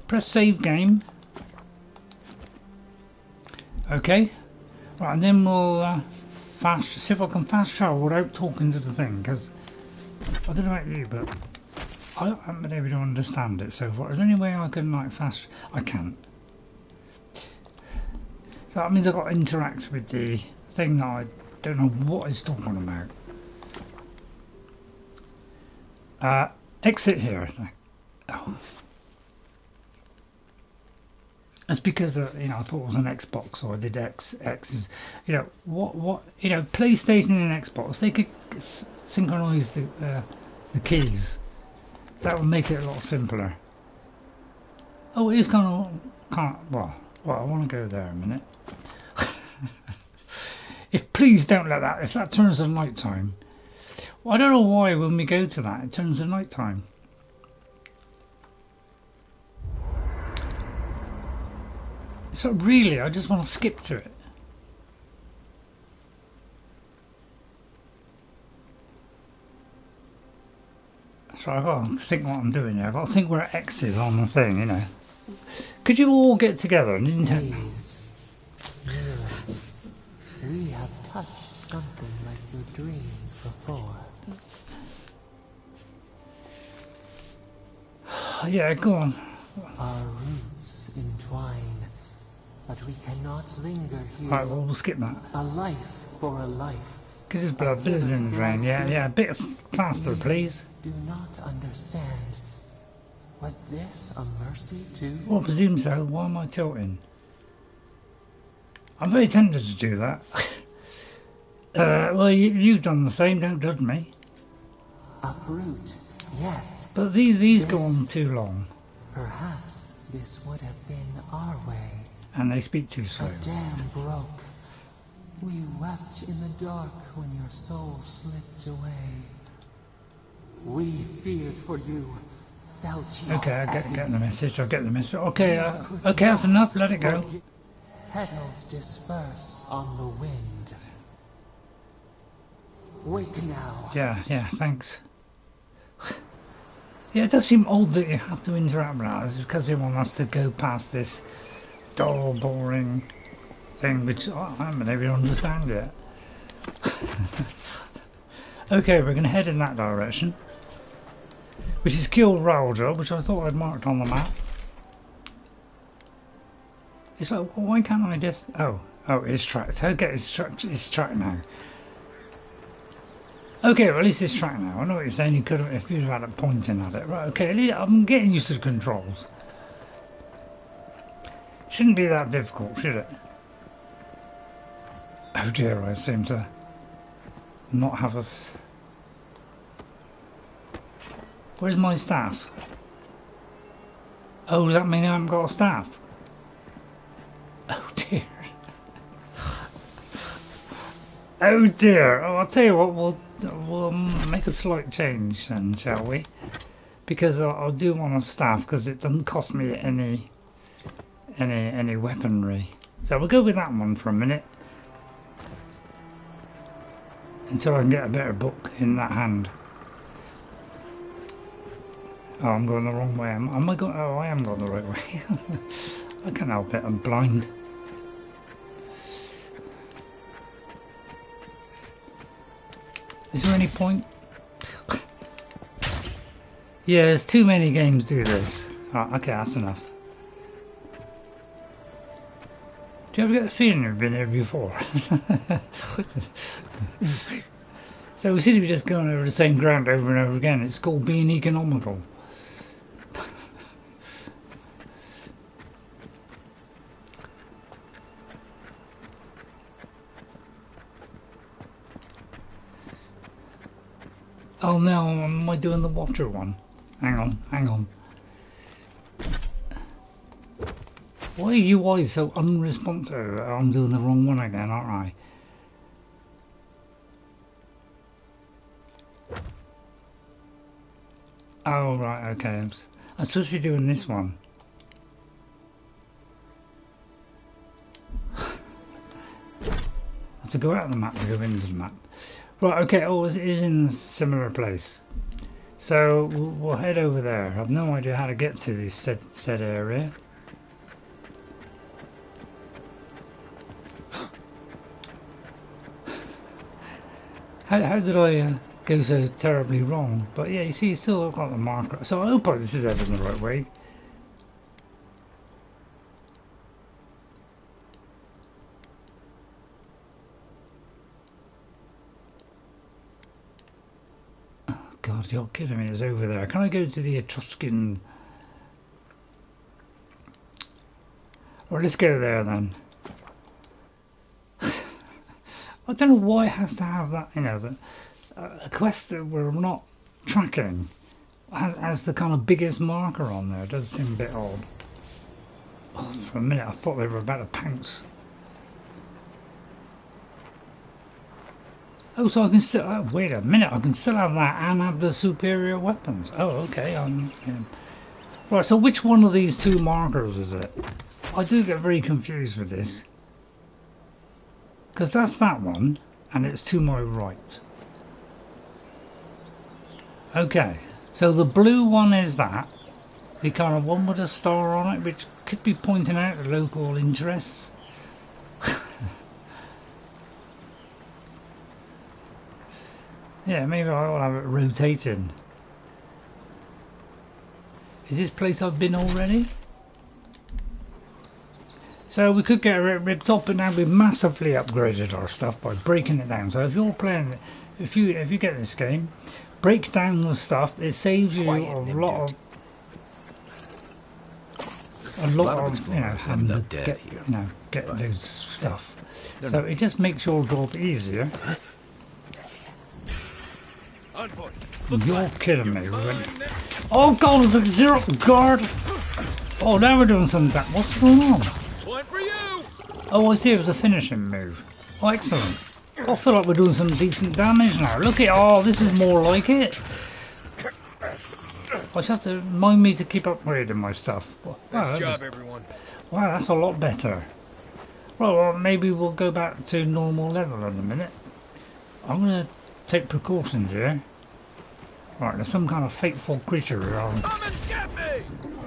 press save game. Okay, right, and then we'll see if I can fast travel without talking to the thing, because I don't know about you, but I haven't been able to understand it so far. Is there any way I can like fast? I can't. So that means I've got to interact with the thing that I don't know what it's talking about. Exit here. Oh. That's because you know, I thought it was an Xbox, so I did X. X is, you know, what you know, PlayStation and Xbox, they could synchronize the keys. That would make it a lot simpler. Oh, it is kind of well, I want to go there a minute. Please don't let that. If that turns to night time, well, I don't know why when we go to that it turns to night time. So really, I just want to skip to it. So I've got to think what I'm doing here. I've got to think where X is on the thing, you know. Could you all get together, Nintendo? Yes, we have touched something like your dreams before. Yeah, go on. Our roots entwine, but we cannot linger here. Right, well, we'll skip that. A life for a life. Get his blood in the drain. Yeah, a bit of plaster, please. Do not understand. Was this a mercy too? Well, I presume so. Why am I tilting? I'm very tempted to do that. Well, you've done the same. Don't judge me. Uproot, yes. But these go on too long. Perhaps this would have been our way. And they speak too slow. The dam broke. We wept in the dark when your soul slipped away. We feared for you, felt your Okay, I get the message. I get the message. Okay, okay, that's enough. Let it go. Petals disperse on the wind. Wake now. Yeah, thanks. Yeah, it does seem odd that you have to interact with that. It's because they want us to go past this dull, boring thing, which I haven't been able to understand yet. Okay, we're going to head in that direction, which is kill Ralga, which I thought I'd marked on the map. It's like, well, why can't I just... Oh, it's tracked. Okay, it's tracked now. Okay, well, at least it's tracked now. I know what you're saying. You could have, if you'd have had a pointing at it. Right, okay, I'm getting used to the controls. Shouldn't be that difficult, should it? Oh dear, I seem to not have us... Where's my staff? Oh, does that mean I haven't got a staff? Oh dear. Oh dear. Oh, I'll tell you what, we'll make a slight change then, shall we? Because I'll do one on staff because it doesn't cost me any weaponry. So we'll go with that one for a minute until I can get a better book in that hand. Oh, I'm going the wrong way. Am I going? Oh, I am going the right way. I can't help it. I'm blind. Is there any point? Yeah, there's too many games do this. Oh, okay, that's enough. Do you ever get the feeling you've been here before? So we seem to be just going over the same ground over and over again. It's called being economical. Oh no, am I doing the Watcher one? Hang on. Why are you always so unresponsive? I'm doing the wrong one again, aren't I? Oh right, okay. I'm supposed to be doing this one. I have to go out of the map to go into the map. Right, okay, oh, it is in a similar place. So we'll head over there. I have no idea how to get to this said area. How did I go so terribly wrong? But yeah, you see, you still got the marker. So I hope this is heading the right way. God, you're kidding me, it's over there. Can I go to the Etruscan? Or let's go there then. I don't know why it has to have that, you know, a quest that we're not tracking has the kind of biggest marker on there. It does seem a bit odd. Oh, for a minute I thought they were about to pounce. Oh, so I can still, oh, wait a minute, I can still have that and have the superior weapons. Oh, okay. Right, so which one of these two markers is it? I do get very confused with this. Because that's that one, and it's to my right. Okay, so the blue one is that. The kind of one with a star on it, which could be pointing out the local interests. Yeah, maybe I'll have it rotating. Is this place I've been already? So we could get it ripped off, but now we've massively upgraded our stuff by breaking it down. So if you're playing, if you get this game, break down the stuff. It saves you a lot of you know, having to get those stuff. So it just makes your job easier. You're kidding me. Oh God, there's a zero guard. Oh, now we're doing something. What's going on? Oh, I see, it was a finishing move. Oh, excellent. I feel like we're doing some decent damage now. Look at, oh, this is more like it. I just have to remind me to keep upgrading my stuff. Nice job, everyone. Wow, that's a lot better. Well, maybe we'll go back to normal level in a minute. I'm going to take precautions here. Right, there's some kind of fateful creature around. Come and get me!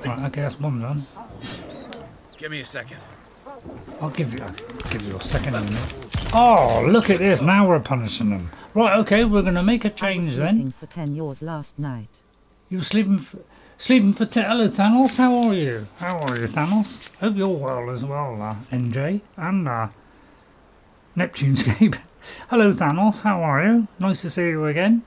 Right, okay, that's one done. Give me a second. I'll give you a second in a minute. Oh, look at this! Now we're punishing them. Right, okay, we're going to make a change then. I was sleeping for 10 years last night. You were sleeping for 10. Hello, Thanos. How are you? How are you, Thanos? Hope you're well as well, NJ and Neptunescape. Hello, Thanos. How are you? Nice to see you again.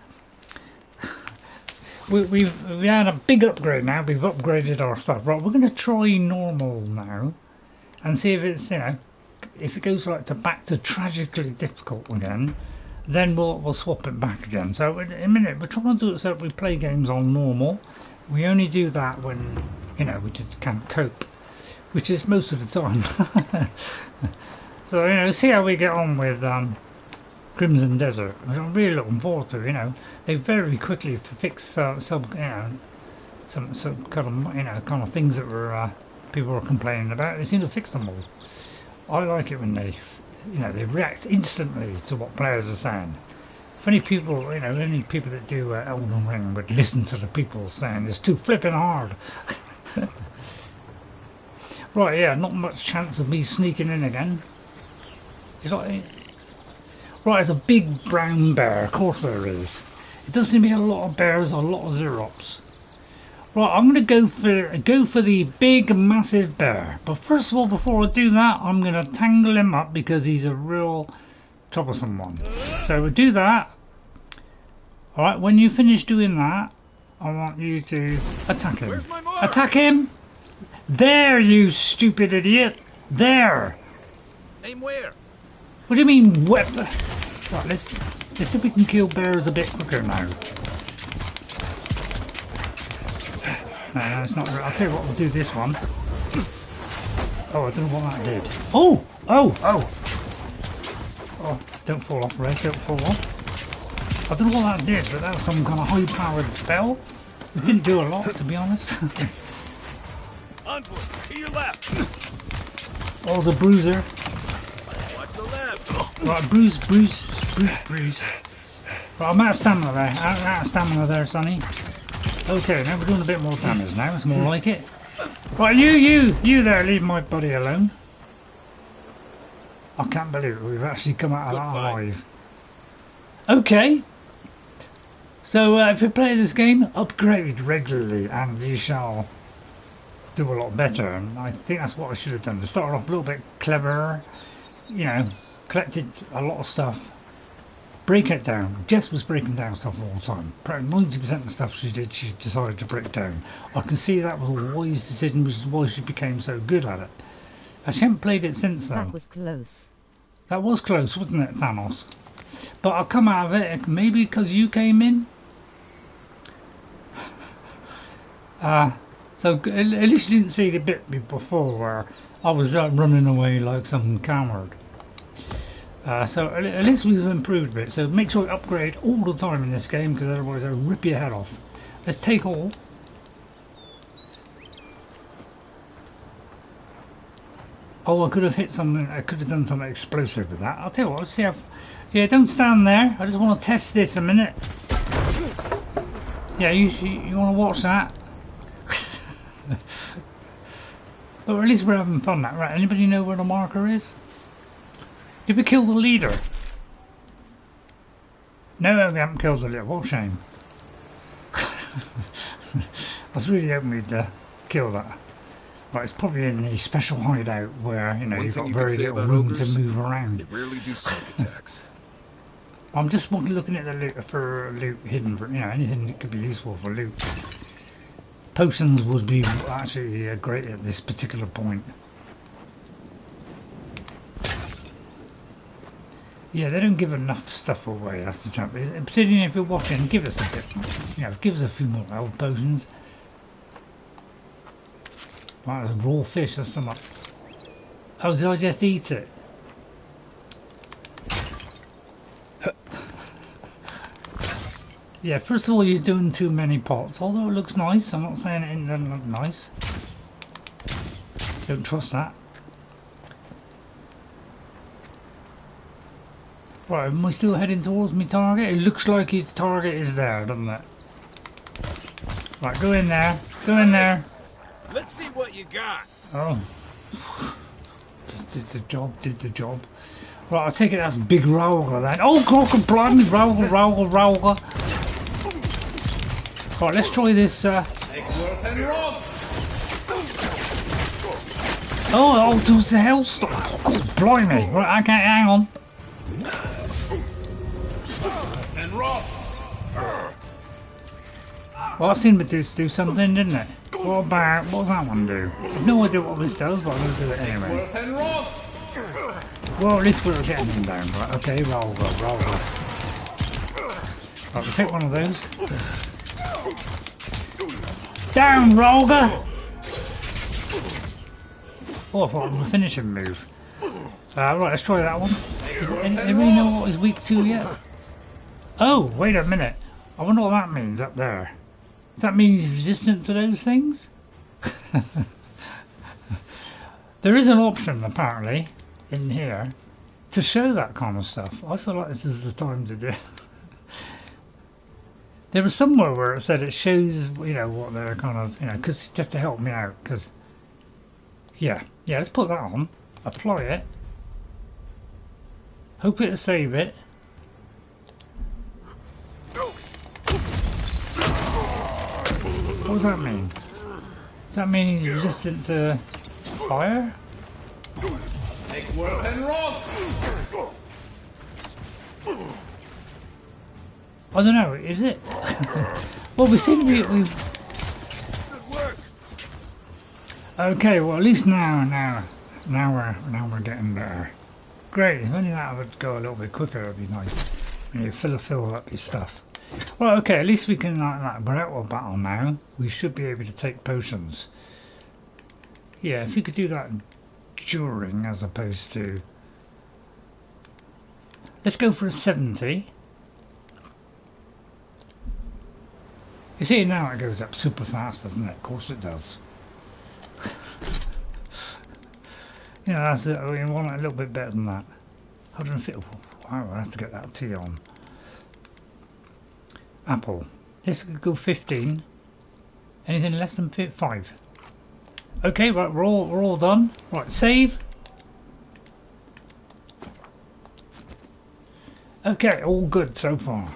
We had a big upgrade now. We've upgraded our stuff. Right, we're going to try normal now. And see if it's, you know, if it goes like back to tragically difficult again, then we'll swap it back again. So in a minute, we're trying to do it so that we play games on normal. We only do that when, you know, we just can't cope, which is most of the time. So, you know, see how we get on with Crimson Desert, which I'm really looking forward to. You know, they very quickly fixed some kind of things that were people were complaining about. They seem to fix them all. I like it when they react instantly to what players are saying. If any people, any people that do Elden Ring would listen to the people saying it's too flipping hard. Right, yeah, not much chance of me sneaking in again. It's like, right, there's a big brown bear. Of course there is. It does seem to be a lot of bears, a lot of Xerops. Right, I'm going to go for the big, massive bear. But first of all, before I do that, I'm going to tangle him up because he's a real troublesome one. So we'll do that. Alright, when you finish doing that, I want you to attack him. Attack him! There, you stupid idiot! There! Aim where? What do you mean, whip? Right, let's see if we can kill bears a bit quicker now. No, it's not. I'll tell you what, we'll do this one. Oh, I don't know what that did. Oh! Oh! Oh! Oh, don't fall off, Ray, don't fall off. I don't know what that did, but that was some kind of high-powered spell. It didn't do a lot, to be honest. Onward, to your left. Oh, the bruiser. Watch the left. Right, bruise. Right, I'm out of stamina there. Out of stamina there, Sonny. Okay, now we're doing a bit more damage now. It's more like it. Right, you there, leave my buddy alone. I can't believe it. We've actually come out of that alive. Okay. So if you play this game, upgrade regularly and you shall do a lot better. And I think that's what I should have done. To start off a little bit cleverer, collected a lot of stuff. Break it down. Jess was breaking down stuff all the time. Probably 90% of the stuff she did, she decided to break down. I can see that was a wise decision, which is why she became so good at it. I haven't played it since though. That was close. That was close, wasn't it, Thanos? But I'll come out of it, maybe because you came in. So at least you didn't see the bit before where I was running away like some coward. So at least we've improved a bit. So make sure you upgrade all the time in this game, because otherwise they'll rip your head off. Let's take all. Oh, I could have hit something. I could have done something explosive with that. I'll tell you what. Let's see how. Yeah, don't stand there. I just want to test this a minute. Yeah, you want to watch that? But at least we're having fun. That right? Anybody know where the marker is? Did we kill the leader? No, we haven't killed the leader. What a shame. I was really hoping we'd kill that. Right, it's probably in a special hideout where you've got very little room to move around. They rarely do sneak attacks. I'm just looking at the loot for loot hidden for anything that could be useful for loot. Potions would be actually great at this particular point. Yeah, they don't give enough stuff away, that's the trouble. Particularly if you're watching, give us a bit, give us a few more health potions. Right, there's a raw fish, that's something. Oh, did I just eat it? Yeah, first of all, you're doing too many pots, although it looks nice. I'm not saying it doesn't look nice. Don't trust that. Right, am I still heading towards my target? It looks like his target is there, doesn't it? Right, go in there. Go in there. Let's see what you got. Oh. Did the job. Right, I take it that's big Ralga then. Oh, God, comply me, Ralga. Right, let's try this. Oh, there's the hell stop. Oh, blimey. Right, okay, hang on. Well, I seemed to do something, didn't it? What does that one do? I have no idea what this does, but I'm going to do it anyway. Well, at least we're getting him down, right? Okay, roll. Right, we'll take one of those. Down, Ralga! Oh, I thought it was a finishing move. Right, let's try that one. Anybody know what he's weak to yet? Oh, wait a minute. I wonder what that means up there. Does that mean he's resistant to those things? There is an option, apparently, in here to show that kind of stuff. I feel like this is the time to do it. There was somewhere where it said it shows, you know, what they're kind of, you know, cause just to help me out, because, yeah, let's put that on, apply it, hope it'll save it. What does that mean? Does that mean he's resistant to fire? I don't know, is it? Well, we seem to be... Okay, well, at least now we're getting better. Great, if only that would go a little bit quicker, it would be nice. When you fill up your stuff. Well, okay, at least we can, we're out of battle now. We should be able to take potions. Yeah, if you could do that during, as opposed to... Let's go for a 70. You see now it goes up super fast, doesn't it? Of course it does. You know, that's it. We want it a little bit better than that. 150. Wow, I have to get that tea on. Apple. Let's go 15. Anything less than 5. Okay, right, we're all done. Right, save. Okay, all good so far.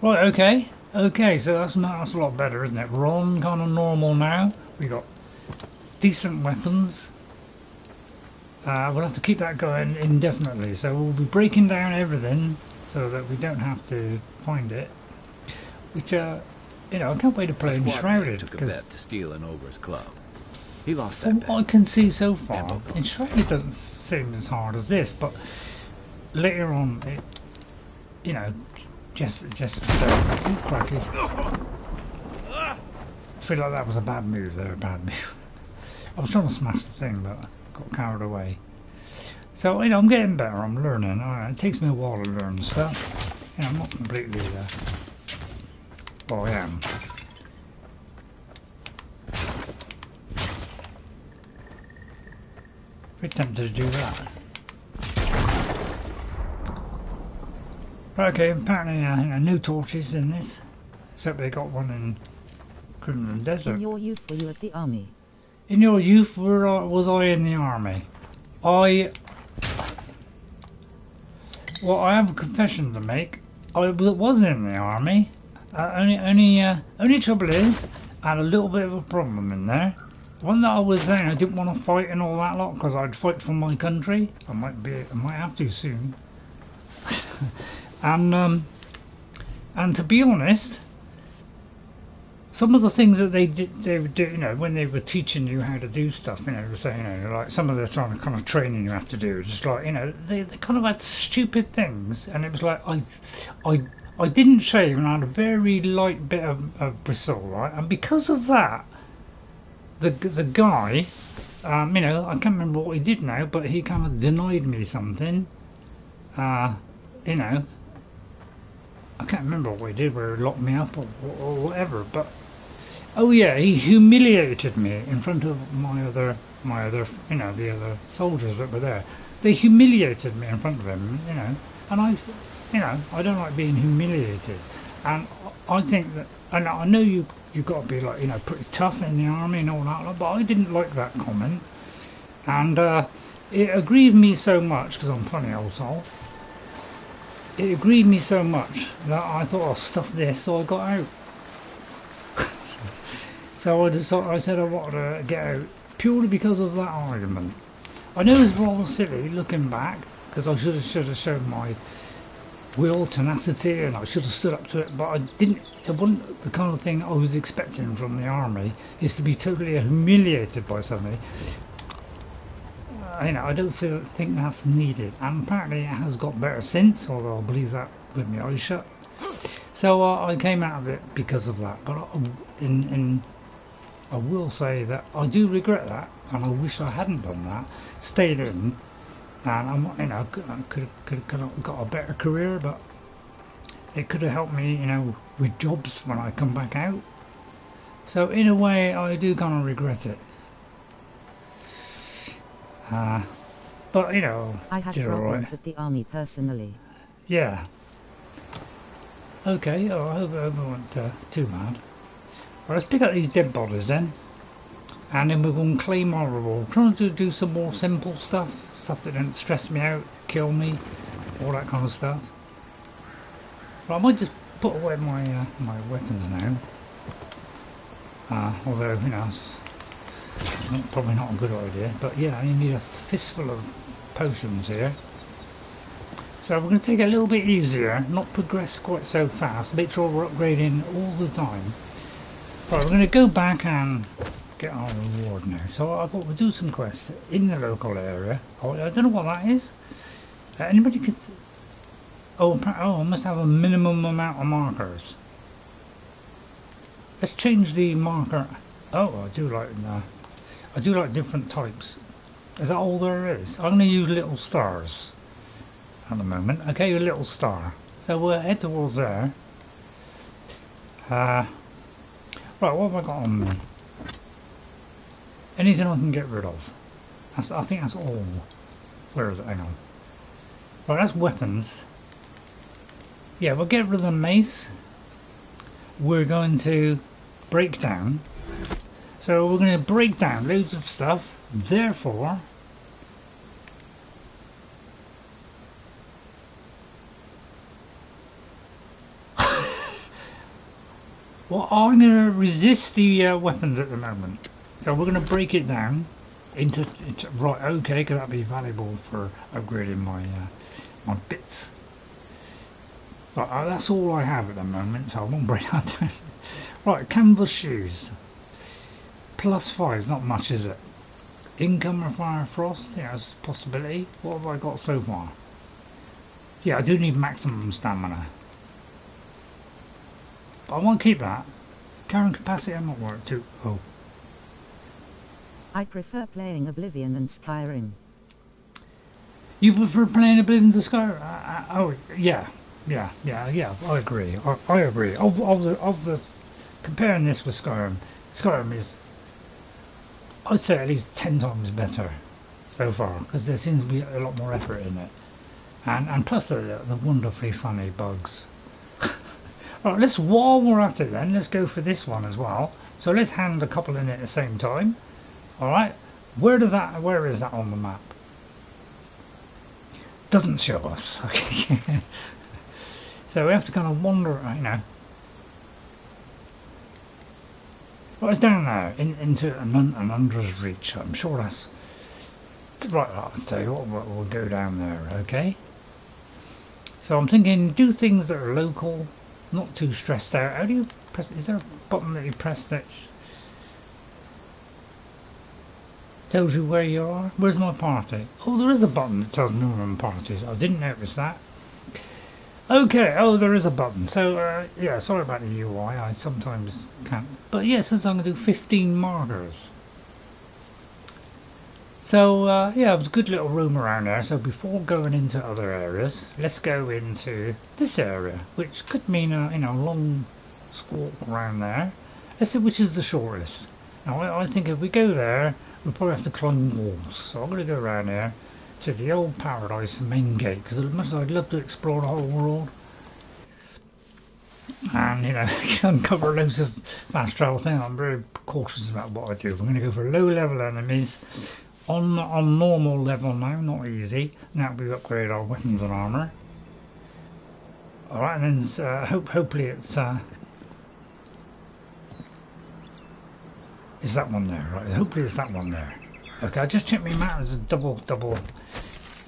Right, okay. Okay, so that's a lot better, isn't it? We're on kind of normal now. We got decent weapons. We'll have to keep that going indefinitely. So we'll be breaking down everything so that we don't have to find it. Which, you know, I can't wait to play Enshrouded. Took a bet to steal an ogre's club. He lost that From bet. what I can see so far, Enshrouded doesn't seem as hard as this, but later on, it, you know. Just cracky. I feel like that was a bad move there, I was trying to smash the thing, but got carried away. So, you know, I'm getting better, I'm learning. It takes me a while to learn stuff. You know, I'm not completely there. Well, I am. Very tempted to do that. Okay, apparently no torches in this, except they got one in Crimson Desert. In your youth, were you at the army? In your youth, was I in the army? Well, I have a confession to make. I was in the army. Only trouble is, I had a little bit of a problem in there. One that I was saying, I didn't want to fight and all that lot because I'd fight for my country. I might have to soon. And to be honest, some of the things that they would do, you know, when they were teaching you how to do stuff, you know, they were saying, you know, like some of the kind of training you have to do, just like, you know, they kind of had stupid things, and it was like I didn't shave and I had a very light bit of bristle, right, and because of that, the guy, you know, I can't remember what he did now, but he kind of denied me something, you know. I can't remember what he did, where he locked me up or whatever, but oh yeah, he humiliated me in front of my other, you know, the other soldiers that were there. They humiliated me in front of them, you know, and I don't like being humiliated, and I think that, and I know you've got to be like, you know, pretty tough in the army and all that, but I didn't like that comment, and it aggrieved me so much because I'm a funny old soul. It aggrieved me so much that I thought, I'll stuff this, so I got out. So I said I wanted to get out purely because of that argument. I know it's rather silly looking back, because I should have shown my will, tenacity, and I should have stood up to it, but I didn't. It wasn't the kind of thing I was expecting from the army, is to be totally humiliated by somebody. You know, I don't think that's needed, and apparently it has got better since, although I believe that with my eyes shut. So I came out of it because of that, but I will say that I do regret that, and I wish I hadn't done that, stayed in, and I'm, you know, I could have got a better career, but it could have helped me, you know, with jobs when I come back out. So in a way, I do kind of regret it. But you know, I had problems with the army personally. Yeah. Okay. Oh, I hope it wasn't too bad. Well, let's pick up these dead bodies then, and then we're going to claim our reward. Trying to do some more simple stuff that didn't stress me out, kill me, all that kind of stuff. But I might just put away my my weapons now. Although, you know, it's probably not a good idea. But yeah, you need a fistful of potions here. So we're going to take it a little bit easier, not progress quite so fast, make sure we're upgrading all the time. Right, we're going to go back and get our reward now. So I thought we'd do some quests in the local area. Oh, I don't know what that is. Anybody could... Oh, I must have a minimum amount of markers. Let's change the marker. Oh, I do like different types. Is that all there is? I'm going to use little stars at the moment. Okay, a little star. So we'll head towards there. Right, what have I got on me? Anything I can get rid of. I think that's all. Where is it? Hang on. Right, that's weapons. Yeah, we'll get rid of the mace. We're going to break down. So we're going to break down loads of stuff. Therefore, well, I'm going to resist the weapons at the moment. So we're going to break it down into right. Okay, because that'd be valuable for upgrading my my bits. But that's all I have at the moment, so I won't break that down. Right, canvas shoes. +5, not much, is it? Income or fire frost, yeah, that's a possibility. What have I got so far? Yeah, I do need maximum stamina. But I won't keep that. Carrying capacity, I'm not worried too. Oh. I prefer playing Oblivion and Skyrim. You prefer playing Oblivion to Skyrim? Oh, yeah. Yeah, I agree. I agree. Of the comparing this with Skyrim, Skyrim is, I'd say, at least 10 times better so far, because there seems to be a lot more effort in it, and plus the wonderfully funny bugs. Right, while we're at it then, let's go for this one as well. So let's hand a couple in at the same time. All right, where is that on the map? Doesn't show us. Okay. So we have to kind of wander, you know. Well, it's down there, into an Ondra's reach. I'm sure that's... Right, I'll tell you what, we'll go down there, okay? So I'm thinking, do things that are local, not too stressed out. How do you press... Is there a button that you press that tells you where you are? Where's my party? Oh, there is a button that tells me I'm parties. I didn't notice that. Okay, oh, there is a button. So, yeah, sorry about the UI, I sometimes can't. But yes, I'm going to do 15 markers. So, yeah, it was a good little room around there. So before going into other areas, let's go into this area, which could mean a, you know, long squawk around there. Let's see which is the shortest. Now, I think if we go there, we'll probably have to climb walls. So I'm going to go around here to the old paradise main gate, because as much as I'd love to explore the whole world and, you know, uncover loads of fast travel things, I'm very cautious about what I do. We're going to go for low level enemies on normal level now, not easy. Now we upgrade our weapons and armor. Alright, and then hopefully it's that one there, right? Hopefully it's that one there. Okay, I just checked my map as a double,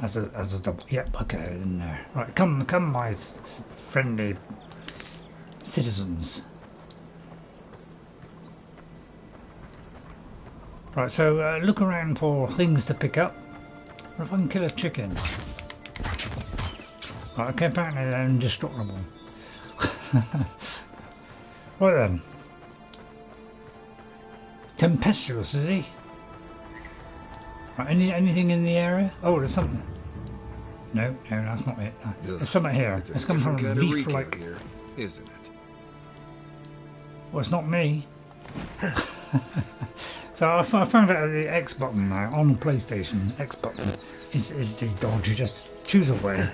as a double. Yep, okay, in there. Right, come, my friendly citizens. Right, so look around for things to pick up. What if I can kill a chicken? Right, okay, apparently they're indestructible. Right then. Tempestuous, is he? Right, anything in the area? Oh, there's something. No, that's not it. There's something here. It's coming from a leaf-like... here, isn't it? Well, it's not me. So I found out the X button now on the PlayStation. X button is the dodge. You just choose a way.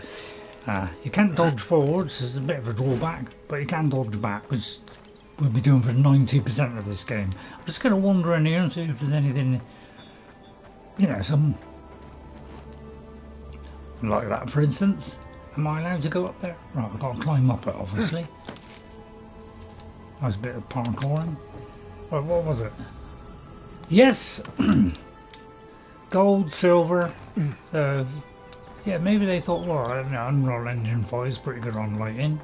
You can't dodge forwards. There's a bit of a drawback, but you can dodge back, which we'll be doing for 90% of this game. I'm just going to wander in here and see if there's anything, you know, some like that, for instance. Am I allowed to go up there? Right, I've got to climb up it, obviously. Nice bit of parkouring. Right, what was it? Yes! Gold, silver. Yeah, maybe they thought, well, I don't know, Unreal Engine 5 is pretty good on lighting.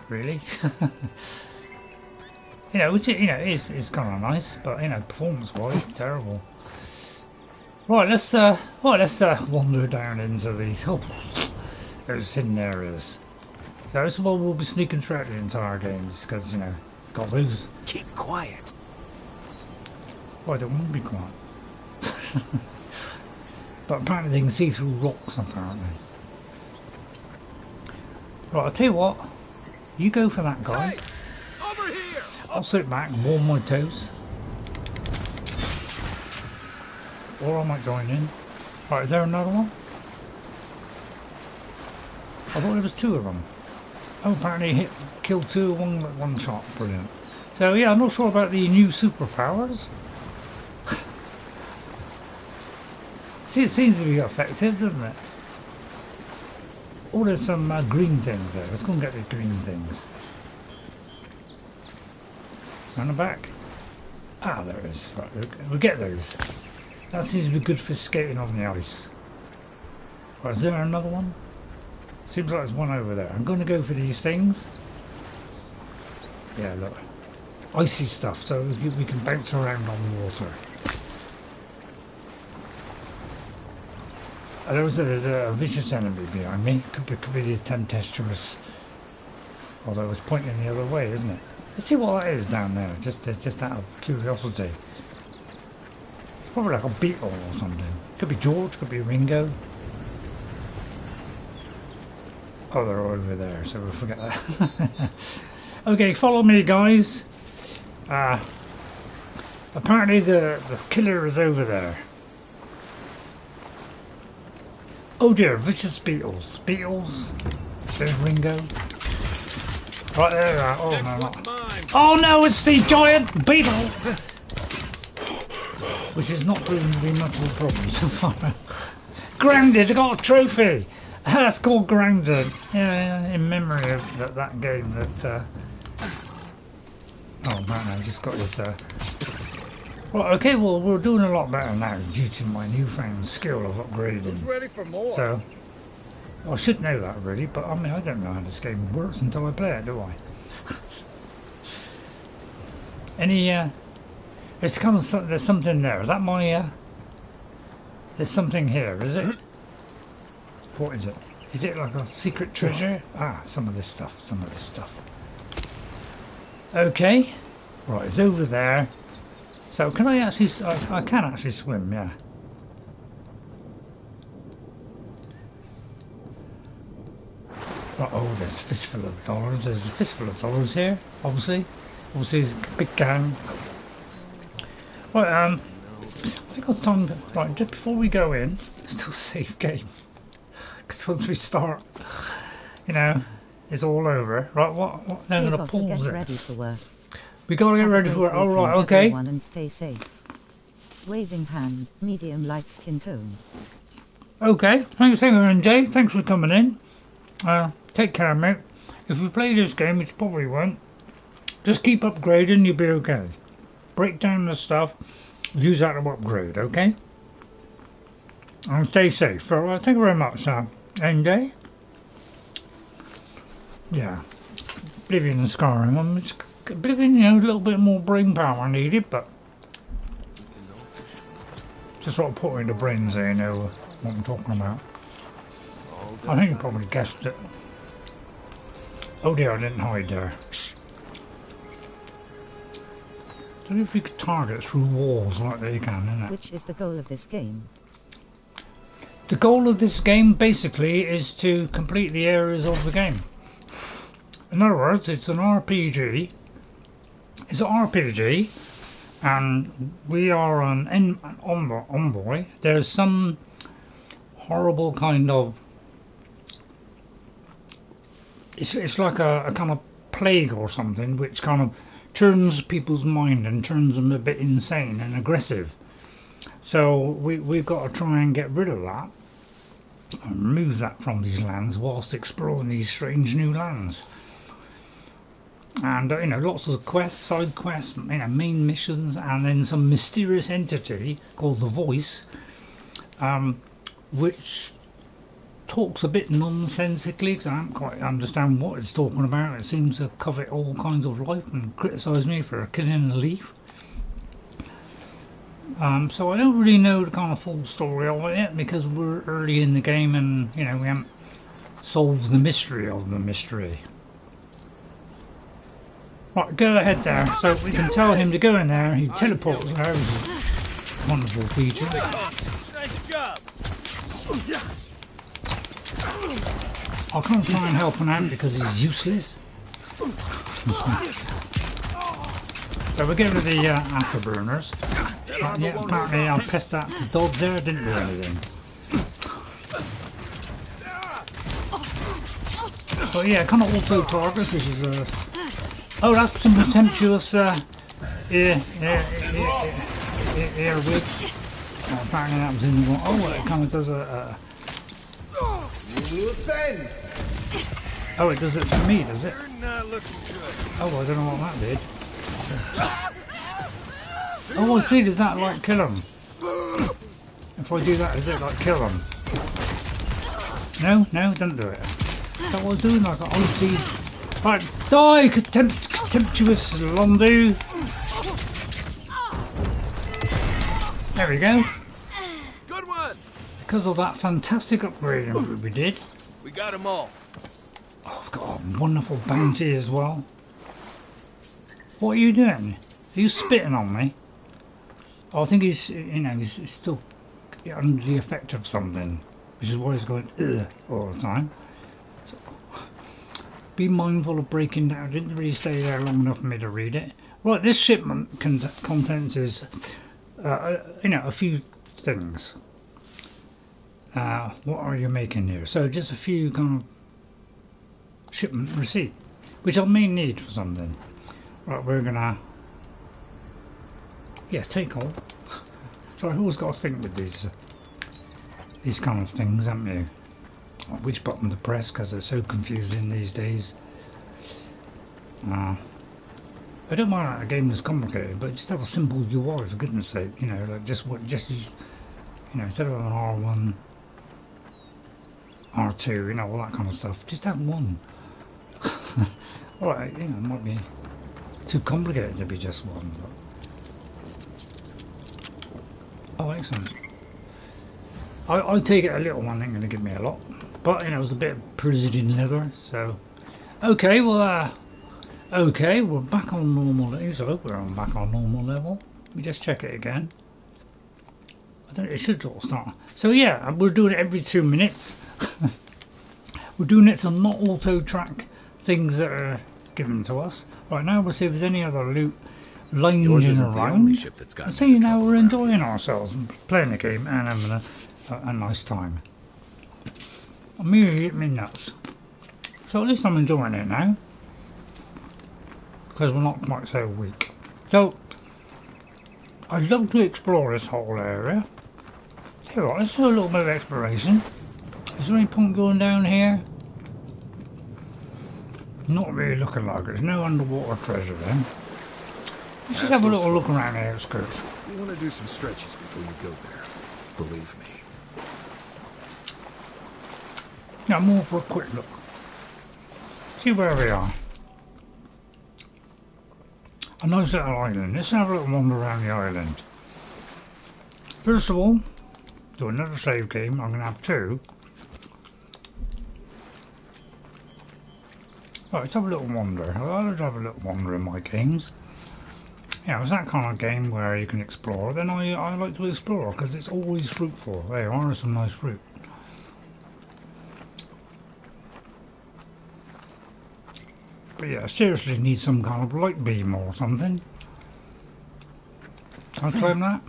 Really? You know, which, you know, is kind of nice, but, you know, performance-wise, terrible. Right, let's wander down into these those hidden areas. So this is what we'll be sneaking throughout the entire game, just because, you know, got those. Keep quiet. Well, I don't want to be quiet. But apparently they can see through rocks, apparently. Right, I'll tell you what. You go for that guy. Hey, over here. I'll sit back and warm my toes. Or I might join in. Right, is there another one? I thought there was two of them. Oh, apparently he killed two of one with one shot. Brilliant. So yeah, I'm not sure about the new superpowers. See, it seems to be effective, doesn't it? Oh, there's some green things there. Let's go and get the green things. On the back. Ah, there it is. Right, we'll get those. That seems to be good for skating on the ice. Right, is there another one? Seems like there's one over there. I'm going to go for these things. Yeah, look. Icy stuff, so we can bounce around on the water. There's a vicious enemy behind me. Could be the Tempestuous. Although it's pointing the other way, isn't it? Let's see what that is down there, just out of curiosity. Probably like a beetle or something. Could be George, could be Ringo. Oh, they're over there, so we'll forget that. Okay, follow me, guys. Apparently the killer is over there. Oh dear, vicious beetles. Beetles. There's Ringo. Right there they are. Oh no, not. Oh no, it's the giant beetle! Which is not proven to be much of a problem so far. Grounded, I got a trophy! That's called Grounded. Yeah, in memory of that game that... Oh man, I just got this... Well, okay, well, we're doing a lot better now due to my newfound skill of upgrading. Who's ready for more? So, I should know that really, but I mean, I don't know how this game works until I play it, do I? Any, there's kind of, there's something there. Is that my, there's something here, is it? What is it? Is it like a secret treasure? Ah, some of this stuff. Okay. Right, it's over there. So can I actually, I can actually swim, yeah. Oh, there's a fistful of dollars. There's a fistful of dollars here, obviously. Obviously, it's a big gang. Right, I think I've done, right, just before we go in, still save game. Because once we start, you know, it's all over. Right, what they're going to pause it. Ready for work. We gotta get ready for it. All right, okay. And stay safe. Waving hand, medium light skin tone. Okay, thanks, NJ. Thanks for coming in. Take care, mate. If you play this game, which you probably won't, just keep upgrading. You'll be okay. Break down the stuff. Use that to upgrade. Okay. And stay safe. All right. Thank you very much, NJ. Yeah. Oblivion and Skyrim. I'm just Oblivion, you know, a little bit more brain power needed, but just sort of put in the brains there, you know what I'm talking about. I think you probably guessed it. Oh dear, I didn't hide there. I don't know if you could target through walls like they can, innit? Which is the goal of this game? The goal of this game basically is to complete the areas of the game. In other words, it's an RPG. It's an RPG, and we are an envoy. There's some horrible kind of... It's like a kind of plague or something, which kind of turns people's mind and turns them a bit insane and aggressive. So we've got to try and get rid of that and remove that from these lands whilst exploring these strange new lands. And you know, lots of quests, side quests, you know, main missions, and then some mysterious entity called the Voice, which talks a bit nonsensically because I don't quite understand what it's talking about. It seems to covet all kinds of life and criticise me for killing a leaf. So I don't really know the kind of full story of it yet because we're early in the game and, you know, we haven't solved the mystery of the mystery. Right, go ahead there. So we can tell him to go in there. He teleports there, which is a wonderful feature. Nice job. I can't try and help him out because he's useless. So we're getting rid of the afterburners. Yeah, apparently I pressed that dog there, didn't do anything. So yeah, kind of auto target, which is oh, that's some Tempestuous ear wigs. Apparently that was in the one. Oh, it kind of does a oh, it does it to me, does it? Oh, I don't know what that did. Oh, I see, does that like kill them? If I do that, does it like kill them? No, don't do it. Is that what I was doing? Like, oh, see. Right, die, Tempestuous Luandi. There we go. Good one. Because of that fantastic upgrade we did. We got them all. Oh, I've got a wonderful bounty as well. What are you doing? Are you spitting on me? Oh, I think he's, you know, he's still under the effect of something, which is why he's going ugh all the time. So, be mindful of breaking down. I didn't really stay there long enough for me to read it. Right, this shipment contents is, you know, a few things. What are you making here? So just a few kind of shipment receipt, which I may need for something. Right, we're gonna, yeah, take all. So I've always got to think with these kind of things, haven't you? Like which button to press because they're so confusing these days. I don't mind that a game is complicated, but just have a simple UI for goodness sake. You know, like just you know, instead of an R1, R2, you know, all that kind of stuff. Just have one. Alright, you know, it might be too complicated to be just one. But... oh, excellent. I take it a little one ain't going to give me a lot. But, you know, it was a bit of Brazilian leather, so... okay, well, okay, we're back on normal level. So we're back on normal level. Let me just check it again. I think it should all start. So, yeah, we're doing it every 2 minutes. We're doing it to not auto-track things that are given to us. Right, now we'll see if there's any other loot lounging around. And see, now we're enjoying ourselves and playing the game and having a nice time. I'm really eating me nuts. So at least I'm enjoying it now. Because we're not quite so weak. So, I'd love to explore this whole area. So right, let's do a little bit of exploration. Is there any point going down here? Not really looking like it. There's no underwater treasure then. Let's just have a little look around the outskirts. You want to do some stretches before you go there. Believe me. Yeah, more for a quick look. See where we are. A nice little island. Let's have a little wander around the island. First of all, do another save game. I'm going to have two. Right, let's have a little wander. I always have a little wander in my games. Yeah, it's that kind of game where you can explore. Then I like to explore because it's always fruitful. There are some nice fruit. But yeah, I seriously need some kind of light beam or something. Can I climb that?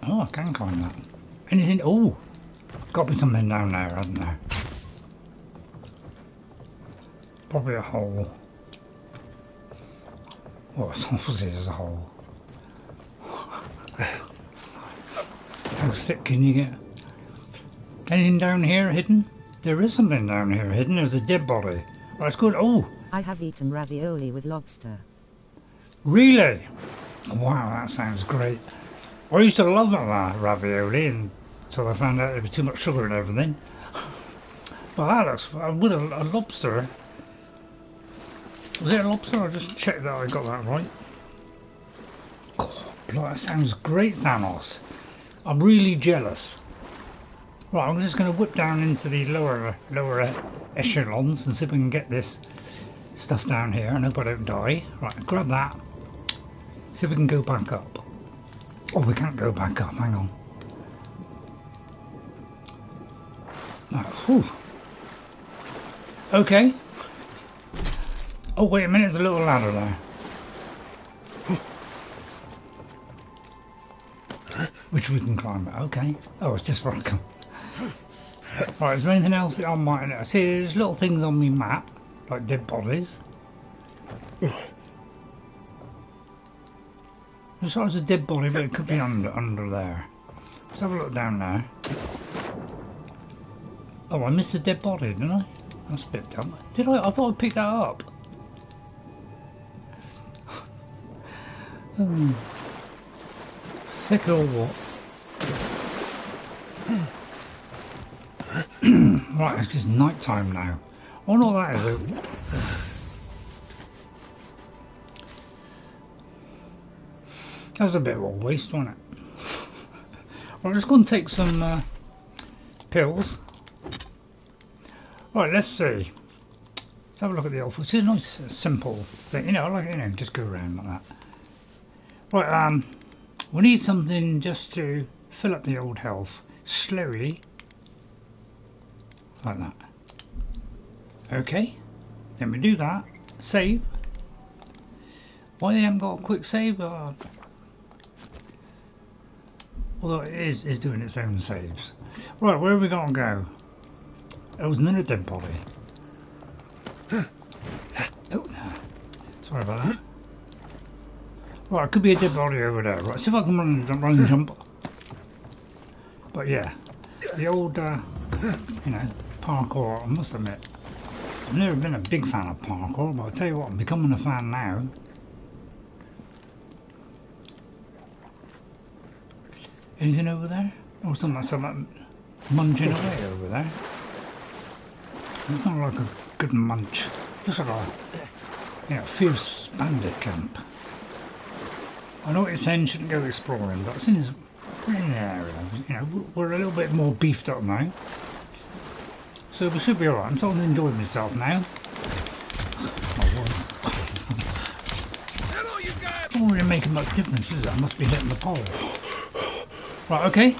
Oh, I can climb that. Anything? Oh, there's got to be something down there, hasn't there? Probably a hole. Oh, it's obviously there's a hole. How thick can you get? Anything down here hidden? There is something down here hidden. There's a dead body. Oh, it's good. Oh! I have eaten ravioli with lobster. Really? Wow, that sounds great. I used to love that ravioli until I found out there was too much sugar and everything. Well, that looks... with a lobster... Was it a lobster? I'll just check that I got that right. Oh, that sounds great, Thanos. I'm really jealous. Right, I'm just going to whip down into the lower echelons and see if we can get this stuff down here and hope I don't die. Right, grab that. See if we can go back up. Oh, we can't go back up, hang on. Whew. Okay. Oh, wait a minute, there's a little ladder there. Which we can climb. Okay. Oh, it's just where I come. Right, is there anything else that I might know? See, there's little things on my map, like dead bodies. There's sort of a dead body, but it could be under there. Let's have a look down there. Oh, I missed a dead body, didn't I? That's a bit dumb. Did I? I thought I picked that up. Thick or what? Right, it's just night time now. Oh no, that is it. That was a bit of a waste, wasn't it? Right, let's go and take some pills. Right, let's see. Let's have a look at the old. It's a nice, simple thing, you know. Like, you know, just go around like that. Right, we need something just to fill up the old health slowly. Like that. Okay, then we do that. Save. Why they haven't got a quick save? Although it is doing its own saves. Right, where are we going to go? There was another dead body. Oh, sorry about that. Right, it could be a dead body over there. Right, see if I can run and jump. But yeah, the old, you know, parkour, I must admit, I've never been a big fan of parkour, but I'll tell you what, I'm becoming a fan now. Anything over there? Or something munching away over there. It's not like a good munch, just like a, you know, fierce bandit camp. I know what you're saying, shouldn't go exploring, but since we're in the area, you know, we're a little bit more beefed up now. So we should be alright. I'm starting to enjoy myself now. It don't really make much difference, is it? I must be hitting the pole. Right, okay.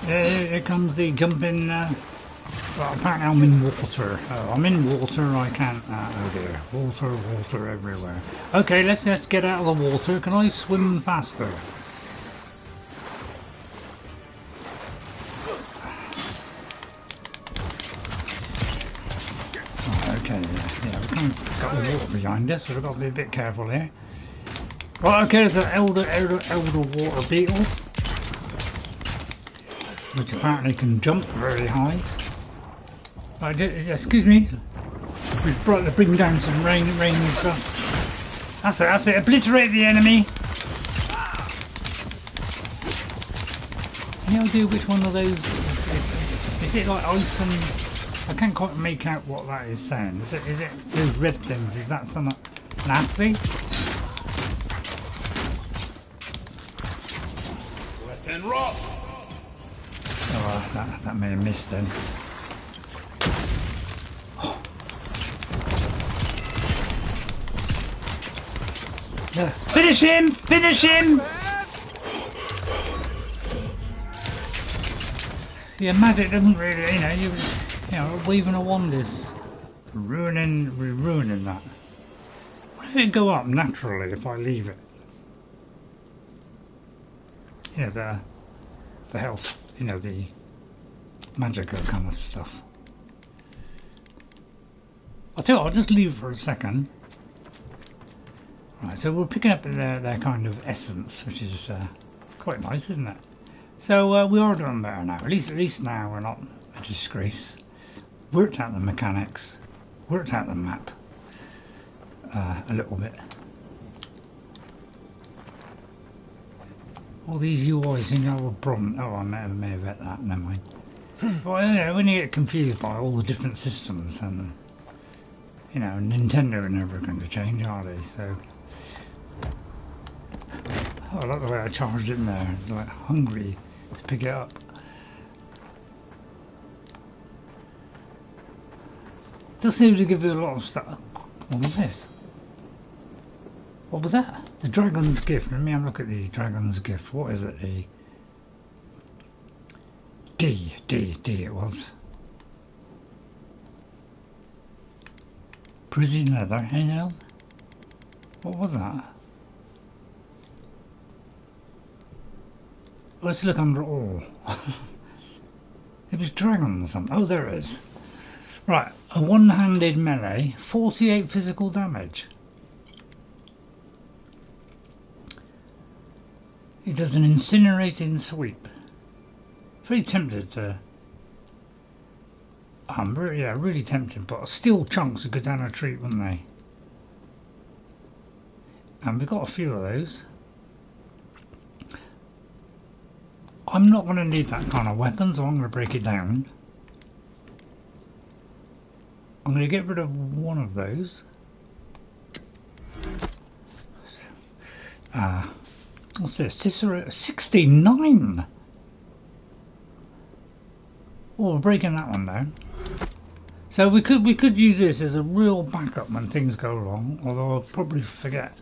Here comes the jumping. Well, apparently I'm in water. Oh, I'm in water. I can't. Oh dear. Water everywhere. Okay, let's get out of the water. Can I swim faster? Okay, yeah, we kind of got the water behind us, so we've got to be a bit careful here. Right, okay, there's an elder water beetle, which apparently can jump very high. Right, excuse me, we've brought to bring down some rain and stuff. That's it, obliterate the enemy. Any idea which one of those, is it like ice and... I can't quite make out what that is saying. Is it those red things? Is that something nasty? Within rock. Oh, that may have missed then. Finish him! Finish him! Yeah, magic doesn't really, you know, waving a wand is ruining that. What if it go up naturally if I leave it? Yeah, the health, the magical kind of stuff. I tell you what, I'll just leave it for a second. Right, so we're picking up their kind of essence, which is quite nice, isn't it? So we are doing better now. At least now we're not a disgrace. Worked out the mechanics, worked out the map a little bit. All these UIs, a problem. Oh, I may have hit that. Never mind. Well, when you get confused by all the different systems, and Nintendo are never going to change, are they? So. Oh, I like the way I charged in there, like hungry to pick it up. Does seem to give you a lot of stuff. What was this? What was that? The Dragon's Gift. Let me have a look at the Dragon's Gift. What is it? The D it was. Prison leather, hell? What was that? Let's look under all. It was dragon or something. Oh, there it is. Right, a one-handed melee, 48 physical damage. It does an incinerating sweep. Very tempted to... really tempted, but steel chunks would go down a treat, wouldn't they? And we've got a few of those. I'm not going to need that kind of weapon, so I'm going to break it down. I'm going to get rid of one of those. What's this? Cicero 69! Oh, we're breaking that one down. So we could use this as a real backup when things go wrong, although I'll probably forget.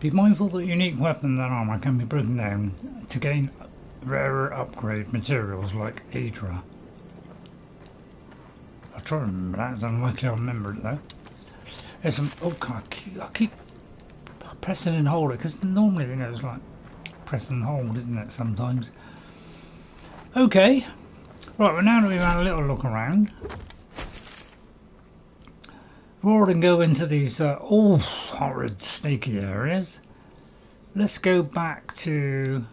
Be mindful that unique weapons and armour can be broken down to gain rarer upgrade materials like Adra. I'll try to remember that, it's unlikely I'll remember it though. There's some... Oh, I keep pressing and hold it, because normally, it's like press and hold, isn't it, sometimes? Okay. Right, well now that we've had a little look around, rather than go into these horrid snaky areas, let's go back to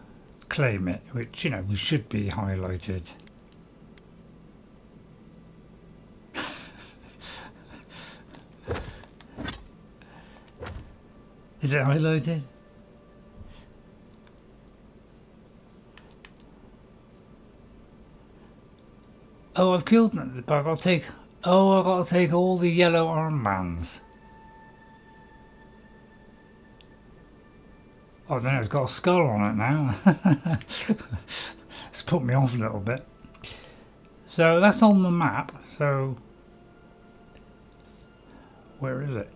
claim it, which we should be highlighted. Is it highlighted? Oh, I've killed them, but I've got to take... Oh, I've got to take all the yellow armbands. Oh no, it's got a skull on it now. It's put me off a little bit. So that's on the map, so... Where is it?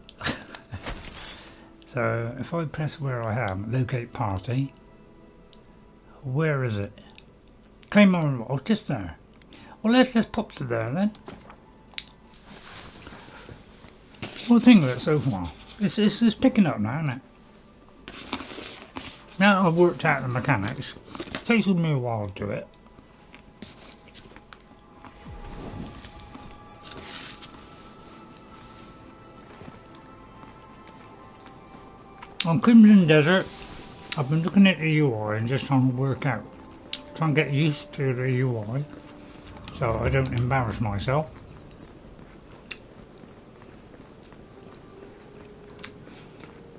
So if I press where I am, locate party, where is it? Claim on, oh, just there. Well, let's pop to there then. What do you think of it so far? It's picking up now, isn't it? Now I've worked out the mechanics. It takes me a while to do it. On Crimson Desert, I've been looking at the UI and just trying to work out, trying to get used to the UI so I don't embarrass myself.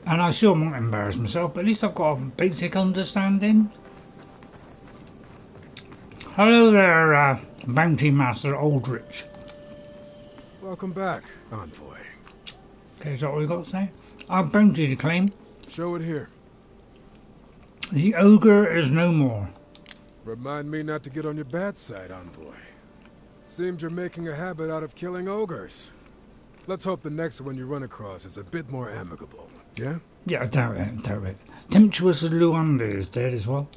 And I sure won't embarrass myself, but at least I've got a basic understanding. Hello there, Bounty Master Aldrich. Welcome back, Envoy. Okay, is that what we've got to say? Our bounty to claim. Show it here. The ogre is no more. Remind me not to get on your bad side, Envoy. Seems you're making a habit out of killing ogres. Let's hope the next one you run across is a bit more amicable, yeah? Yeah, I doubt it. Tempestuous Luandi is dead as well.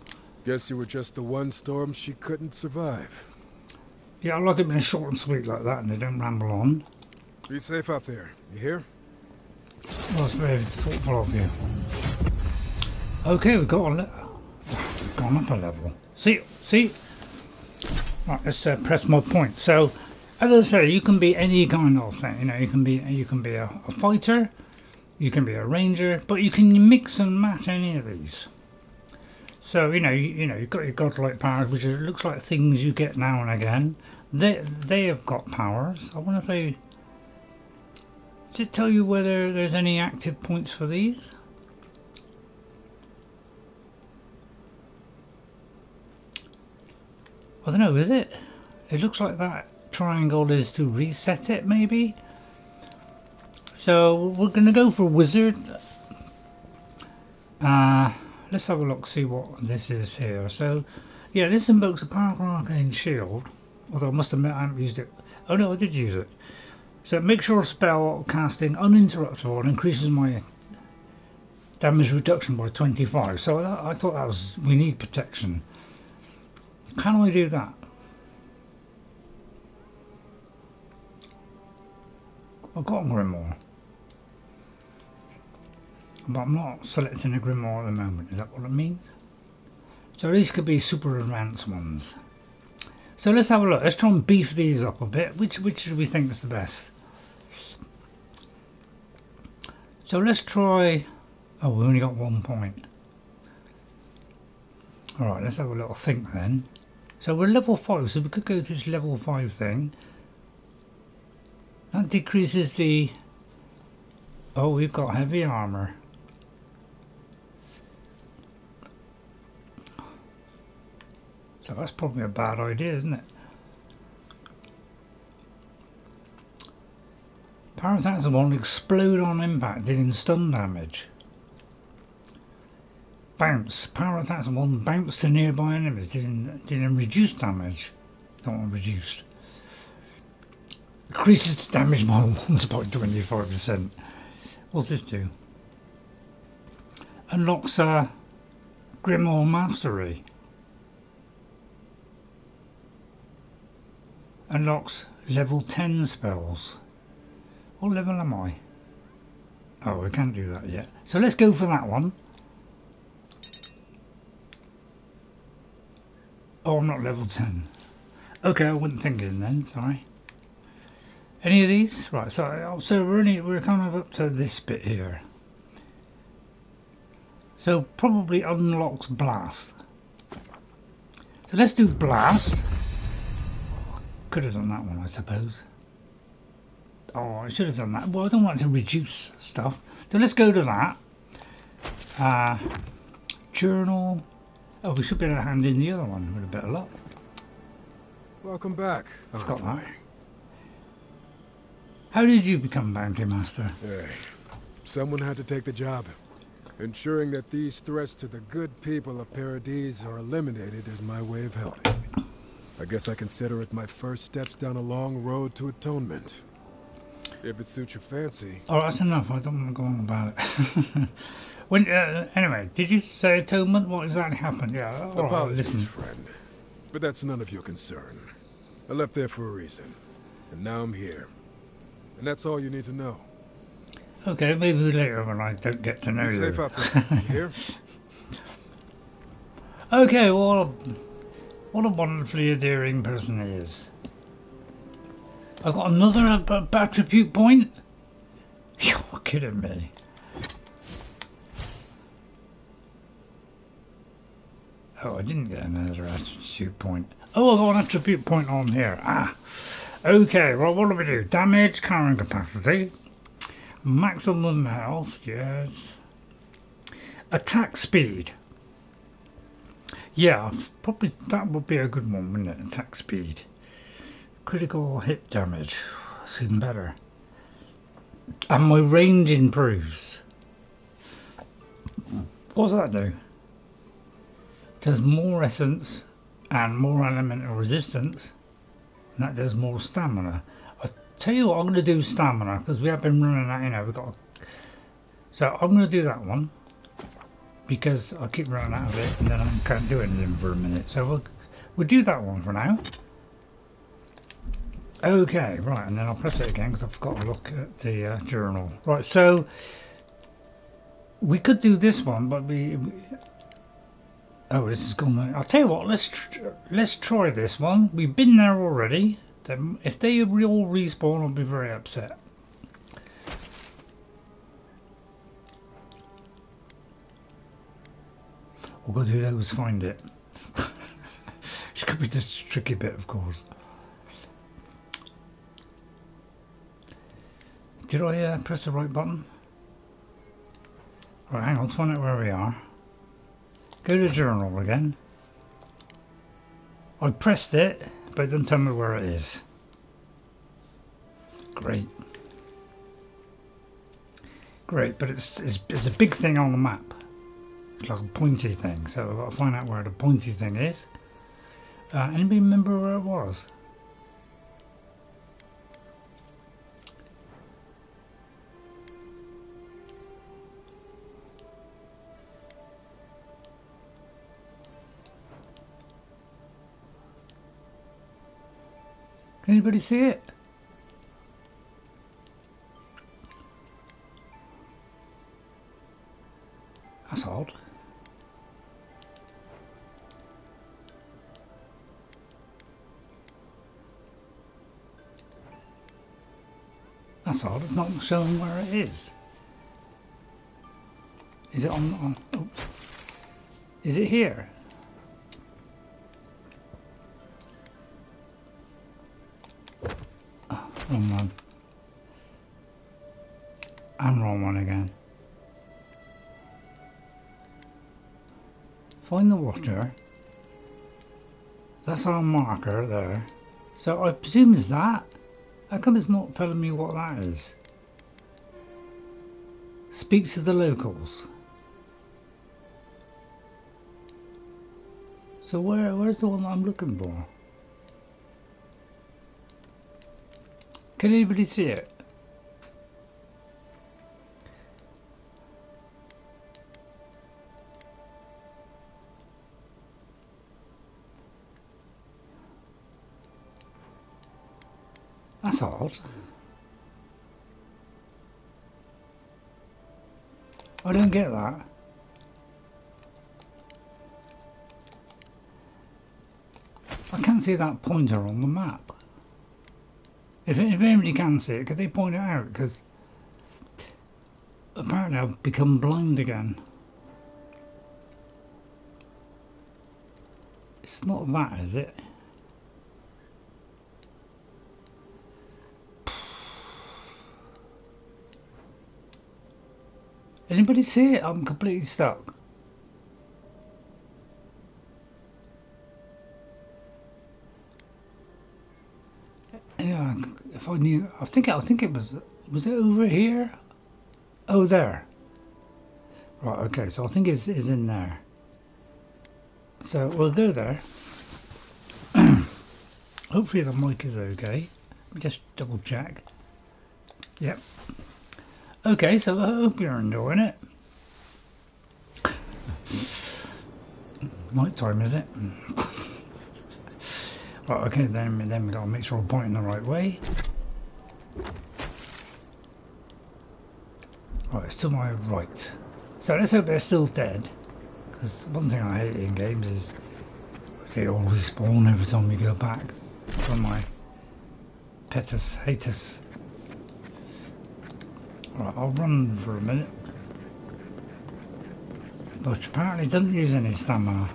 Guess you were just the one storm she couldn't survive. Yeah, I like it being short and sweet like that and they don't ramble on. Be safe out there, you hear? Well, that's very thoughtful of you. Okay, we've gone up a level. See? Right, let's press more points. So, as I say, you can be any kind of thing. You know, you can be a fighter, you can be a ranger, but you can mix and match any of these. So you've got your godlike powers, which looks like things you get now and again. They have got powers. I wonder if they does it tell you whether there's any active points for these. I don't know. Is it? It looks like that triangle is to reset it, maybe. So we're going to go for wizard. Let's have a look, see what this is here. So, yeah, this invokes a powerful arcane shield. Although I must admit I haven't used it. Oh no, I did use it. So it makes your spell casting uninterruptible and increases my damage reduction by 25. So I thought that was, we need protection. Can I do that? I've got a Grimoire. But I'm not selecting a Grimoire at the moment, is that what it means? So these could be super advanced ones. So let's have a look, let's try and beef these up a bit. Which do we think is the best? So let's try, oh we only got 1 point. Alright, let's have a little think then. So we're level 5, so we could go to this level 5 thing. That decreases the, oh we've got heavy armour. So that's probably a bad idea, isn't it? Power attacks won't explode on impact, dealing stun damage. Bounce. Power attacks won't bounce to nearby enemies, dealing reduced damage. Don't want reduced. Increases the damage by once by 25%. What's this do? Unlocks Grimoire Mastery. Unlocks level 10 spells. What level am I? Oh, I can't do that yet. So let's go for that one. Oh, I'm not level 10. Okay, I wasn't thinking then, sorry. Any of these? Right, so we're kind of up to this bit here. So probably unlocks Blast. So let's do Blast. Could have done that one, I suppose. Oh, I should have done that. Well, I don't want to reduce stuff. So let's go to that. Journal. Oh, we should be able to hand in the other one with a bit of luck. Welcome back. I've got that. How did you become Bounty Master? Hey, someone had to take the job. Ensuring that these threats to the good people of Paradise are eliminated is my way of helping. I guess I consider it my first steps down a long road to atonement. If it suits your fancy. Oh, that's enough. I don't want to go on about it. Anyway, did you say atonement? What exactly happened? Yeah. Apologies, friend. But that's none of your concern. I left there for a reason. And now I'm here. And that's all you need to know. Okay, maybe later when I don't get to know you. Be safe out there. You hear? Okay, well, what a wonderfully endearing person he is. I've got another attribute point? You're kidding me. Oh, I didn't get another attribute point. Oh, I got an attribute point on here. Ah. Okay, well, what do we do? Damage, carrying capacity. Maximum health, yes. Attack speed. Yeah, probably that would be a good one, wouldn't it? Attack speed. Critical hit damage. That's even better. And my range improves. What does that do? Does more essence and more elemental resistance. And that does more stamina. I'll tell you what, I'm going to do stamina, because we have been running out, you know, we've got... So I'm going to do that one, because I keep running out of it, and then I can't do anything for a minute. So we'll do that one for now. Okay, right, and then I'll press it again, because I forgot to look at the journal. Right, so... We could do this one, but oh, this is gone. I'll tell you what. Let's try this one. We've been there already. Then if they all respawn, I'll be very upset. All we've got to do is find it. It's gonna be this tricky bit, of course. Did I press the right button? Right, hang on, let's find out where we are. Go to journal again. I pressed it, but it doesn't tell me where it is. Great. Great, but it's a big thing on the map. It's like a pointy thing, so I've got to find out where the pointy thing is. Anybody remember where it was? Anybody see it? That's odd. That's odd, it's not showing where it is. Is it on oops. Is it here? Wrong one. And wrong one again. Find the water. That's our marker there. So I presume it's that. How come it's not telling me what that is? Speak to the locals. So where's the one that I'm looking for? Can anybody see it? That's odd. I don't get that. I can't see that pointer on the map. If anybody can see it, could they point it out? Because apparently I've become blind again. It's not that, is it? Anybody see it? I'm completely stuck. Yeah, if I knew, I think it was it over here? Oh, there. Right, okay, so I think it's in there. So we'll go there. Hopefully the mic is okay. Let me just double check. Yep. Okay, so I hope you're enjoying it. Night time, is it? Right, okay, then we gotta make sure we're pointing the right way. Right, it's to my right. So let's hope they're still dead. Because one thing I hate in games is they all respawn every time you go back. That's one of my haters. Right, I'll run for a minute. But apparently it doesn't use any stamina.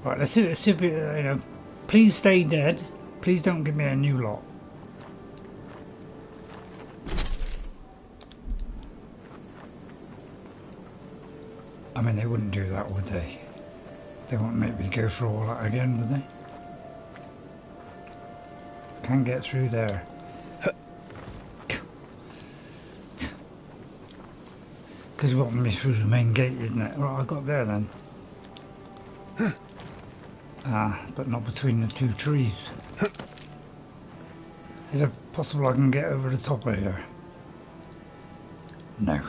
Right, let's see if it, you know, please stay dead. Please don't give me a new lot. I mean, they wouldn't do that, would they? They won't make me go through all that again, would they? Can't get through there. Because you want me through the main gate, isn't it? Right, I got there then. but not between the two trees. Is it possible I can get over the top of here? No.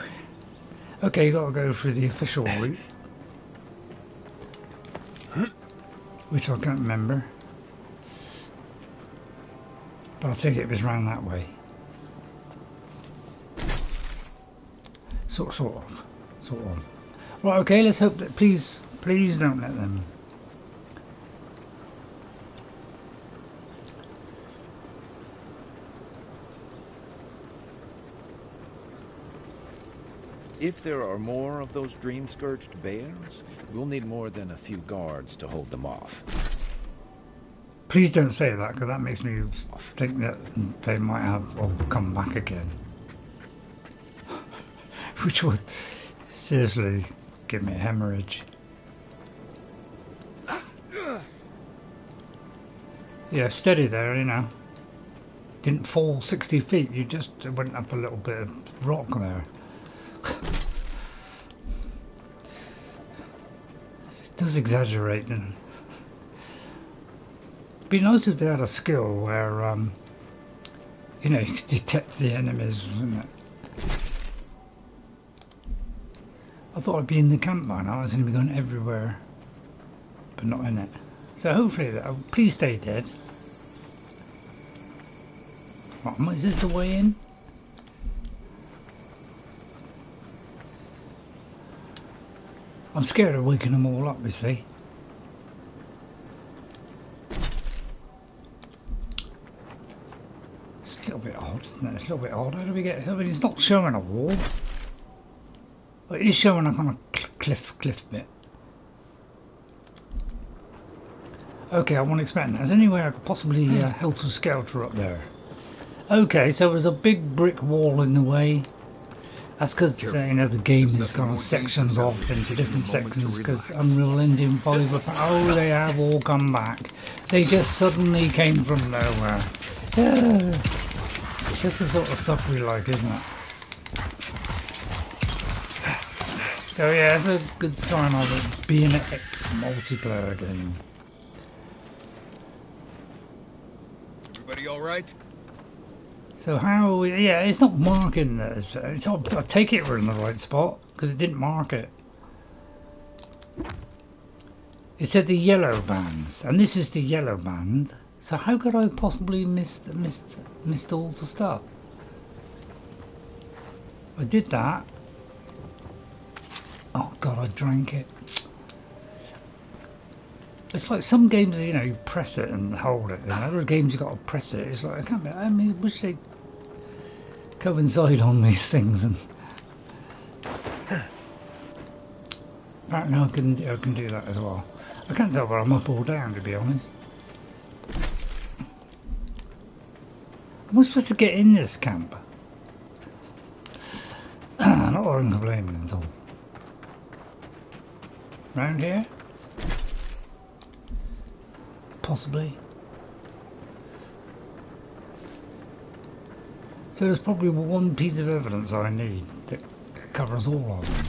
Okay, you got to go through the official route, which I can't remember. But I think it was round that way. Sort of. Right, okay, let's hope that please don't let them. If there are more of those dream-scourged bears, we'll need more than a few guards to hold them off. Please don't say that, because that makes me think that they might have all come back again. Which would seriously give me a hemorrhage. Yeah, steady there, you know. Didn't fall 60 feet, you just went up a little bit of rock there. It does exaggerate, doesn't it? Be nice if they had a skill where, you know, you could detect the enemies, wouldn't it? I thought I'd be in the camp by now. I was going to be going everywhere, but not in it. So hopefully, please stay dead. Right, is this the way in? I'm scared of waking them all up, you see. It's a little bit odd, isn't it? It's a little bit odd. How do we get... I mean, it's not showing a wall. But it is showing a kind of cliff bit. Okay, I wasn't expecting that. There's any way I could possibly helter-skelter up there. Okay, so there's a big brick wall in the way. That's because, you know, the game is kind of sections off into different sections because Unreal Engine 5, oh, they have all come back. They just suddenly came from nowhere. Yeah. That's the sort of stuff we like, isn't it? So yeah, it's a good sign of it being an X multiplayer game. Everybody alright? So how, yeah, it's not marking this. I take it we're in the right spot, because it didn't mark it. It said the Yellowbands, and this is the Yellowband. So how could I possibly missed all the stuff? I did that. Oh god, I drank it. It's like some games, you know, you press it and hold it. And other games you got to press it. It's like I can't. I mean, I wish they coincide on these things. And apparently, I can do that as well. I can't tell whether I'm up or down, to be honest. Am I supposed to get in this camp? Not that I'm complaining at all. Round here? Possibly. So there's probably one piece of evidence I need that covers all of them.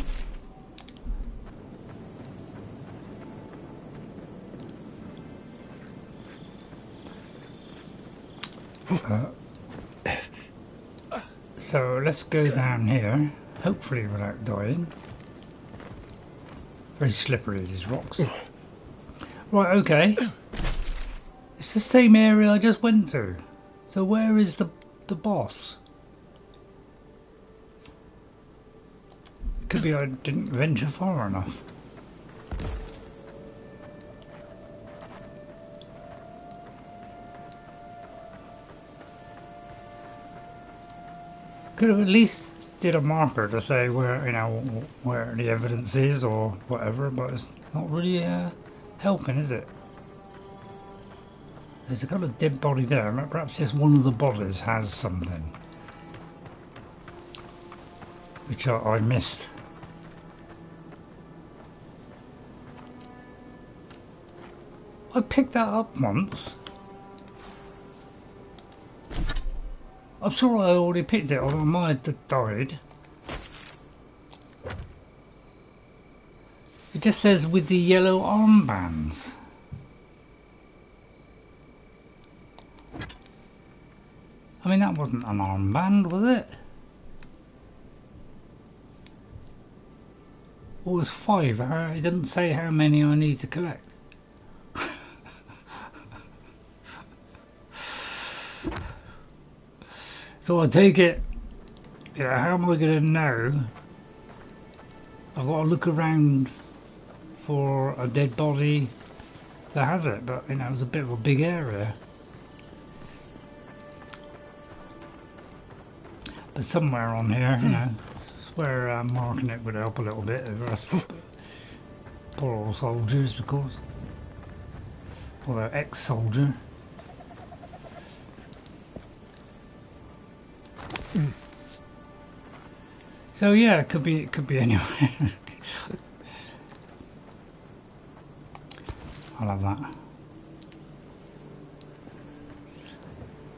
So let's go down here, hopefully without dying. Very slippery, these rocks. Right, okay. It's the same area I just went to. So where is the boss? Could be I didn't venture far enough. Could have at least did a marker to say where, you know, where the evidence is or whatever, but it's not really helping, is it? There's a couple of dead body there. Perhaps just one of the bodies has something which I missed. I picked that up once. I'm sure I already picked it, or I might have died. It just says with the yellow armbands. mean, that wasn't an armband, was it? It was 5. It didn't say how many I need to collect. So I take it, yeah, how am I going to know? I've got to look around for a dead body that has it, but you know, it's a bit of a big area. But somewhere on here, you know, it's where marking it would help a little bit of us poor old soldiers, of course. Or ex-soldier. So yeah, it could be anywhere. I love that.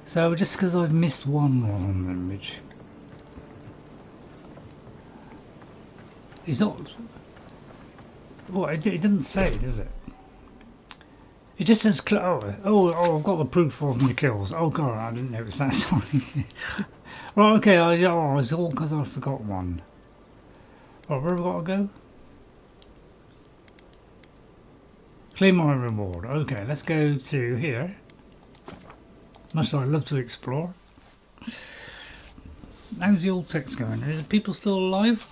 So just because I've missed one on them, which it's not. What it didn't say, does it? It just says, oh, I've got the proof of the kills. Oh god, I didn't notice that. Sorry. Right, okay. It's all because I forgot one. Right, where have I got to go? Claim my reward. Okay, let's go to here. Much I love to explore. How's the old text going? Is the people still alive?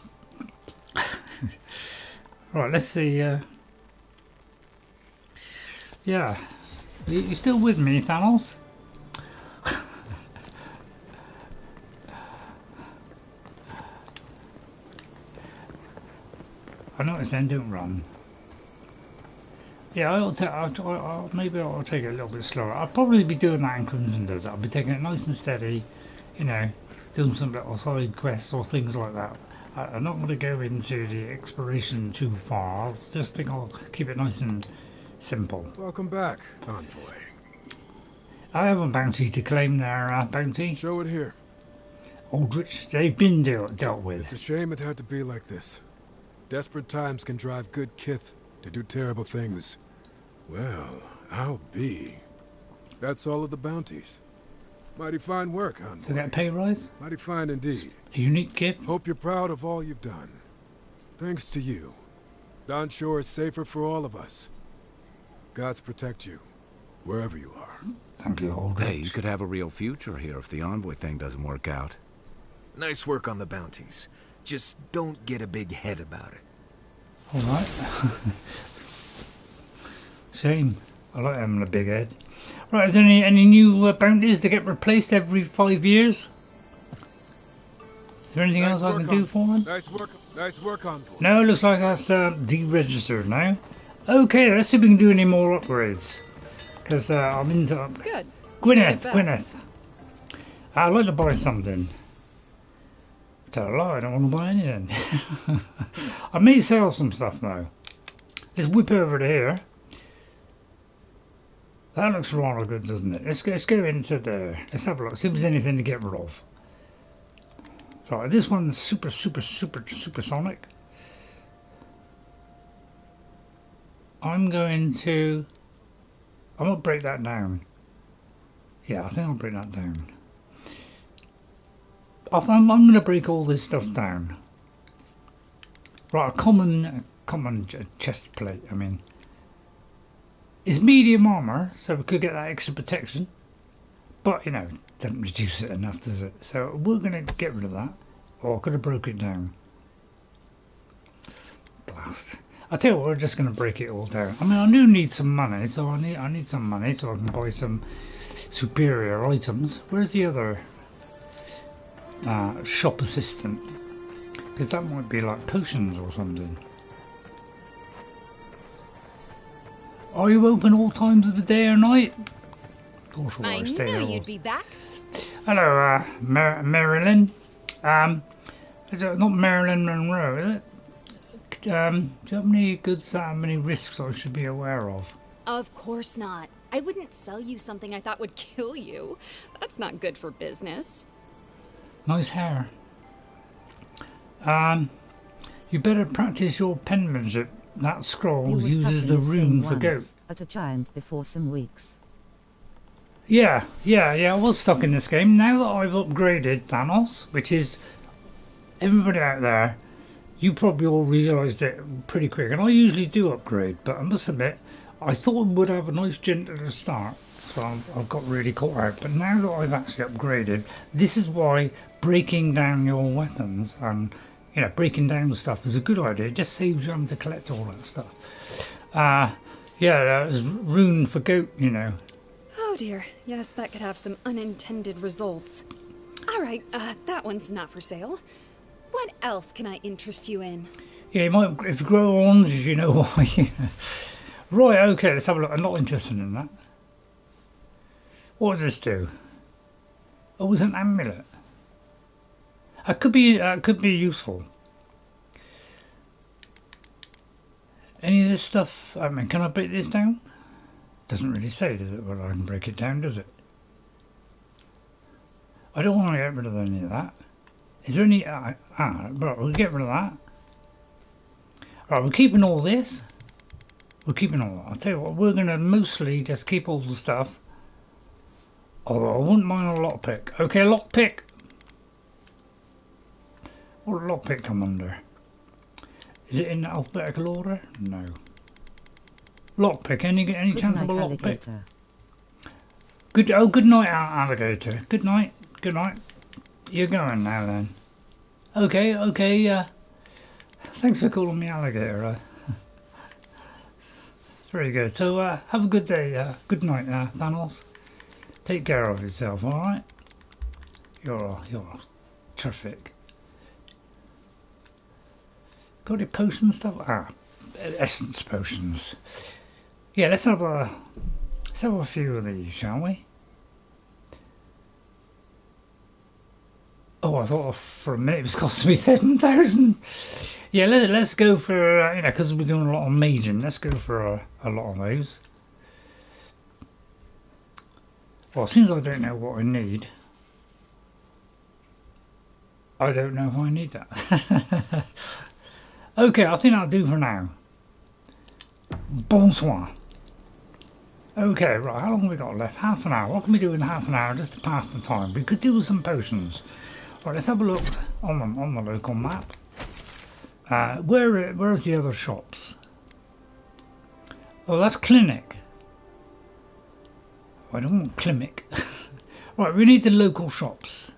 Right, let's see. Yeah, you still with me, Thanos? I noticed then, don't run. Yeah, maybe I'll take it a little bit slower. I'll probably be doing that in Crimson Desert. I'll be taking it nice and steady, you know, doing some little side quests or things like that. I'm not going to go into the exploration too far. I just think I'll keep it nice and simple. Welcome back, Envoy. I have a bounty to claim there, bounty. Show it here. Aldrich, they've been dealt with. It's a shame it had to be like this. Desperate times can drive good kith to do terrible things. Well, I'll be. That's all of the bounties. Mighty fine work, Envoy. To get a pay rise? Mighty fine indeed. A unique gift? Hope you're proud of all you've done. Thanks to you, Dawn Shore is safer for all of us. Gods protect you, wherever you are. Thank you, Aldrich. Hey, you could have a real future here if the Envoy thing doesn't work out. Nice work on the bounties. Just don't get a big head about it. Alright. Shame. I like having a big head. Right, is there any new bounties to get replaced every 5 years? Is there anything else I can do for them? Nice work, Envoy. No, it looks like that's deregistered now. Okay, let's see if we can do any more upgrades. Because I'm into... Good. Gwyneth. I'd like to buy something. Tell a lie, I don't want to buy anything. I may sell some stuff now. Let's whip over to here. That looks rather good, doesn't it? Let's go into there. Let's have a look. See if there's anything to get rid of. Right, this one's super sonic. I'm going to break that down. Yeah, I think I'll break that down. I'm going to break all this stuff down. Right, a common chest plate. I mean, it's medium armor, so we could get that extra protection. But you know, doesn't reduce it enough, does it? So we're going to get rid of that. Or I could have broke it down. Blast. I tell you what, we're just going to break it all down. I mean, I do need some money, so I need some money so I can buy some superior items. Where's the other shop assistant? Because that might be like potions or something. Are you open all times of the day or night? Of course, I knew you'd be back. Hello, Merylin. Is it not Marilyn Monroe, is it? Do you have any goods that have any risks I should be aware of? Of course not. I wouldn't sell you something I thought would kill you. That's not good for business. Nice hair. You better practice your penmanship. That scroll uses the rune for goat. At a giant before some weeks. Yeah, I was stuck in this game. Now that I've upgraded Thanos, which is everybody out there, you probably all realised it pretty quick. And I usually do upgrade, but I must admit, I thought I would have a nice gentle start, so I've got really caught out. But now that I've actually upgraded, this is why breaking down your weapons and breaking down stuff is a good idea. It just saves you having to collect all that stuff. Yeah, there's rune for goat, Oh dear, yes, that could have some unintended results. Alright, that one's not for sale. What else can I interest you in? Yeah, you might, if you grow oranges, you know why. Right, okay, let's have a look. I'm not interested in that. What does this do? Oh, it's an amulet. It could be useful. Any of this stuff, I mean, can I break this down? Doesn't really say, does it? Well, I can break it down, does it? I don't want to get rid of any of that. Is there any... right, we'll get rid of that. Right, we're keeping all this. We're keeping all that. I'll tell you what, we're going to mostly just keep all the stuff. Although I wouldn't mind a lockpick. Okay, lockpick. What did lockpick come under? Is it in alphabetical order? No. Lockpick. Any chance of a lockpick? Good night, alligator. Good night. Good night. You're going now then. Okay. Thanks for calling me alligator. It's very good. So have a good day. Good night, Thanos. Take care of yourself. All right. You're terrific. Got any potion stuff? Essence potions. Yeah, let's have a few of these, shall we? Oh, I thought for a minute it was costing me 7,000. Yeah, let's go for because we're doing a lot of maging. Let's go for a lot of those. Well, since I don't know what I need, I don't know if I need that. Okay, I think that'll do for now. Bonsoir. Okay, right, how long have we got left? Half an hour. What can we do in half an hour just to pass the time? We could do with some potions. Right, let's have a look on the local map. Where's the other shops? Oh, that's Clinic. I don't want Clinic. Right, we need the local shops.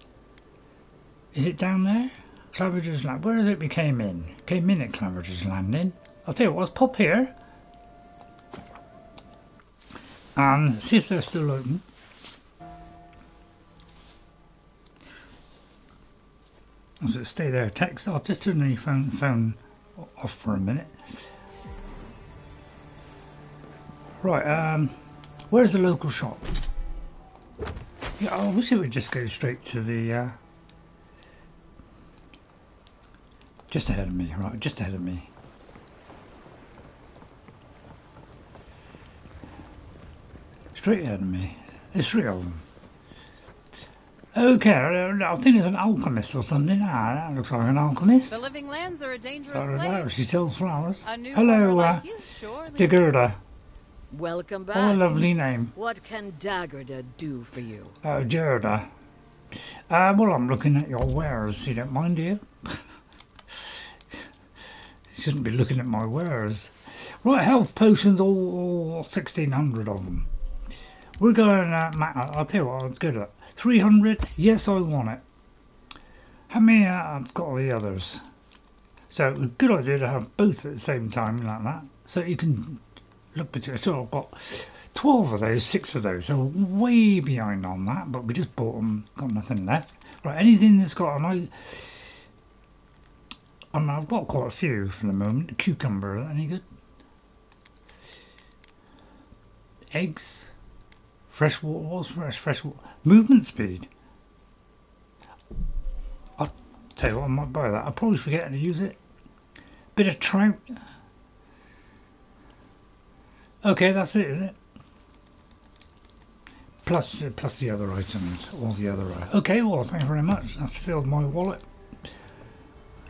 Is it down there? Claridge's Land. Where is it we came in? Came in at Claridge's Landing. I'll tell you what, let's pop here. And see if they're still open. Does it stay there? Text. I'll just turn the phone off for a minute. Right, where's the local shop? Yeah, I wish it would just go straight to the just ahead of me, right, just ahead of me. Straight ahead of me. There's three of them. Okay, I think it's an alchemist or something. That looks like an alchemist. The living lands are a dangerous place. She sells flowers. Hello, like Daggerda. Welcome back. Oh, a lovely name. What can Daggerda do for you? Gerda. Well, I'm looking at your wares. You don't mind, do you? You shouldn't be looking at my wares. Right, health potions, all 1,600 of them. We're going, I'll tell you what, I'll go to that. 300, yes, I want it. How many I've got the others? So, a good idea to have both at the same time, like that. So you can look between. So I've got 12 of those, 6 of those. So way behind on that, but we just bought them, got nothing left. Right, anything that's got an I've got quite a few for the moment. Cucumber, any good? Eggs. Fresh water, what's fresh water? Movement speed. I'll tell you what, I might buy that. I'll probably forget to use it. Bit of trout. Okay, that's it, isn't it? Plus the other items, all the other items. Okay, well, thank you very much. That's filled my wallet.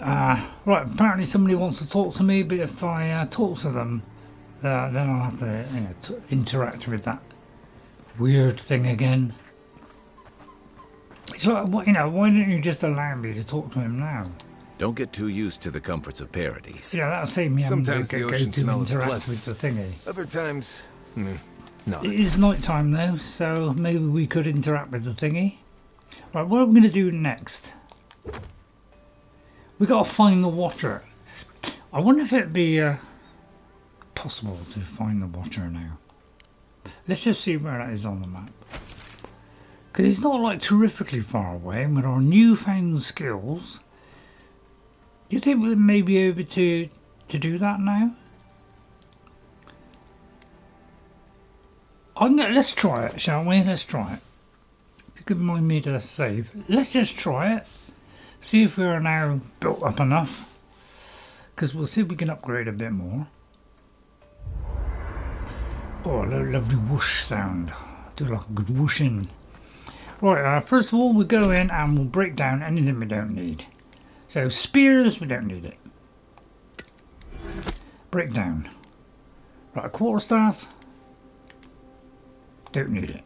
Right, apparently somebody wants to talk to me, but if I talk to them, then I'll have to interact with that. weird thing again. It's like, why don't you just allow me to talk to him now? Don't get too used to the comforts of Paradise. Yeah, that'll save me having Sometimes to the go ocean to smells interact pleasant. with the thingy. Other times, no. It is night time though, so maybe we could interact with the thingy. Right, what are we going to do next? We got to find the Watcher. I wonder if it'd be possible to find the Watcher now. Let's just see where that is on the map. Because it's not like terrifically far away, and with our newfound skills, do you think we may be able to do that now? Let's try it, shall we? Let's try it. If you could remind me to save. Let's just try it. See if we're now built up enough. Because we'll see if we can upgrade a bit more. Oh, a lovely whoosh sound. Do like a good whooshing. Right, first of all, we'll go in and we'll break down anything we don't need. So, spears, we don't need it. Break down. Right, a quarterstaff. Don't need it.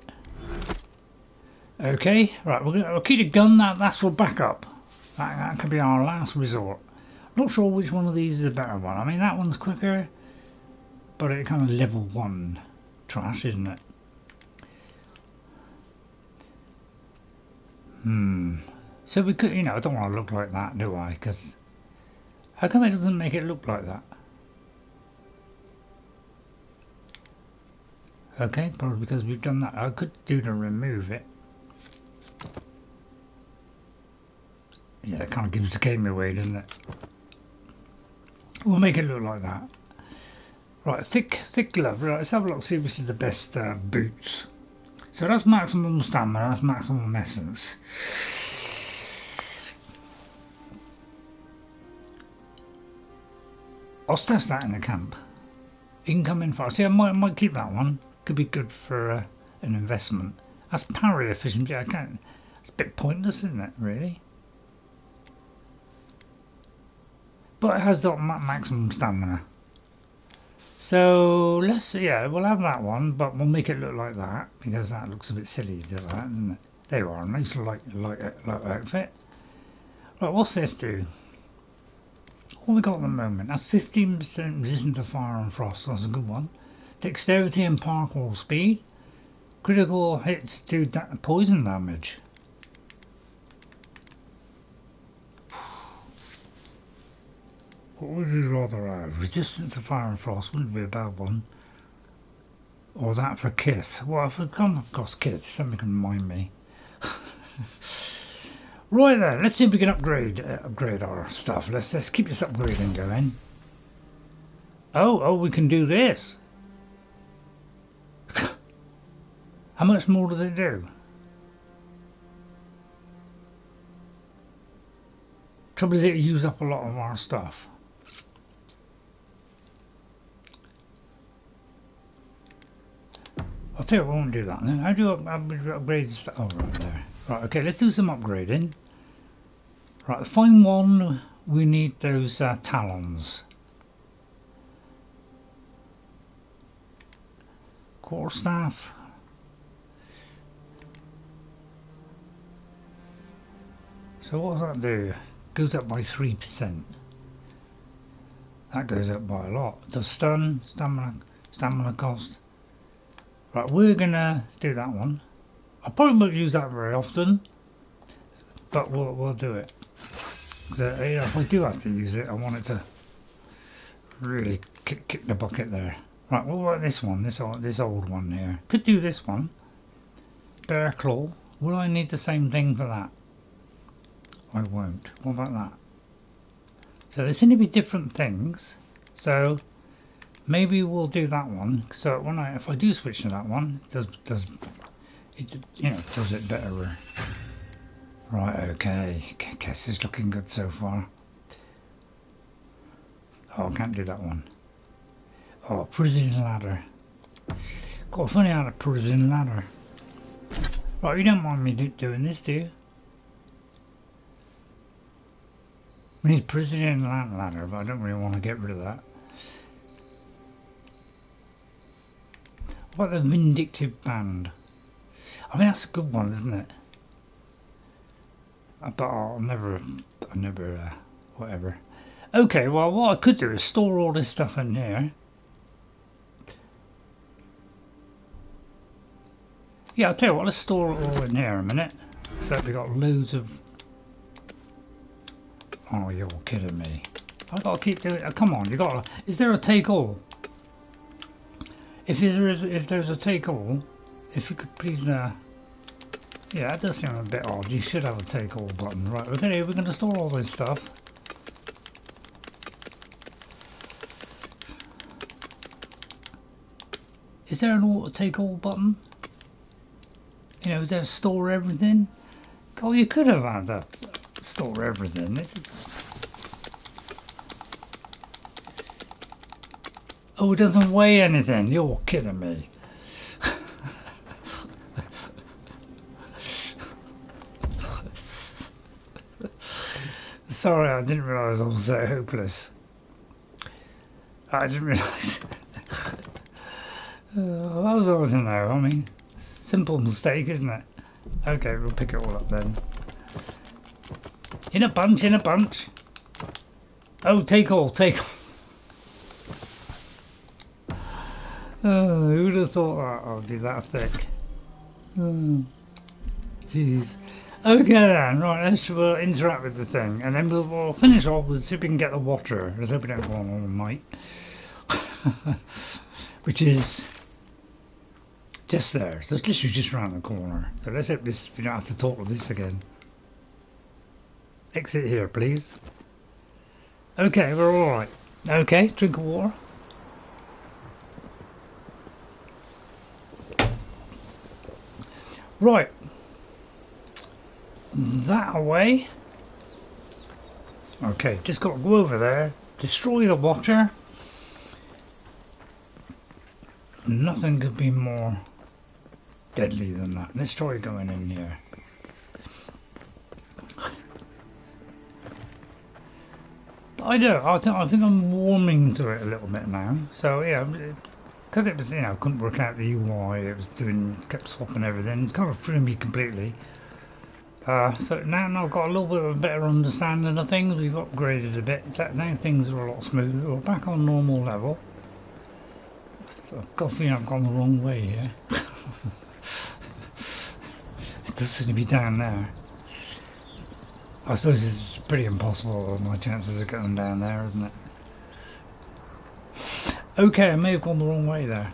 Okay, right, we'll keep a gun. That's for backup. That could be our last resort. Not sure which one of these is a better one. I mean, that one's quicker, but it kind of level 1 trash, isn't it? So we could, I don't want to look like that, do I? Because how come it doesn't make it look like that? Okay, probably because we've done that. I could do to remove it. Yeah, it kind of gives the game away, doesn't it? We'll make it look like that. Right, thick glove. Right, let's have a look, see which is the best boots. So that's maximum stamina, that's maximum essence. I'll stash that in the camp. Incoming fast. See, I might keep that one. Could be good for an investment. That's parry efficiency. I can't. It's a bit pointless, isn't it? Really. But it has got maximum stamina. So let's see. Yeah, we'll have that one, but we'll make it look like that because that looks a bit silly, does that? Doesn't it? There you are. Nice light outfit. Right, what's this do? What we got at the moment? That's 15% resistant to fire and frost. That's a good one. Dexterity and parkour speed. Critical hits do poison damage. What would you rather have? Resistance to fire and frost wouldn't be a bad one. Or that for Kith. Well, if we come across Kith, somebody can remind me. Right then, let's see if we can upgrade our stuff. Let's keep this upgrading going. Oh, we can do this. How much more does it do? Trouble is, it used up a lot of our stuff. I'll tell you what, I won't do that then. How do I upgrade stuff? Oh, right there. Right, okay, let's do some upgrading. Right, find one, we need those talons. Quarterstaff. So what does that do? Goes up by 3%. That goes up by a lot. Does stun, stamina cost. Right, we're gonna do that one. I probably won't use that very often, but we'll do it. If I do have to use it, I want it to really kick the bucket there. Right, what about this one? This old one here. Could do this one. Bear claw. Will I need the same thing for that? I won't. What about that? So there seem to be different things. So maybe we'll do that one. So if I do switch to that one, does it better? Right. Okay. Guess it's looking good so far. Oh, I can't do that one. Oh, prison ladder. Got a funny out of prison ladder. Right, you don't mind me doing this, do you? We need prison ladder, but I don't really want to get rid of that. What about the vindictive band? I mean, that's a good one, isn't it? But I'll never, whatever. Okay, well, what I could do is store all this stuff in here. Yeah, I'll tell you what, let's store it all in here a minute. So we got loads of... Oh, you're kidding me. I gotta keep doing it. Come on, you gotta... Is there a take all? If there's a take all, if you could please... yeah, that does seem a bit odd. You should have a take all button. Right, okay, we're gonna store all this stuff. Is there an auto take all button? You know, is there store everything? Oh, you could have had that store everything. Oh, it doesn't weigh anything. You're kidding me. Sorry, I didn't realise I was so hopeless. I didn't realise. That was all to know. I mean, simple mistake, isn't it? Okay, we'll pick it all up then. In a bunch, in a bunch. Oh, take all, take all. Oh, who would have thought that I'd be that thick? Oh, jeez. Okay then, right, we'll interact with the thing, and then we'll finish off with see if we can get the water. Let's hope we don't go on all night. Which is just there, so it's literally just around the corner. So let's hope this, we don't have to talk with this again. Exit here, please. Okay, we're alright. Okay, drink of water. Right. That away. Okay, just got to go over there, destroy the watcher. Nothing could be more deadly than that. Let's try going in here. I think I'm warming to it a little bit now. So yeah, because it was, you know, I couldn't work out the UI. It was kept swapping everything. It's kind of threw me completely. So now I've got a little bit of a better understanding of things. We've upgraded a bit. Now things are a lot smoother. We're back on normal level. I've got a feeling I've gone the wrong way here. It does seem to be down there. I suppose it's pretty impossible. My chances of getting down there, isn't it? Okay, I may have gone the wrong way there.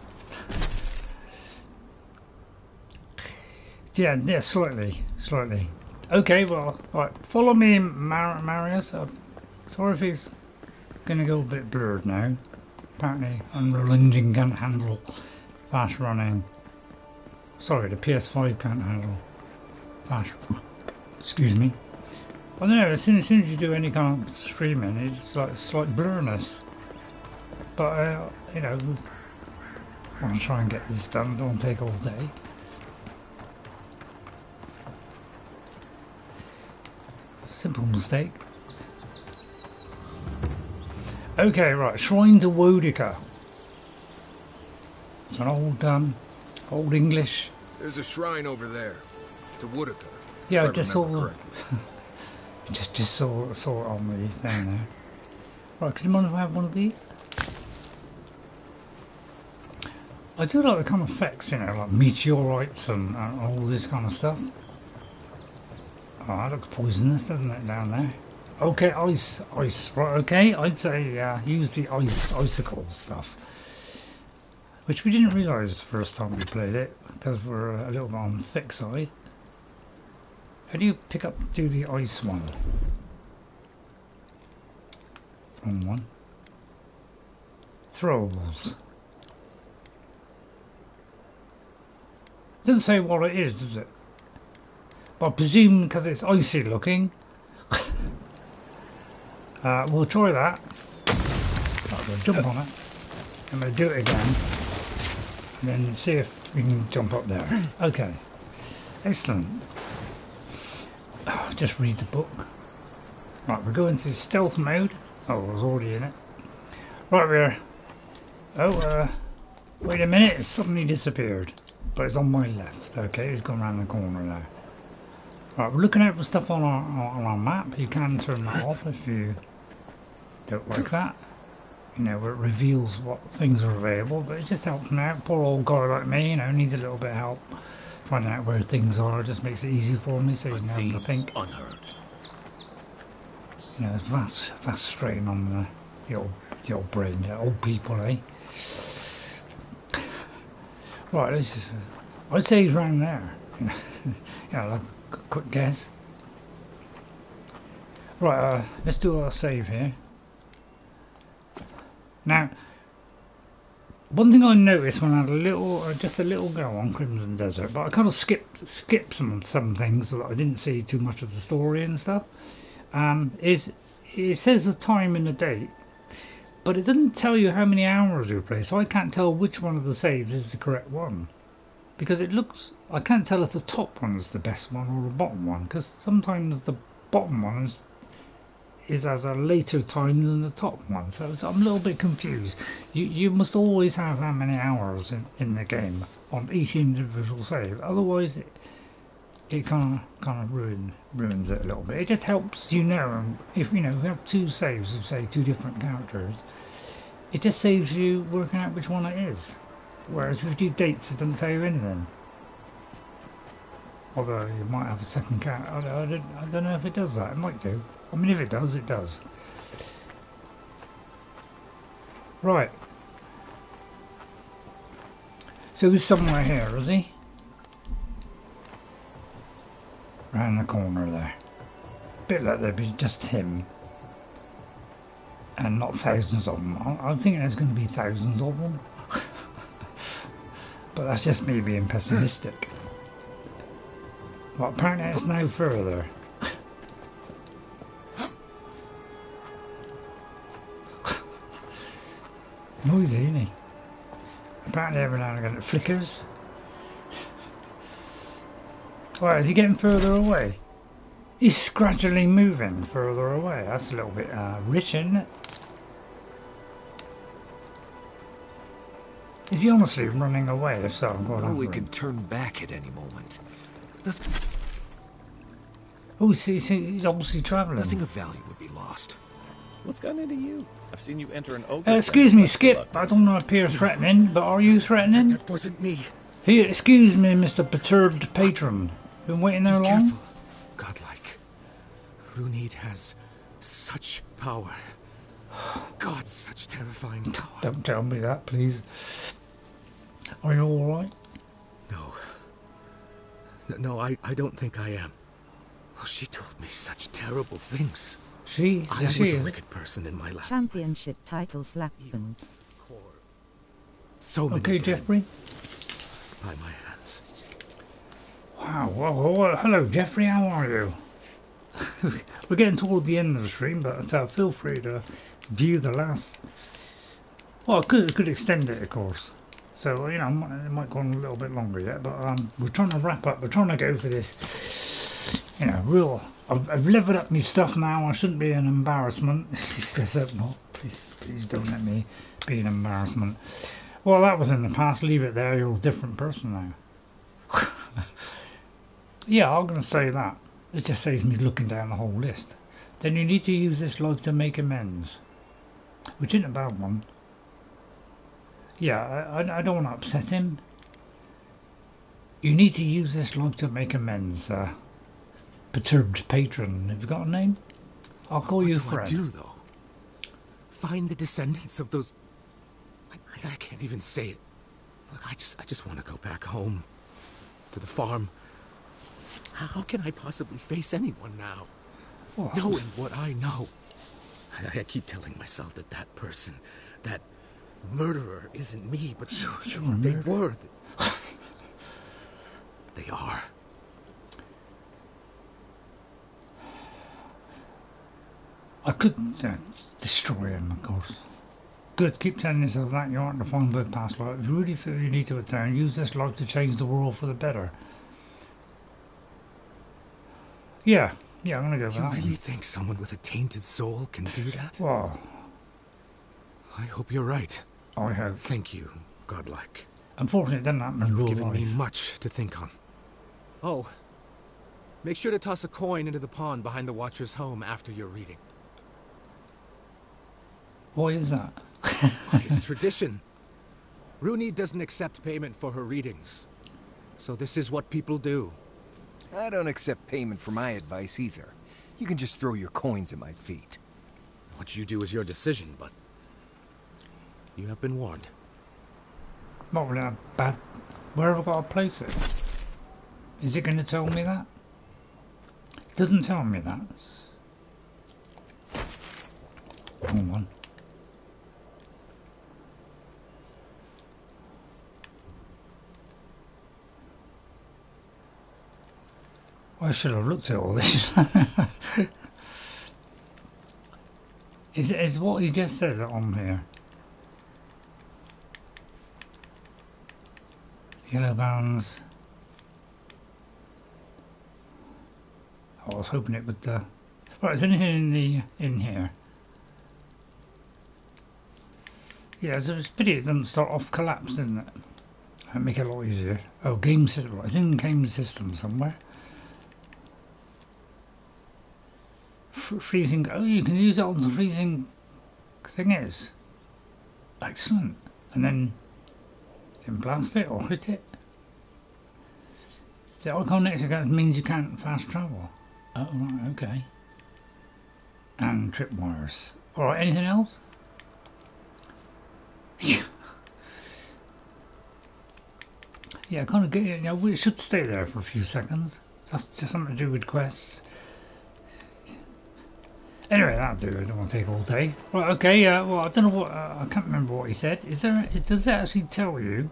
Yeah, slightly. Okay, well, right, follow me, Marius. Sorry if he's going to go a bit blurred now. Apparently, Unreal Engine can't handle fast running. Sorry, the PS5 can't handle fast. Excuse me. I don't know. As soon as you do any kind of streaming, it's like slight blurriness. But you know, I'll try and get this done. Don't take all day. Simple mistake. Okay, right. Shrine to Wodica. It's an old English. There's a shrine over there to Wodica. Yeah, I just saw. just saw it on the thing there. Right, could you mind if I have one of these? I do like the kind of effects, you know, like meteorites and all this kind of stuff. Oh, that looks poisonous, doesn't it, down there? Okay, ice, right, okay, I'd say use the icicle stuff. Which we didn't realise the first time we played it, because we're a little bit on the thick side. How do you do the ice one? Wrong one. Throwables. Doesn't say what it is, does it? But I presume because it's icy looking. We'll try that. I'm going to jump on it. I'm going to do it again. And then see if we can jump up there. Okay. Excellent. Just read the book. Right, we're going to stealth mode. Oh, I was already in it. Right, we're... Oh, wait a minute. It suddenly disappeared. but it's on my left. Okay, it's gone around the corner there. Right, we're looking out for stuff on our map. You can turn that off if you don't like that. You know, where it reveals what things are available, but it just helps me out. Poor old guy like me, you know, needs a little bit of help finding out where things are. It just makes it easy for me, so you know what to think. Unheard. You know, there's vast strain on the old brain, the old people, eh? Right, I'd say he's round there. Yeah, like a quick guess. Right, let's do our save here. Now, one thing I noticed when I had just a little go on Crimson Desert, but I kind of skipped some things so that I didn't see too much of the story and stuff. Is it says the time and the date, but it doesn't tell you how many hours you play, so I can't tell which one of the saves is the correct one, because I can't tell if the top one is the best one or the bottom one, because sometimes the bottom one is as a later time than the top one, so I'm a little bit confused. You must always have how many hours in the game on each individual save, otherwise it kind of ruins it a little bit. It just helps you know, if you know, we have two saves of say two different characters, it just saves you working out which one it is, whereas if you do dates it doesn't tell you anything. Although you might have a second character, I don't know if it does that, it might do. I mean, if it does, it does. Right. So he's somewhere here, is he? Round the corner there. Bit like there'd be just him. And not thousands of them. I'm thinking there's going to be thousands of them. But that's just me being pessimistic. Well, apparently it's no further. Noisy, isn't he? Apparently every now and again it flickers. Right, is he getting further away? He's gradually moving further away. That's a little bit rich, isn't it? Is he honestly running away? If so, I'm going we can turn back at any moment. Oh, he's obviously travelling. Nothing of value would be lost. What's gotten into you? I've seen you enter an oak. Excuse me, Skip. I don't appear threatening, but are you threatening? That wasn't me. Here, excuse me, Mr. Perturbed Patron. Been waiting there long? Careful. Godlike. Runyd has such power. God, such terrifying power. Don't tell me that, please. Are you alright? No, I don't think I am. Oh, she told me such terrible things. I was a wicked person in my life. Championship title slap points. So many okay, Jeffrey. By my hands. Wow. Well, hello, Jeffrey. How are you? We're getting toward the end of the stream, but feel free to view the last. Well, I could extend it, of course. So you know, it might go on a little bit longer yet. But we're trying to wrap up. We're trying to go for this. You know, I've leveled up my stuff now. I shouldn't be an embarrassment. Let's hope not. Please don't let me be an embarrassment. Well, that was in the past. Leave it there. You're a different person now. Yeah, I'm going to say that. It just saves me looking down the whole list. Then you need to use this log to make amends. Which isn't a bad one. Yeah, I don't want to upset him. You need to use this log to make amends, Perturbed Patron. Have you got a name? I'll call you Fred. What do I do, though? Find the descendants of those... I can't even say it. Look, I just want to go back home. To the farm. How can I possibly face anyone now? What? Knowing what I know. I keep telling myself that person, that murderer isn't me, but they were. They are. I couldn't destroy him, of course. Good, keep telling yourself that you aren't defined by past life. If you really feel you need to return, use this log to change the world for the better. Yeah, I'm gonna go with that. You really think someone with a tainted soul can do that? Well, I hope you're right. I hope. Thank you, Godlike. Unfortunately, it doesn't happen in You've real given me life. much to think on. Oh, make sure to toss a coin into the pond behind the Watcher's home after your reading. Why is that? It's tradition. Runyd doesn't accept payment for her readings. So this is what people do. I don't accept payment for my advice either. You can just throw your coins at my feet. What you do is your decision, but you have been warned. Not really that bad. Where have I got to place it? Is it going to tell me that? It doesn't tell me that. Hold on. I should have looked at all this. Is what he just said on here? Yellowbands. I was hoping it would. Right, is anything in here? Yeah, so it's a pity it doesn't start off collapsed, isn't it? That'd make it a lot easier. Oh, game system. It's in game system somewhere. Freezing. Oh, you can use it on the freezing thing is. Excellent. And then blast it or hit it. The icon next to it means you can't fast travel. Oh, right, okay. And tripwires. Alright, anything else? Yeah, I kind of get it. You know, we should stay there for a few seconds. That's just something to do with quests. Anyway, that'll do. I don't want to take all day. Right, okay. Well, I don't know what. I can't remember what he said. Is there? Does it actually tell you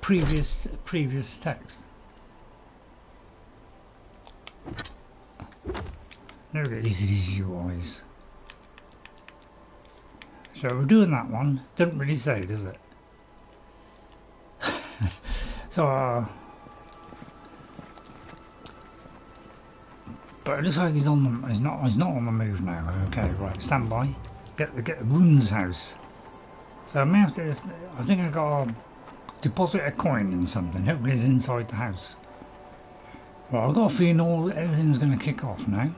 previous text? There we go. These UIs. So we're doing that one. Doesn't really say, does it? So, but it looks like he's on the. He's not on the move now. Okay, right. Stand by. Get the Rune's house. So I may have to. I think I got to deposit a coin in something. Hopefully it's inside the house. Well, I've got a feeling everything's going to kick off now.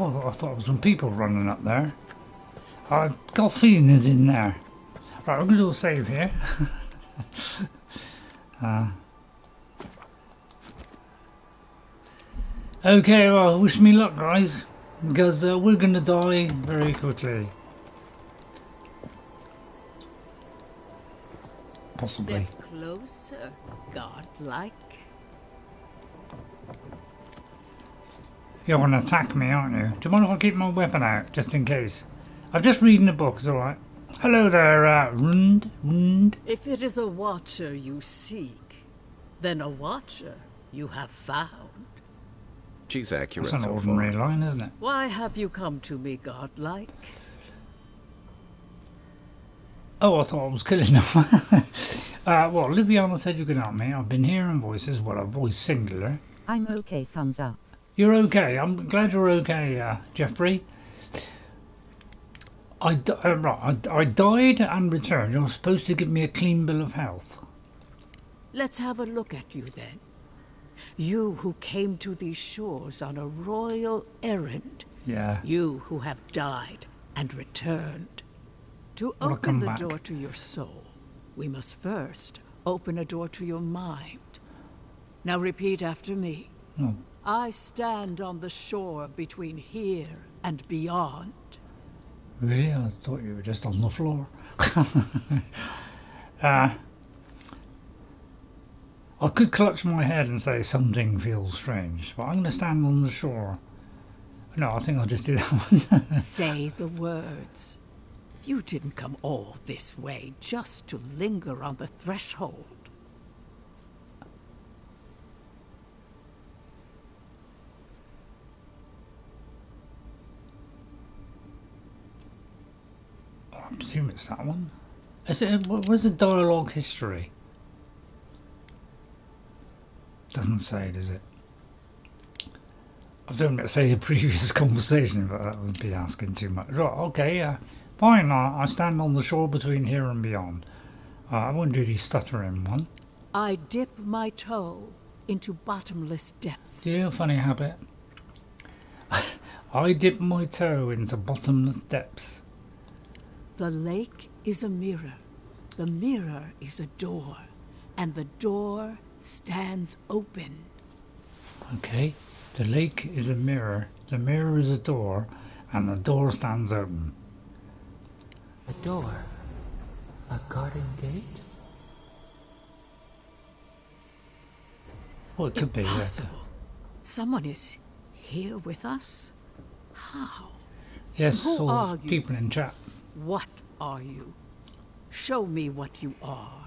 Oh, I thought there was some people running up there. I've got a feeling it's in there. Right, I'm going to do a save here. Okay, well, wish me luck, guys, because we're going to die very quickly. Possibly. Step closer, godlike. You're going to attack me, aren't you? Do you mind if I keep my weapon out, just in case? I'm just reading a book, it's alright. Hello there, Runyd. If it is a watcher you seek, then a watcher you have found. She's accurate. That's an ordinary line, isn't it? Why have you come to me, godlike? Oh, I thought I was killing them. Well, Giuliana said you could help me. I've been hearing voices, well, a voice singular. I'm okay, thumbs up. You're okay. I'm glad you're okay, Jeffrey. I died and returned. You're supposed to give me a clean bill of health. Let's have a look at you then. You who came to these shores on a royal errand. Yeah. You who have died and returned. To open the door to your soul, we must first open a door to your mind. Now repeat after me. No. I stand on the shore between here and beyond. Really? I thought you were just on the floor. I could clutch my head and say something feels strange, but I'm going to stand on the shore. No, I think I'll just do that one. Say the words. You didn't come all this way just to linger on the threshold. I presume it's that one. Where's the dialogue history? Doesn't say, does it? I don't say the previous conversation, but that would be asking too much. Right, okay, Fine, I stand on the shore between here and beyond. I won't do the stuttering one. I dip my toe into bottomless depths. Do you have a funny habit? I dip my toe into bottomless depths. The lake is a mirror. The mirror is a door. And the door stands open. Okay. The lake is a mirror. The mirror is a door. And the door stands open. A door? A garden gate? Well, it could be. Impossible. Someone is here with us? How? Yes, Who all are you? people in chat. What are you? Show me what you are.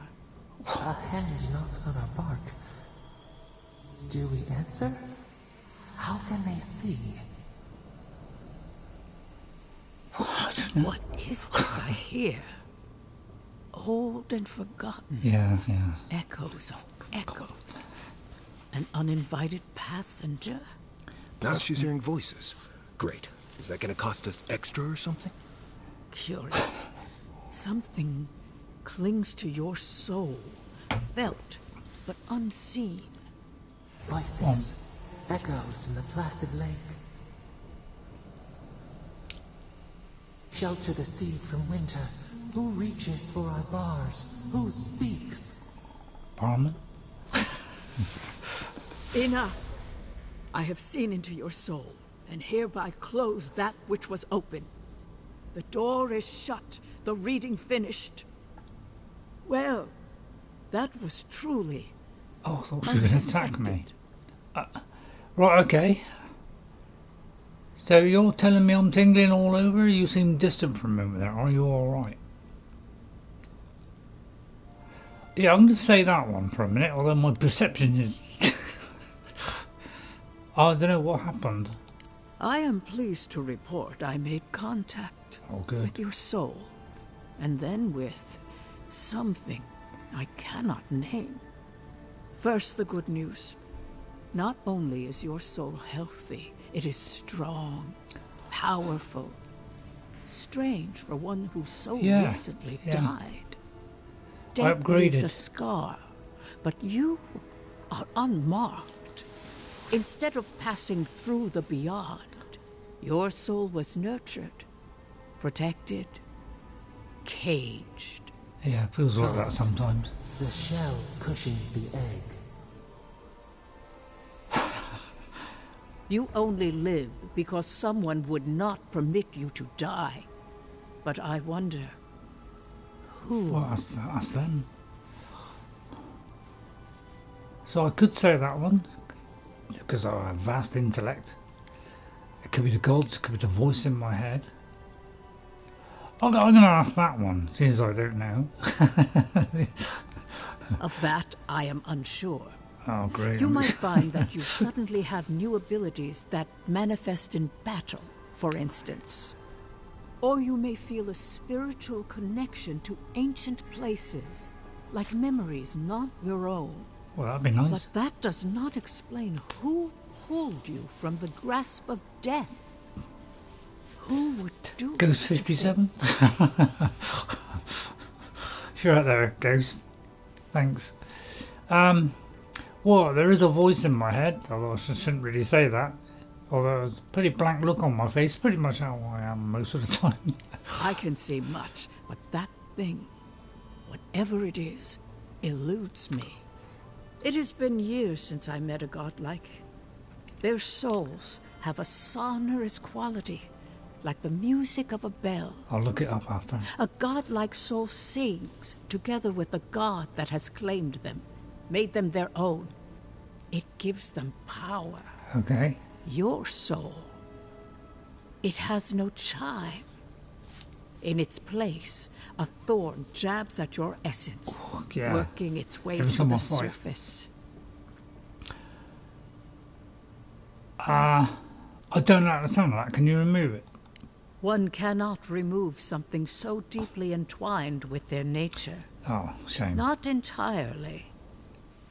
A hand knocks on our bark. Do we answer? How can they see? What is this I hear? Old and forgotten. Yeah. Echoes of echoes. An uninvited passenger? Now she's hearing voices. Great. Is that gonna cost us extra or something? Curious. Something clings to your soul. Felt, but unseen. Voices. Echoes in the placid lake. Shelter the seed from winter. Who reaches for our bars? Who speaks? Parliament? Enough! I have seen into your soul, and hereby close that which was open. The door is shut, the reading finished. Well, that was truly Oh, I thought she was going to attack me. Right, okay. So you're telling me I'm tingling all over? You seem distant from me there. Are you alright? Yeah, I'm going to say that one for a minute, although my perception is... I don't know what happened. I am pleased to report I made contact with your soul, and then with something I cannot name. First, the good news. Not only is your soul healthy, it is strong, powerful. Strange for one who so recently died. Death leaves a scar, but you are unmarked. Instead of passing through the beyond, your soul was nurtured, protected, caged. Yeah, it feels like that sometimes. The shell cushions the egg. You only live because someone would not permit you to die. But I wonder, who? Well, that's them. So I could say that one, because I have vast intellect. It could be the gods, it could be the voice in my head. I'm going to ask that one, since I don't know. Of that, I am unsure. Oh, great. You might find that you suddenly have new abilities that manifest in battle, for instance. Or you may feel a spiritual connection to ancient places, like memories not your own. Well, that'd be nice. But that does not explain who pulled you from the grasp of death. Who would do Ghost 57? You're out there, Ghost. Thanks. Well, there is a voice in my head, although I shouldn't really say that. Although there's a pretty blank look on my face, pretty much how I am most of the time. I can see much, but that thing, whatever it is, eludes me. It has been years since I met a godlike. Their souls have a sonorous quality, like the music of a bell. I'll look it up after. A godlike soul sings together with the god that has claimed them, made them their own. It gives them power. Okay. Your soul, it has no chime. In its place, a thorn jabs at your essence, working its way to the surface. I don't understand that. Can you remove it? One cannot remove something so deeply entwined with their nature. Oh, shame. Not entirely.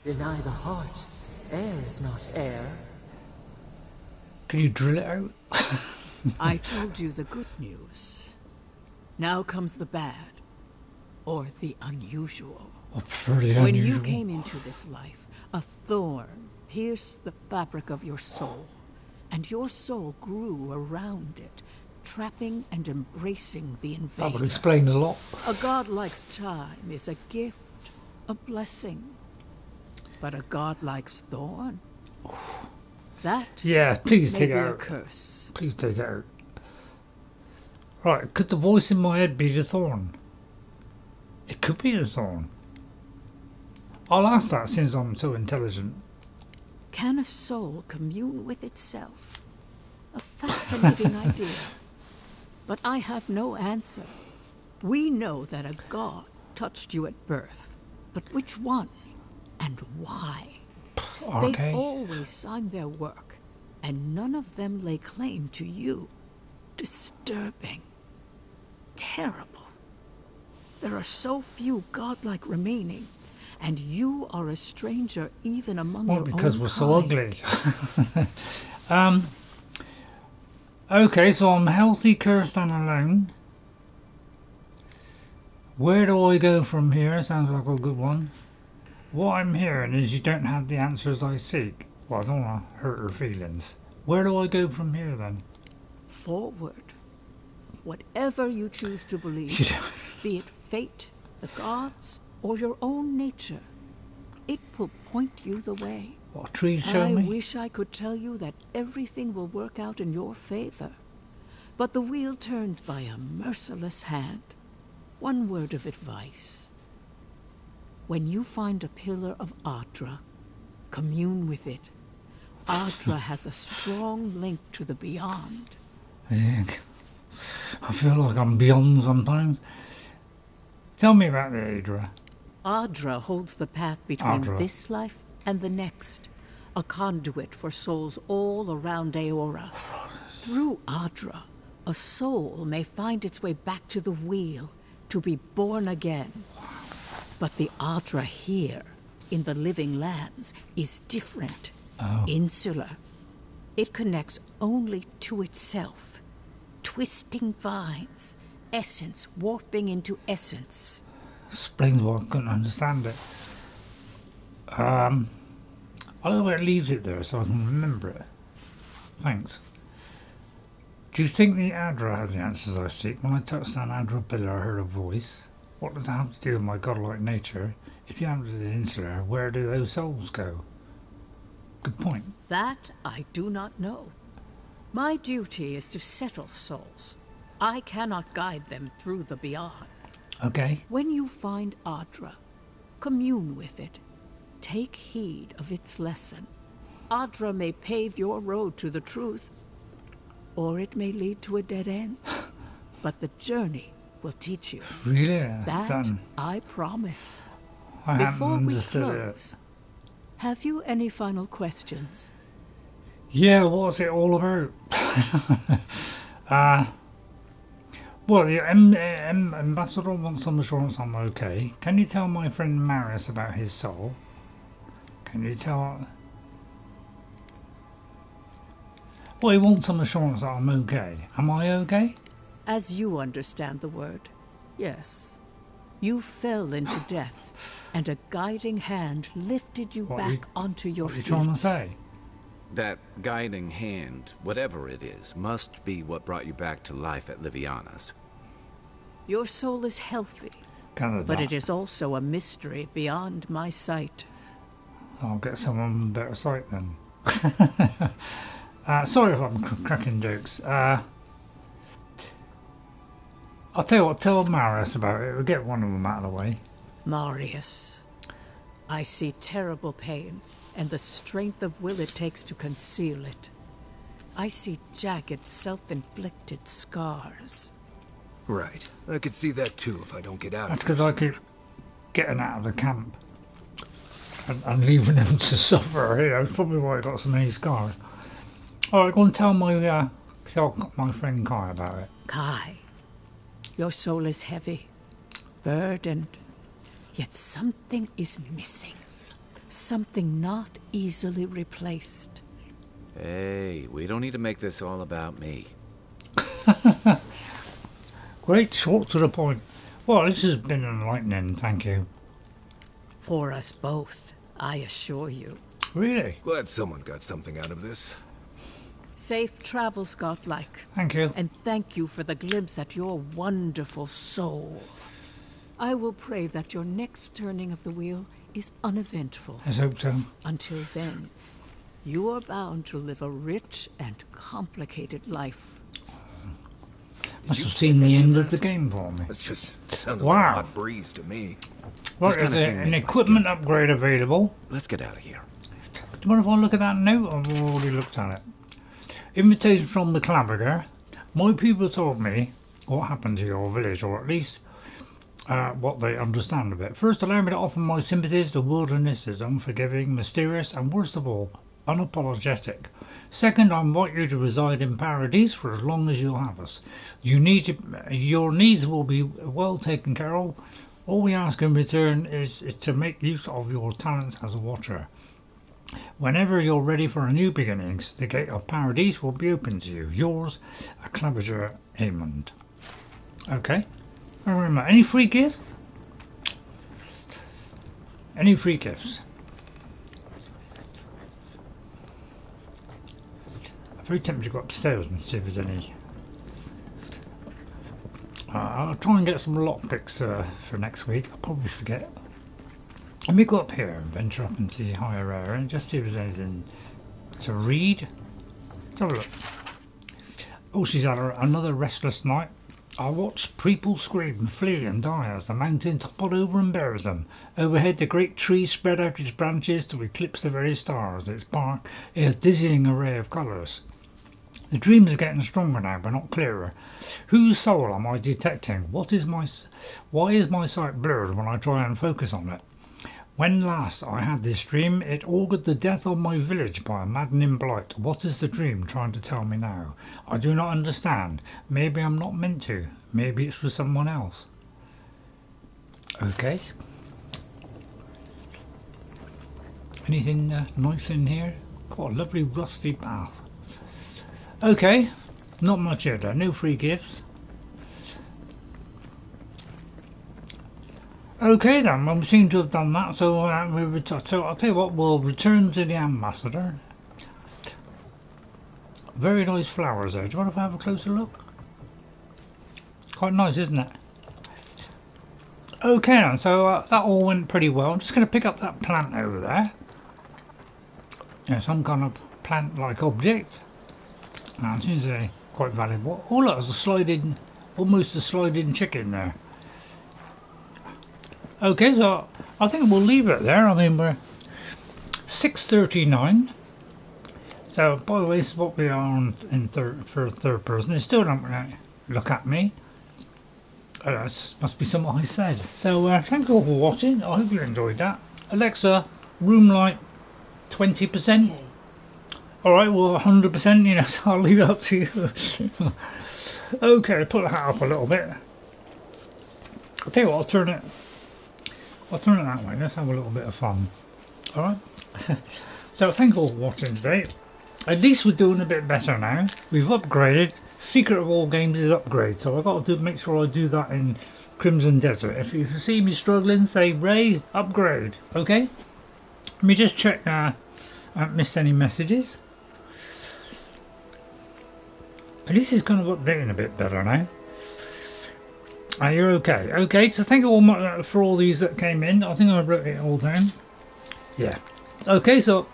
Deny the heart. Air is not air. Can you drill it out? I told you the good news. Now comes the bad, or the unusual. When you came into this life, a thorn pierced the fabric of your soul, and your soul grew around it, trapping and embracing the invader. That would explain a lot. A godlike's time is a gift, a blessing. But a godlike's thorn? That please may take be it a out. curse. Please take it out. Right, could the voice in my head be the thorn? It could be the thorn. I'll ask that since I'm so intelligent. Can a soul commune with itself? A fascinating idea. But I have no answer. We know that a god touched you at birth. But which one? And why? They always signed their work, and none of them lay claim to you. Disturbing. Terrible. There are so few godlike remaining, and you are a stranger even among your own kind. Because we're so ugly. Okay, so I'm healthy, cursed, and alone. Where do I go from here? Sounds like a good one. What I'm hearing is you don't have the answers I seek. Well, I don't want to hurt her feelings. Where do I go from here then? Forward. Whatever you choose to believe, be it fate, the gods, or your own nature, it will point you the way. What trees show me? I wish I could tell you that everything will work out in your favor. But the wheel turns by a merciless hand. One word of advice. When you find a pillar of Ondra, commune with it. Ondra has a strong link to the beyond. I feel like I'm beyond sometimes. Tell me about the Ondra. Ondra holds the path between this life and the next, a conduit for souls all around Aora. Through Ondra, a soul may find its way back to the wheel, to be born again. But the Ondra here, in the living lands, is different. Insular. It connects only to itself. Twisting vines, essence warping into essence. Explains why I couldn't understand it. I love where it leaves it there so I can remember it. Thanks. Do you think the Ondra has the answers I seek? When I touched an Ondra pillar, I heard a voice. What does that have to do with my godlike nature? If the Ondra is insular, where do those souls go? Good point. That I do not know. My duty is to settle souls. I cannot guide them through the beyond. Okay. When you find Ondra, commune with it. Take heed of its lesson. Ondra may pave your road to the truth, or it may lead to a dead end. But the journey will teach you. Really? That I promise. I Before we understood close, have you any final questions? Yeah, what's it all about? Well, the ambassador wants some assurance I'm okay. Can you tell my friend Marius about his soul? Can you tell... Well, he wants some assurance that I'm okay. Am I okay? As you understand the word, yes. You fell into death, and a guiding hand lifted you back onto your feet. What are you trying to say? That guiding hand, whatever it is, must be what brought you back to life at Liviana's. Your soul is healthy, but it is also a mystery beyond my sight. I'll get someone with better sight then. Sorry if I'm cracking jokes. I'll tell you what, tell Marius about it. We'll get one of them out of the way. Marius, I see terrible pain and the strength of will it takes to conceal it. I see jagged, self-inflicted scars. Right. I could see that too if I don't get out. That's because I keep getting out of the camp and leaving him to suffer. You know, that's probably why I got so many scars. Alright, go and tell my friend Kai about it. Kai, your soul is heavy, burdened, yet something is missing. Something not easily replaced. Hey, we don't need to make this all about me. Great, short to the point. Well, this has been enlightening, thank you. For us both, I assure you. Really? Glad someone got something out of this. Safe travels, godlike. Thank you. And thank you for the glimpse at your wonderful soul. I will pray that your next turning of the wheel is uneventful. Let's hope so. Until then, you are bound to live a rich and complicated life. Must have seen the end of the game for me. It's just sounded like a hot breeze to me. Well, there's an equipment upgrade available. Let's get out of here. Do you mind if I look at that note? I've already looked at it. Invitation from the Claviger. My people told me what happened to your village, or at least what they understand of it. First, allow me to offer my sympathies. The wilderness is unforgiving, mysterious, and worst of all, unapologetic. Second, I invite you to reside in Paradise for as long as you'll have us. Your needs will be well taken care of. All we ask in return is to make use of your talents as a watcher. Whenever you're ready for a new beginnings, the gate of Paradise will be open to you. Yours, a Claviger Aemond. Okay. Remember, any free gifts? Any free gifts? I'm very tempted to go upstairs and see if there's any. I'll try and get some lockpicks for next week. I'll probably forget. Let me go up here and venture up into the higher area and just see if there's anything to read. Let's have a look. Oh, she's had another restless night. I watched people scream, flee and die as the mountain toppled over and buried them. Overhead the great tree spread out its branches to eclipse the very stars. Its bark is a dizzying array of colours. The dreams are getting stronger now, but not clearer. Whose soul am I detecting? Why is my sight blurred when I try and focus on it? When last I had this dream, it augured the death of my village by a maddening blight. What is the dream trying to tell me now? I do not understand. Maybe I'm not meant to. Maybe it's for someone else. Okay. Anything nice in here? Got a lovely rusty bath. Okay. Not much here though. No free gifts. Okay then, well, we seem to have done that, so so I'll tell you what, we'll return to the ambassador. Very nice flowers there. Do you want to have a closer look? Quite nice, isn't it? Okay then, so that all went pretty well. I'm just going to pick up that plant over there. Yeah, some kind of plant-like object. Now, it seems quite valuable. Oh look, there's a sliding, almost a sliding chicken there. Okay, so I think we'll leave it there. I mean, we're 6:39. So, by the way, this is what we are on for third person. They still don't look at me. This must be something I said. So, thank you all for watching. I hope you enjoyed that. Alexa, room light 20%. Alright, well, 100%, you know, so I'll leave it up to you. Okay, put the hat up a little bit. I'll tell you what, I'll turn it that way. Let's have a little bit of fun. Alright. So thank you all for watching today. At least we're doing a bit better now. We've upgraded. Secret of all games is upgrade. So I've got to make sure I do that in Crimson Desert. If you see me struggling, say Ray, upgrade. Okay? Let me just check I haven't missed any messages. At least it's kind of updating a bit better now. You're okay. Okay, so thank you all for all these that came in. I think I wrote it all down. Yeah. Okay, so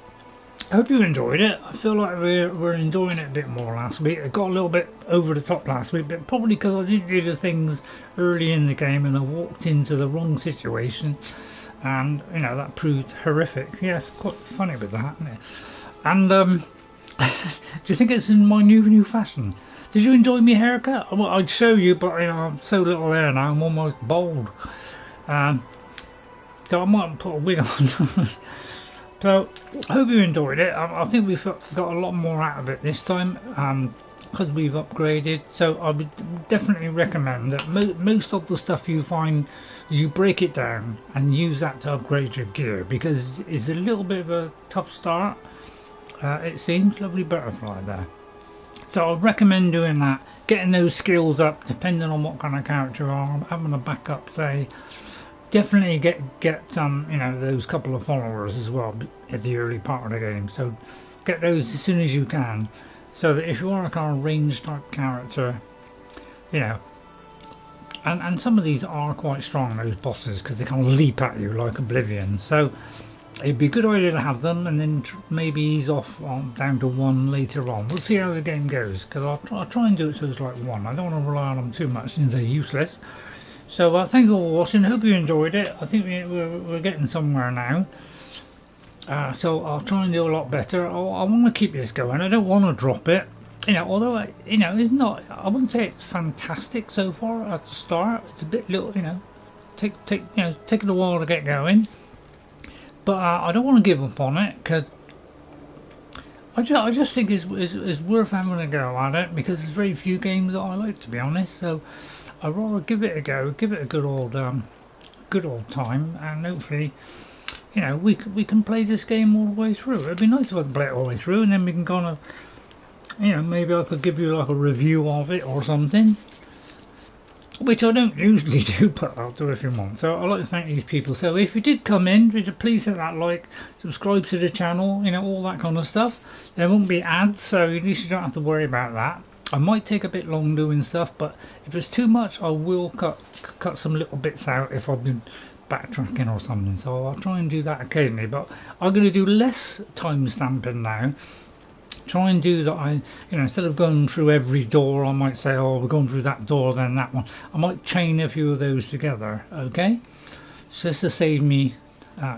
I hope you enjoyed it. I feel like we're enjoying it a bit more last week. It got a little bit over the top last week, but probably because I didn't do the things early in the game and I walked into the wrong situation. And, you know, that proved horrific. Yeah, it's quite funny with that, isn't it? And, do you think it's in my new fashion? Did you enjoy my haircut? Well, I'd show you, but you know, I'm so little hair now, I'm almost bald. So I might put a wig on. So, I hope you enjoyed it. I think we've got a lot more out of it this time, because we've upgraded. So I would definitely recommend that most of the stuff you find, you break it down and use that to upgrade your gear, because it's a little bit of a tough start. It seems. Lovely butterfly there. So I'd recommend doing that, getting those skills up depending on what kind of character you are, having a backup, say. Definitely get you know, those couple of followers as well at the early part of the game. So get those as soon as you can, so that if you are a kind of range type character, you know, and some of these are quite strong, those bosses, because they kind of leap at you like Oblivion. So it'd be a good idea to have them, and then maybe ease off down to 1 later on. We'll see how the game goes, because I'll try and do it so it's like 1. I don't want to rely on them too much since they're useless. So thank you all for watching. Hope you enjoyed it. I think we're getting somewhere now. So I'll try and do a lot better. I want to keep this going. I don't want to drop it. You know, although you know, it's not. I wouldn't say it's fantastic so far at the start. It's a bit little. You know, taking a while to get going. But I don't want to give up on it, because I just think it's worth having a go at it, because there's very few games that I like, to be honest. So I'd rather give it a go, give it a good old time, and hopefully, you know, we can play this game all the way through. It'd be nice if I could play it all the way through, and then we can kind of, you know, maybe I could give you like a review of it or something, which I don't usually do, but I'll do if you want. So I'd like to thank these people. So if you did come in, please hit that like, subscribe to the channel, you know, all that kind of stuff. There won't be ads, so at least you don't have to worry about that. I might take a bit long doing stuff, but if it's too much, I will cut some little bits out if I've been backtracking or something. So I'll try and do that occasionally, but I'm going to do less time stamping now. Try and do that. You know, instead of going through every door, I might say, oh, we're going through that door, then that one. I might chain a few of those together. Okay, so this to save me.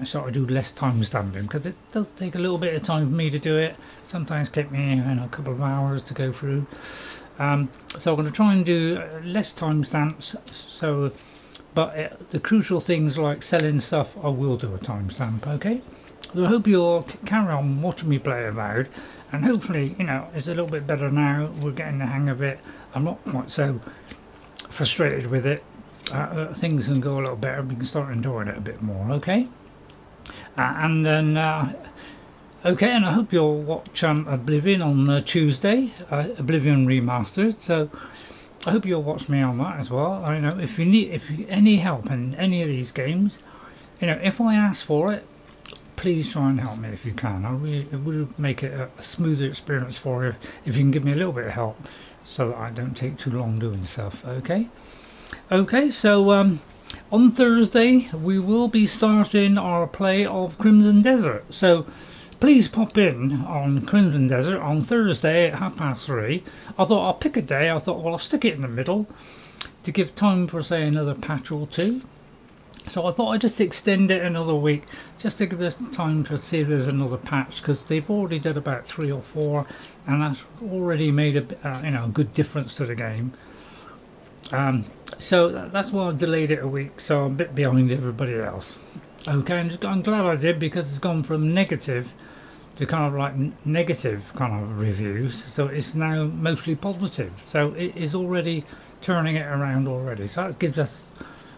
So I do less time stamping, because it does take a little bit of time for me to do it. Sometimes take me, you know, a couple of hours to go through. So I'm going to try and do less time stamps. So, but the crucial things like selling stuff, I will do a timestamp. Okay. So I hope you'll carry on watching me play Avowed, and hopefully, you know, it's a little bit better now. We're getting the hang of it. I'm not quite so frustrated with it. Things can go a little better. We can start enjoying it a bit more. Okay. And then, okay, and I hope you'll watch Oblivion on Tuesday, Oblivion Remastered. So I hope you'll watch me on that as well. I know if you need any help in any of these games, you know, if I ask for it, please try and help me if you can. It would make it a smoother experience for you if you can give me a little bit of help, so that I don't take too long doing stuff. Okay. Okay, so on Thursday we will be starting our play of Crimson Desert, so please pop in on Crimson Desert on Thursday at 3:30. I thought I'll pick a day. I thought, well, I'll stick it in the middle to give time for, say, another patch or two. So I thought I'd just extend it another week, just to give us time to see if there's another patch, because they've already done about 3 or 4, and that's already made a you know, a good difference to the game. So that's why I delayed it a week, so I'm a bit behind everybody else. Okay, and I'm glad I did, because it's gone from negative to kind of like negative kind of reviews, so it's now mostly positive. So it is already turning it around already. So that gives us,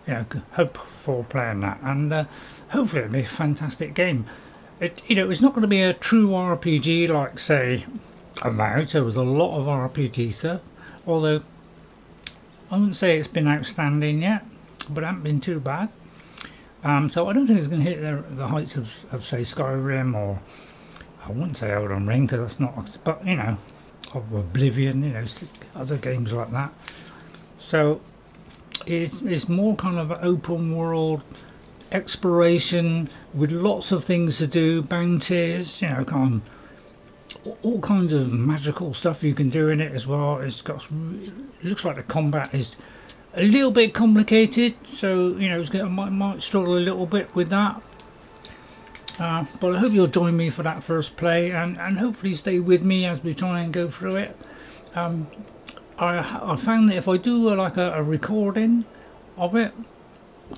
you know, hope for playing that, and hopefully it'll be a fantastic game. You know, it's not going to be a true RPG like, say, Avowed. So there's a lot of RPG stuff, although I wouldn't say it's been outstanding yet, but it hasn't been too bad. So I don't think it's going to hit the heights of say Skyrim, or I wouldn't say Elden Ring, because that's not, but you know, of Oblivion, you know, other games like that. So it's more kind of an open world exploration with lots of things to do, bounties, you know, kind of all kinds of magical stuff you can do in it as well. It's got, it looks like the combat is a little bit complicated, so you know, might struggle a little bit with that. But I hope you'll join me for that first play, and hopefully stay with me as we try and go through it. I found that if I do like a recording of it,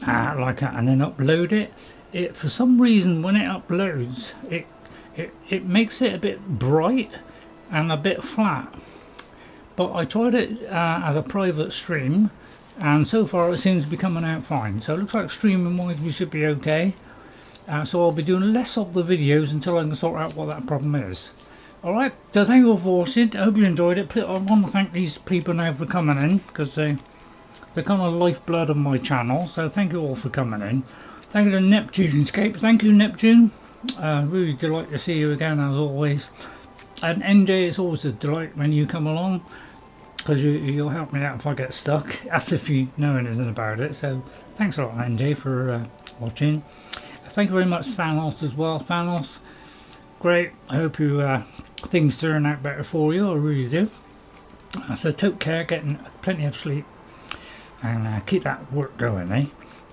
and then upload it for some reason when it uploads, it makes it a bit bright and a bit flat. But I tried it as a private stream, and so far it seems to be coming out fine. So it looks like streaming wise we should be okay. So I'll be doing less of the videos until I can sort out what that problem is. Alright, so thank you all for watching. I hope you enjoyed it. I want to thank these people now for coming in, because they're kind of lifeblood of my channel. So thank you all for coming in. Thank you to Neptunescape. Thank you, Neptune. Really delight to see you again, as always. And NJ, it's always a delight when you come along, because you'll help me out if I get stuck, as if you know anything about it. So thanks a lot, NJ, for watching. Thank you very much, Thanos, as well. Thanos, great. I hope you things turn out better for you. I really do. So take care, getting plenty of sleep, and keep that work going, eh?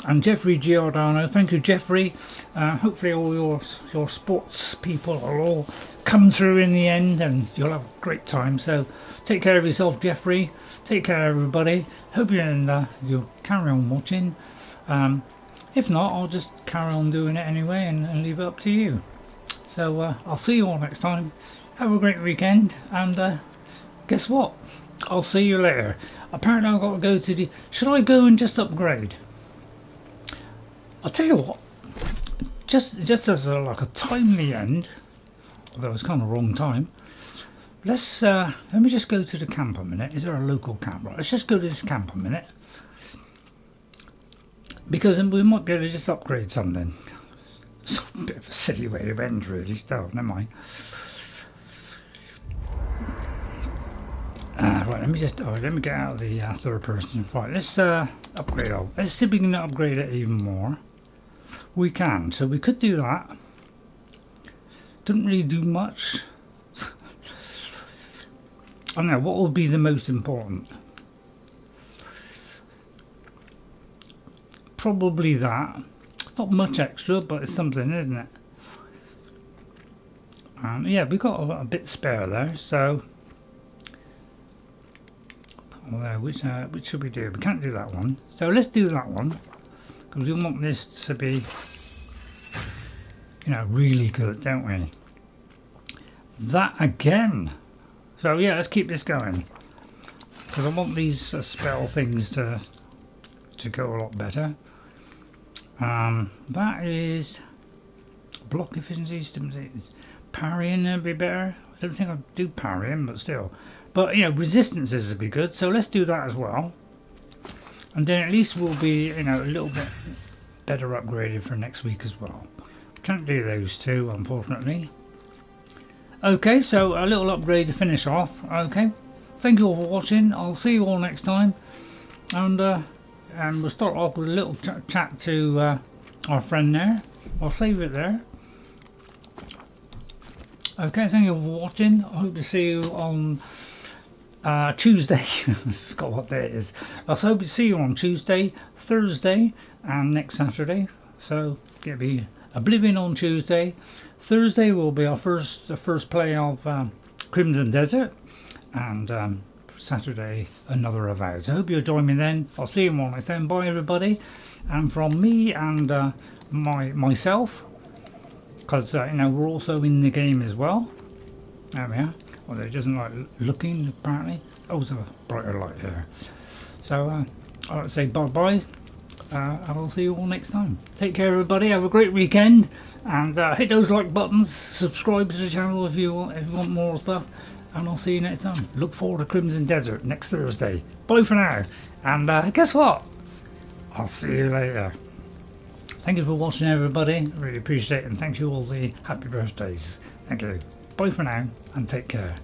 And Jeffrey Giordano, thank you, Jeffrey. Hopefully all your sports people will all come through in the end, and you'll have a great time. So take care of yourself, Jeffrey. Take care, everybody. Hope you'll carry on watching. If not, I'll just carry on doing it anyway and leave it up to you. So I'll see you all next time. Have a great weekend, and guess what? I'll see you later. Apparently I've got to go to the... Should I go and just upgrade? I'll tell you what. Just as like a timely end, although it's kind of wrong time. Let's let me just go to the camp a minute. Is there a local camp? Right, let's just go to this camp a minute, because we might be able to just upgrade something. It's a bit of a silly way to end, really. Still, never mind. Right, let me get out of the third person. Right, let's upgrade. Let's see if we can upgrade it even more. We can, so we could do that. Doesn't really do much. I don't know, what will be the most important? Probably that. It's not much extra, but it's something, isn't it? Yeah, we've got a bit spare there, so... Which should we do? We can't do that one. So let's do that one, because we want this to be, you know, really good, don't we? That again. So yeah, let's keep this going, because I want these spell things to go a lot better. That is block efficiency, parrying would be better. I don't think I'd do parrying, but still. But you know, resistances would be good, so let's do that as well. And then at least we'll be, you know, a little bit better upgraded for next week as well. Can't do those two, unfortunately. Okay, so a little upgrade to finish off. Okay, thank you all for watching. I'll see you all next time, and we'll start off with a little chat to our friend there. I'll save it there. Okay, thank you for watching. I hope to see you on Tuesday. I forgot what day it is. I hope to see you on Tuesday, Thursday, and next Saturday. So it'll be Oblivion on Tuesday. Thursday will be the first play of Crimson Desert, and Saturday another Avowed. So I hope you'll join me then. I'll see you all next time. Bye everybody. And from me and myself, because you know, we're also in the game as well. There we are. Well, it doesn't like looking apparently. Oh, there's a brighter light here. So I'll say bye bye. And I'll see you all next time. Take care everybody, have a great weekend, and hit those like buttons, subscribe to the channel if you want more stuff, and I'll see you next time. Look forward to Crimson Desert next Thursday. Bye for now, and guess what? I'll see you later. Thank you for watching everybody, I really appreciate it, and thank you all the happy birthdays. Thank you. Bye for now, and take care.